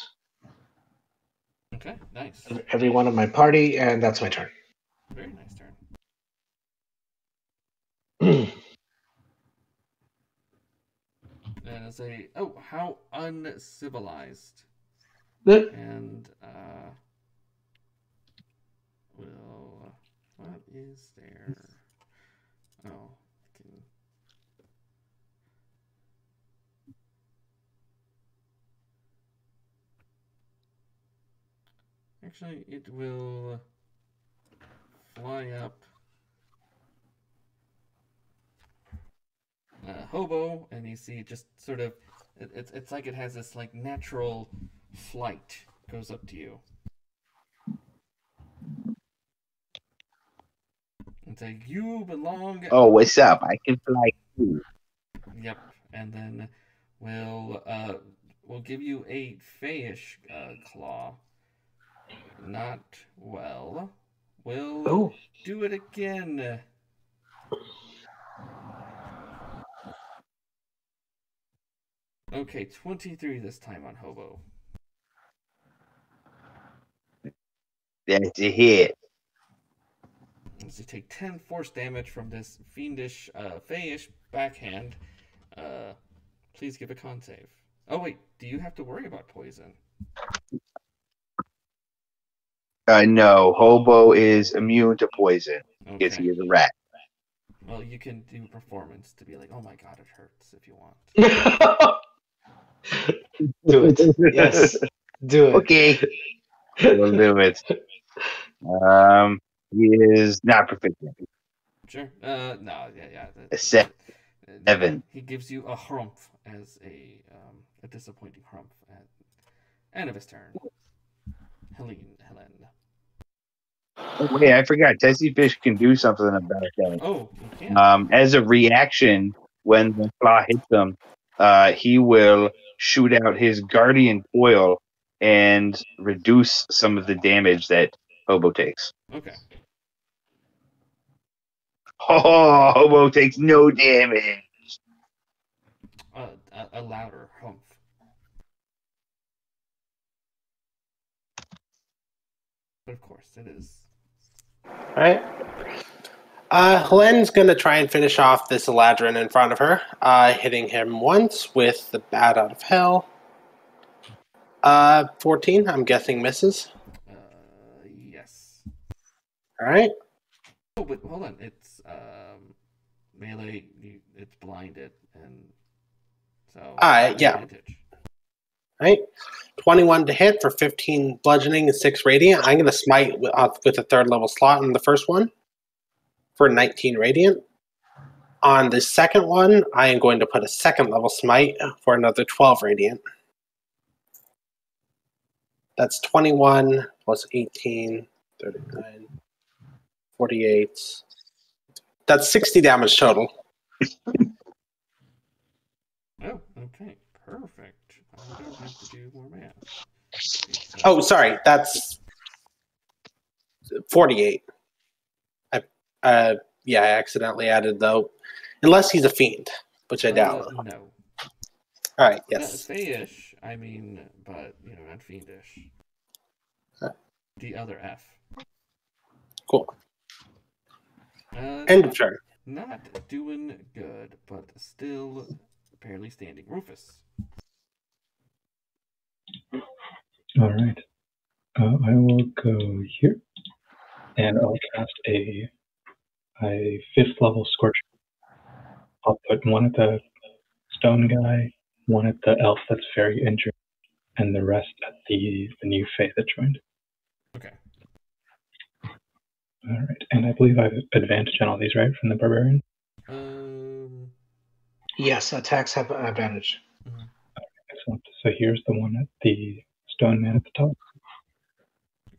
Okay, nice. Everyone on my party, and that's my turn. Very nice turn. And I say, oh, how uncivilized. And well, what is there? Oh, actually, it will fly up. Hobo, and you see just sort of, it's like it has this like natural flight goes up to you. And say, you belong. Oh, what's up? I can fly too. Yep, and then we'll give you a Fayish claw. Not well. We'll do it again. Okay, 23 this time on Hobo. That's a hit. As you take 10 force damage from this fiendish, Fayish backhand, please give a con save. Oh wait, do you have to worry about poison? No, Hobo is immune to poison because he is a rat. Well, you can do performance to be like, oh my god, it hurts if you want. Do it. Yes. Do it. Okay. We'll do it. He is not proficient. Sure. No, yeah. A 7. He gives you a harumph as a disappointing harumph at end of his turn. Helene. Oh, wait, I forgot. Testyfish can do something about that. Oh, you can. As a reaction, when the claw hits him, he will shoot out his guardian coil and reduce some of the damage that Hobo takes. Okay. Oh, Hobo takes no damage. A louder humph. But of course, it is. All right. Helene's going to try and finish off this Eladrin in front of her, hitting him once with the Bat Out of Hell. 14, I'm guessing misses. Yes. All right. Oh, but hold on. It's melee. It's blinded, and so yeah. Advantage. Right. 21 to hit for 15 bludgeoning and 6 radiant. I'm going to smite with a 3rd level slot on the first one for 19 radiant. On the second one, I am going to put a 2nd level smite for another 12 radiant. That's 21 plus 18, 39, 48. That's 60 damage total. Oh, okay. Perfect. I don't have to do more math. Oh, sorry, that's 48. Yeah, I accidentally added though. Unless he's a fiend, which I doubt. No. All right, yes. Fayish, I mean, but, not fiendish. The other F. Cool. End of turn. Not doing good, but still barely standing. Rufus. All right. I will go here, and I'll cast a 5th level Scorch. I'll put one at the stone guy, one at the elf that's very injured, and the rest at the new Fae that joined. Okay. All right, and I believe I have advantage on all these, right, from the Barbarian? Yes, attacks have advantage. Mm-hmm. Excellent. So here's the one at the stone man at the top.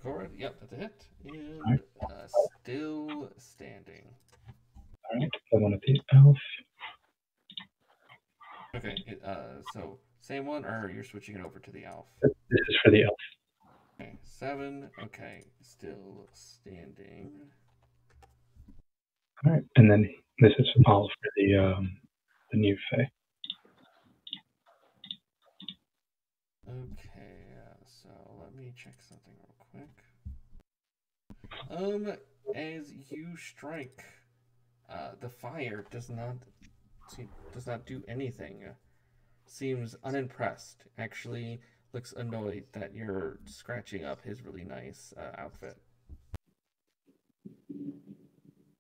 Correct. Yep, that's a hit. And right. Still standing. All right, the one at the elf. Okay, so same one, or you're switching it over to the elf? This is for the elf. Okay, 7. Okay, still standing. All right, and then this is all for the new Fae. Okay, so let me check something real quick. As you strike, the fire does not do anything. Seems unimpressed. Actually, looks annoyed that you're scratching up his really nice outfit.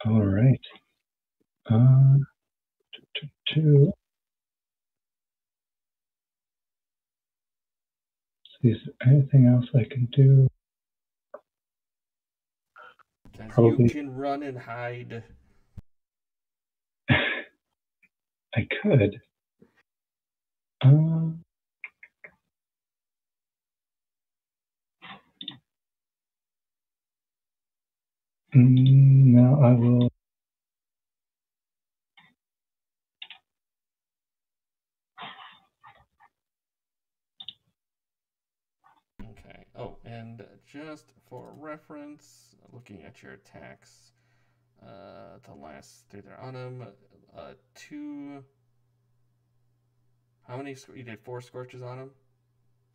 All right. Is there anything else I can do? Probably. You can run and hide. I could. No, I will. Okay. Oh, and just for reference, looking at your attacks, the last 3 there on him, 2. How many? You did 4 scorches on him?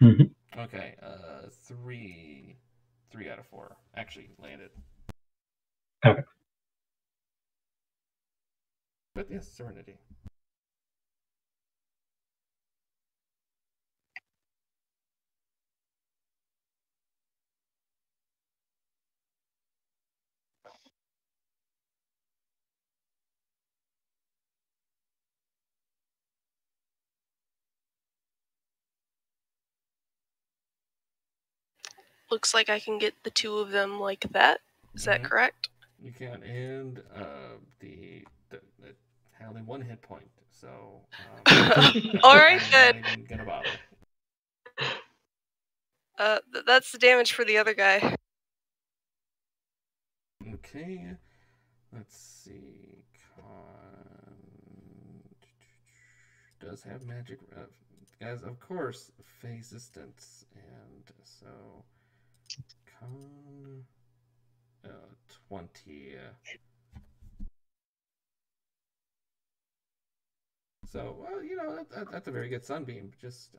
Mm-hmm. Okay. 3 out of 4 actually landed. Okay. But yes, Serenity. Looks like I can get the 2 of them like that. Is that correct? You can, and the only 1 hit point, so all right then. I'm not even gonna bother. That's the damage for the other guy. Okay, let's see. Does have magic, as of course, resistance, and so con 20. So, well, that's a very good sunbeam. Just,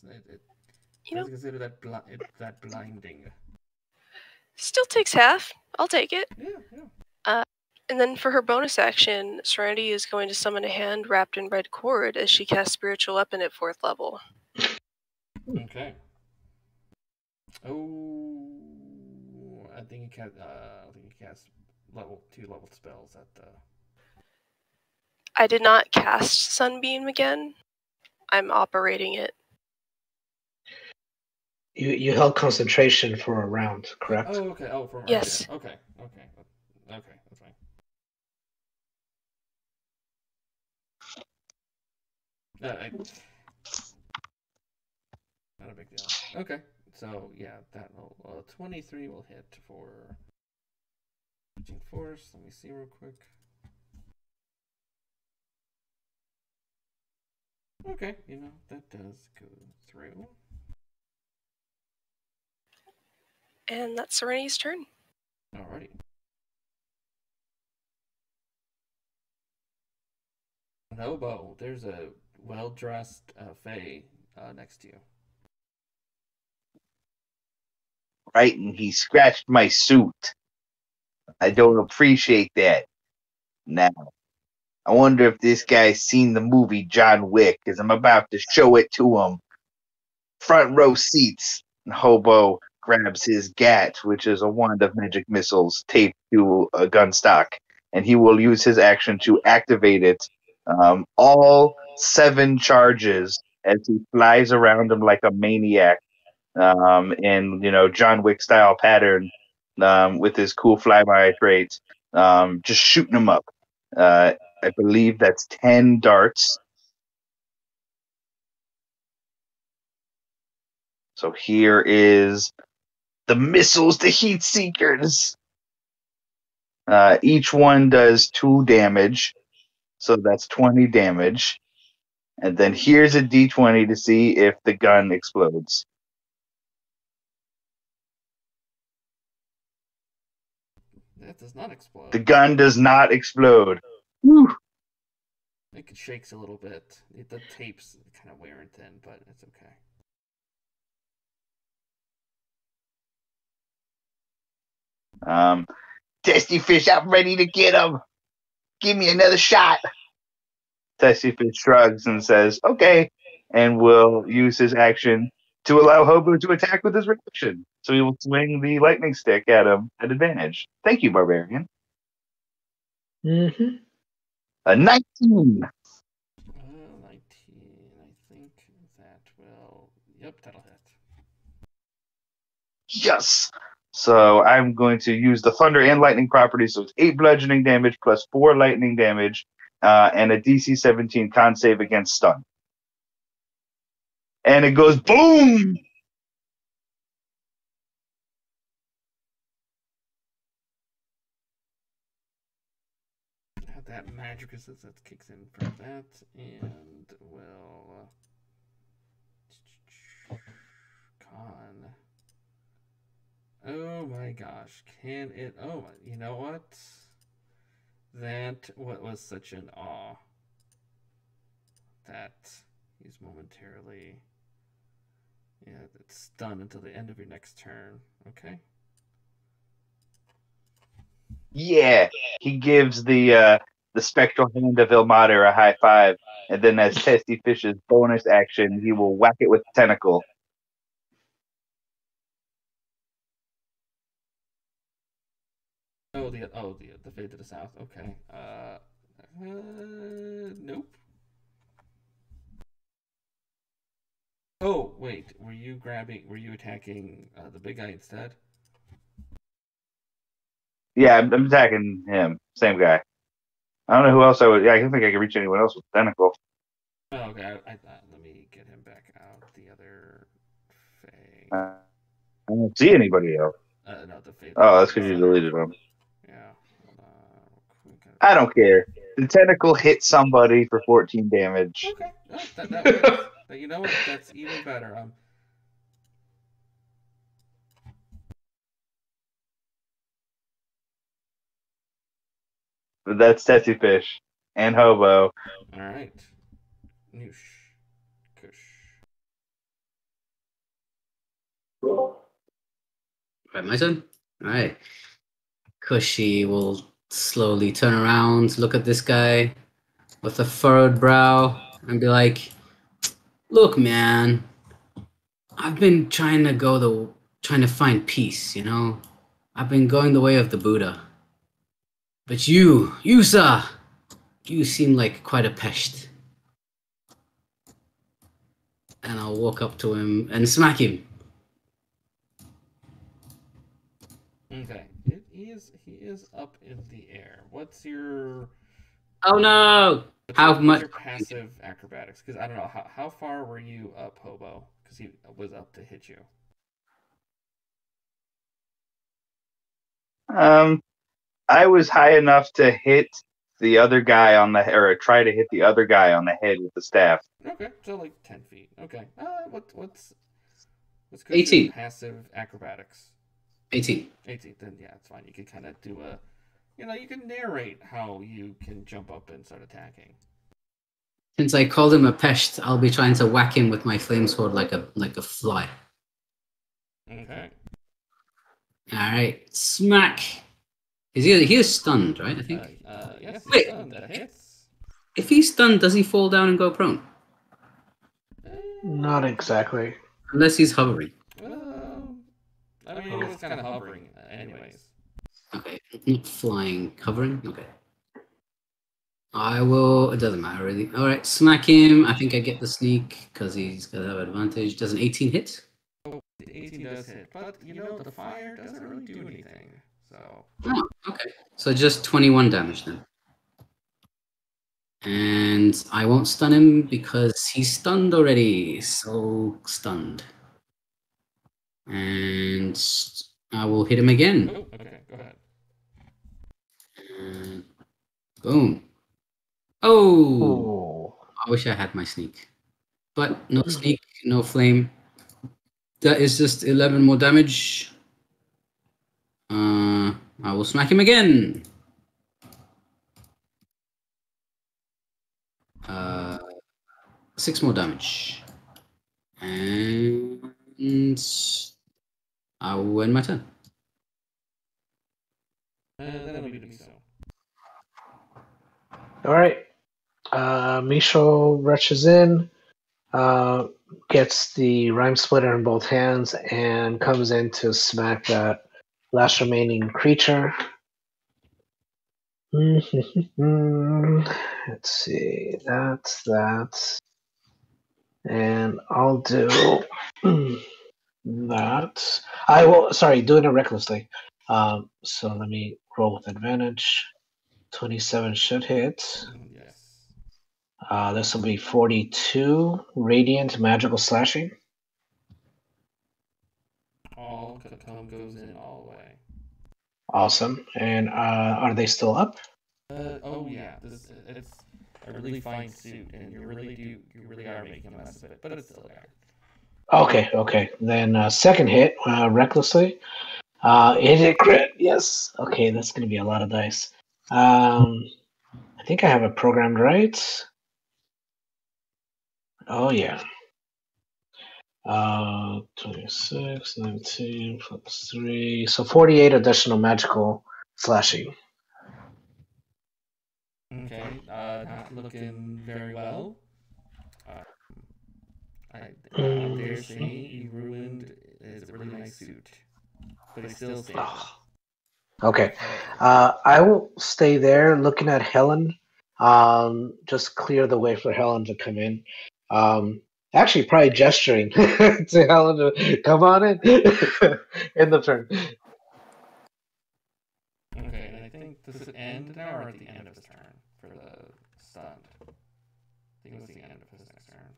it doesn't consider that blinding. Still takes half. I'll take it. Yeah. And then for her bonus action, Serenity is going to summon a hand wrapped in red cord as she casts Spiritual Weapon at 4th level. Okay. Oh, I think he casts level 2 level spells at the. I did not cast Sunbeam again. I'm operating it. You held concentration for a round, correct? Oh, okay. Oh, yes. Okay. That's fine. Not a big deal. Okay, so yeah, that will 23 will hit for Raging Force. Let me see real quick. Okay, that does go through. And that's Serenity's turn. Alrighty. Hobo, there's a well-dressed Fae next to you. Right, and he scratched my suit. I don't appreciate that. Now, I wonder if this guy's seen the movie John Wick, because I'm about to show it to him. Front row seats. And Hobo grabs his gat, which is a wand of magic missiles taped to a gun stock, and he will use his action to activate it. All 7 charges as he flies around him like a maniac, in John Wick style pattern, with his cool flyby trait, just shooting him up. I believe that's 10 darts. So here is the missiles, the heat seekers. Each one does 2 damage, so that's 20 damage. And then here's a d20 to see if the gun explodes. That does not explode. The gun does not explode. Whew. It shakes a little bit. The tape's kind of wearing thin, but it's okay. Testyfish, I'm ready to get him. Give me another shot. Testyfish shrugs and says, okay, and will use his action to allow Hobo to attack with his reaction. So he will swing the lightning stick at him at advantage. Thank you, Barbarian. Mm-hmm. A 19. 19. I think that will... Yep, that'll hit. Yes. So I'm going to use the thunder and lightning properties. So it's 8 bludgeoning damage plus 4 lightning damage, and a DC 17 con save against stun. And it goes boom! That magic resistance kicks in from that, and will... Con. Oh my gosh, can it... Oh, you know what? What was such an awe that he's momentarily... Yeah, it's stunned until the end of your next turn. Okay. Yeah, he gives the spectral hand of Ilmater a high five, and then as Testyfish's bonus action, he will whack it with the tentacle. The fade to the south. Okay. Nope. Oh wait, were you attacking the big guy instead? Yeah, I'm attacking him. Same guy. I don't know who else I would. Yeah, I don't think I can reach anyone else with tentacle. Oh, okay. Let me get him back out. The other Fae. I don't see anybody else. No, the Fae. Oh, that's because you deleted them. Yeah. I don't care. The tentacle hit somebody for 14 damage. Okay. Oh, that works. You know what? That's even better. But that's Testyfish and Hobo. All right. Noosh. Kush. Right, my turn? Alright. Khushi will slowly turn around, look at this guy with a furrowed brow, and be like, look, man, I've been trying to find peace, you know? I've been going the way of the Buddha. But you, sir, you seem like quite a pest. And I'll walk up to him and smack him. Okay. He is up in the air. What's your... Oh no! What's your passive acrobatics? Because I don't know, how far were you up, Hobo? Because he was up to hit you. I was high enough to hit the other guy on the or try to hit the other guy on the head with the staff. Okay, so like 10 feet. Okay. What's 18. passive acrobatics? 18. 18. Then yeah, it's fine. You can kind of do a, you can narrate how you can jump up and start attacking. Since I called him a pest, I'll be trying to whack him with my flame sword like a fly. Okay. All right, smack. He is stunned, right? I think. Yes. Wait. That hits. If he's stunned, does he fall down and go prone? Not exactly. Unless he's hovering. I mean, it was kind of hovering, anyways. Okay, not flying, hovering. Okay. I will. It doesn't matter really. All right, smack him. I think I get the sneak because he's gonna have advantage. Does an 18 hit? Oh, 18 does hit, but the fire doesn't really do anything. So. Oh, okay. So just 21 damage then. And I won't stun him because he's stunned already. So stunned. And I will hit him again. Oh, okay, go ahead. And boom. Oh! Ooh. I wish I had my sneak. But no sneak, no flame. That is just 11 more damage. I will smack him again. 6 more damage. And I will end my turn. That'll be Miso. All right. Miso rushes in, gets the rhyme splitter in both hands, and comes in to smack that last remaining creature. Let's see. That's that. And I'll do that. I will, sorry, doing it recklessly. So let me roll with advantage. 27 should hit. Yes. This will be 42 radiant magical slashing. All Kakum goes in all the way. Awesome. And are they still up? Oh yeah, it's a really fine suit, and you really are making a mess of it, but it's still there. Okay. Then second hit, recklessly. Is it crit? Yes. Okay, that's going to be a lot of dice. I think I have it programmed right. Oh yeah. 26, 19 plus 3. So 48 additional magical slashing. Okay, not looking very well. I dare say you ruined his really nice suit, but he's still standing. Okay. I will stay there looking at Helen. Just clear the way for Helen to come in. Actually, probably gesturing to Helen to come on in in the turn. Okay, and I think does it end now or at the end of his turn for the stunned? I think it was the end of his next turn.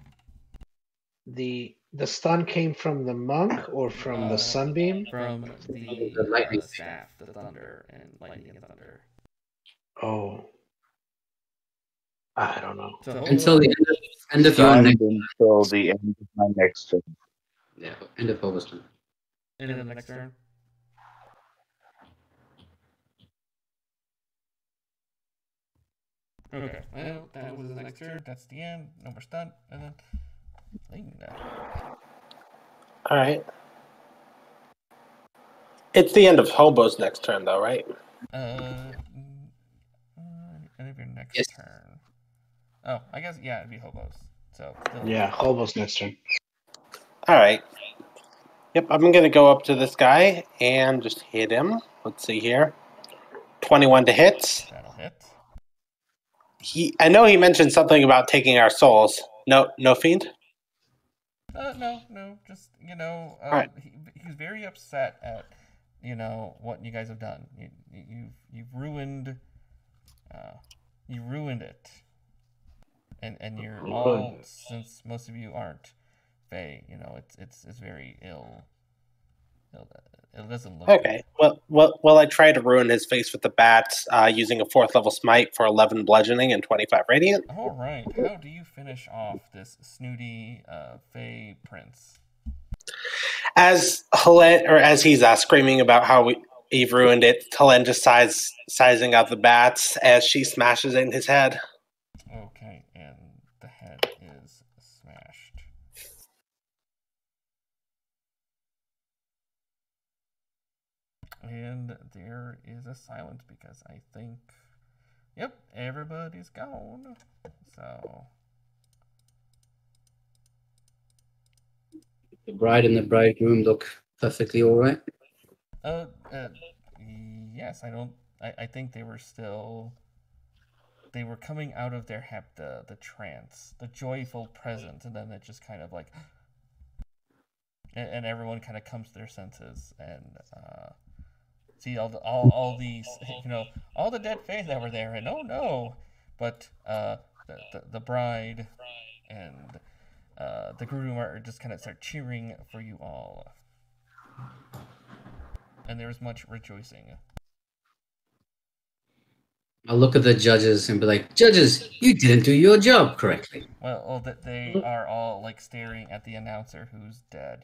The stun came from the monk or from the sunbeam? From The lightning staff, the thunder, and lightning and thunder. Oh. I don't know. So Until the end of your next Until the end of my next turn. Yeah, end of Hobo's turn. and then the next turn. Okay, well, that was the next turn. That's the end. No more stunt, and then All right. It's the end of Hobo's next turn, though, right? End of your next Yes. turn. Oh, I guess it'd be Hobo's. So Yeah, Hobo's next turn. All right. Yep, I'm going to go up to this guy and just hit him. Let's see here. 21 to hit. that'll hit. I know he mentioned something about taking our souls. No fiend? No, just Alright. he's very upset at what you guys have done. You've ruined it, and you're all, since most of you aren't Fae, it's very ill. It doesn't look Okay. Well, I try to ruin his face with the bats using a 4th level smite for 11 bludgeoning and 25 radiant. All right. How do you finish off this snooty Fey prince? As Helene, or as he's screaming about how we've ruined it, Helene just sizing out the bats as she smashes it in his head. Okay, and the head is smashed. And there is a silence because I think, yep, everybody's gone. So The bride and the bridegroom look perfectly all right. Yes, I think they were still. They were coming out of their the trance, the joyful present, and then it just kind of like, and everyone kind of comes to their senses and see all these, all the dead fae that were there, and oh no, but the bride and the groom are just kind of start cheering for you all, and there's much rejoicing. I'll look at the judges and be like, "Judges, you didn't do your job correctly." Well, they are all like staring at the announcer who's dead,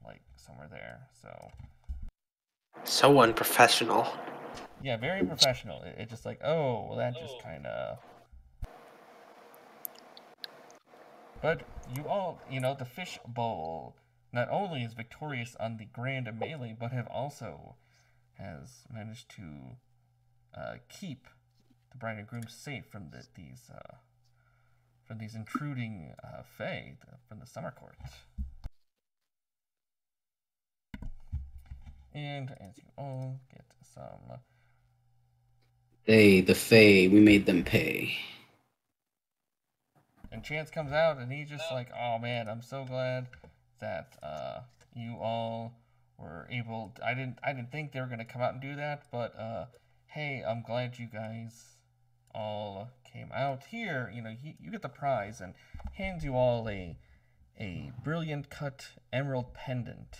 like somewhere there. So unprofessional. Yeah, very professional. It's just like, oh, well, that just kind of. But you all, the fish bowl not only is victorious on the grand melee, but has managed to keep the bride and groom safe from these intruding fae from the summer court. And as you all get some, The fae, we made them pay. and Chance comes out and he's just like, oh man, I'm so glad that you all were able. I didn't think they were gonna come out and do that, but hey, I'm glad you guys all came out here. You get the prize, and hands you all a brilliant cut emerald pendant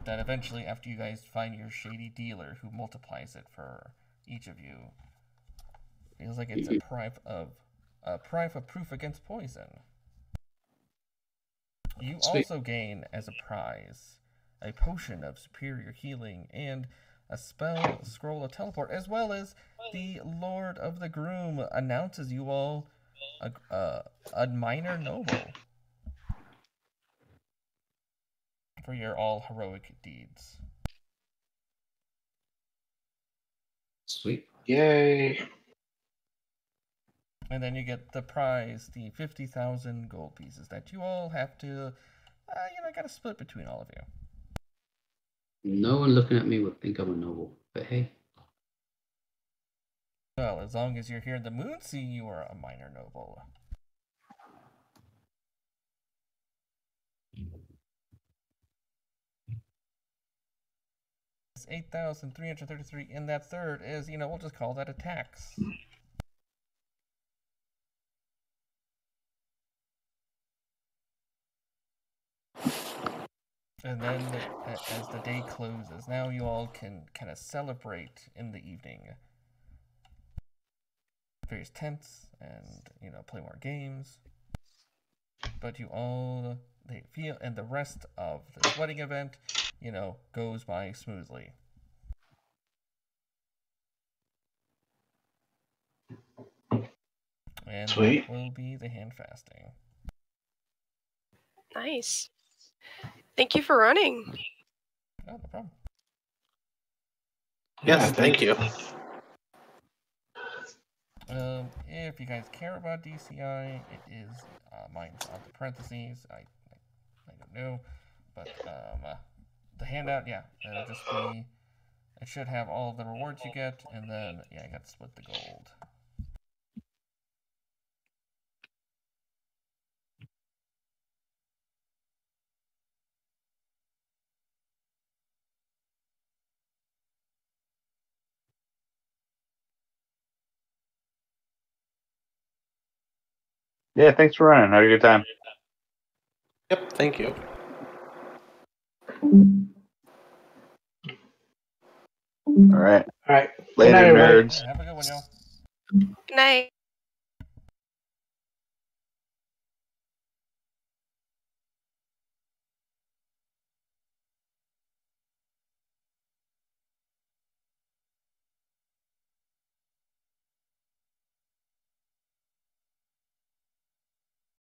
that eventually, after you guys find your shady dealer who multiplies it for each of you, feels like it's a proof of proof against poison. You also gain as a prize a potion of superior healing and a spell scroll of teleport, as well as the Lord of the Groom announces you all a minor noble for your all heroic deeds. Sweet. Yay. And then you get the prize, the 50,000 gold pieces that you all have to, gotta split between all of you. No one looking at me would think I'm a noble, but hey. Well, as long as you're here in the Moonsea, you are a minor noble. It's 8,333, and that third is, we'll just call that a tax. And then, as the day closes, now you all can kind of celebrate in the evening. Various tents and, play more games. But you all, they feel, and the rest of this wedding event, goes by smoothly. And Sweet. that will be the handfasting. Nice. Thank you for running. Oh, no problem. Yes, thank you. If you guys care about DCI, it is mine's on the parentheses. I don't know, but the handout, yeah, it'll just be. It should have all the rewards you get, and then I got to split the gold. Yeah, thanks for running. Have a good time. Yep, thank you. All right. All right. Later, Good night, everybody. nerds. Have a good one, y'all. Good night.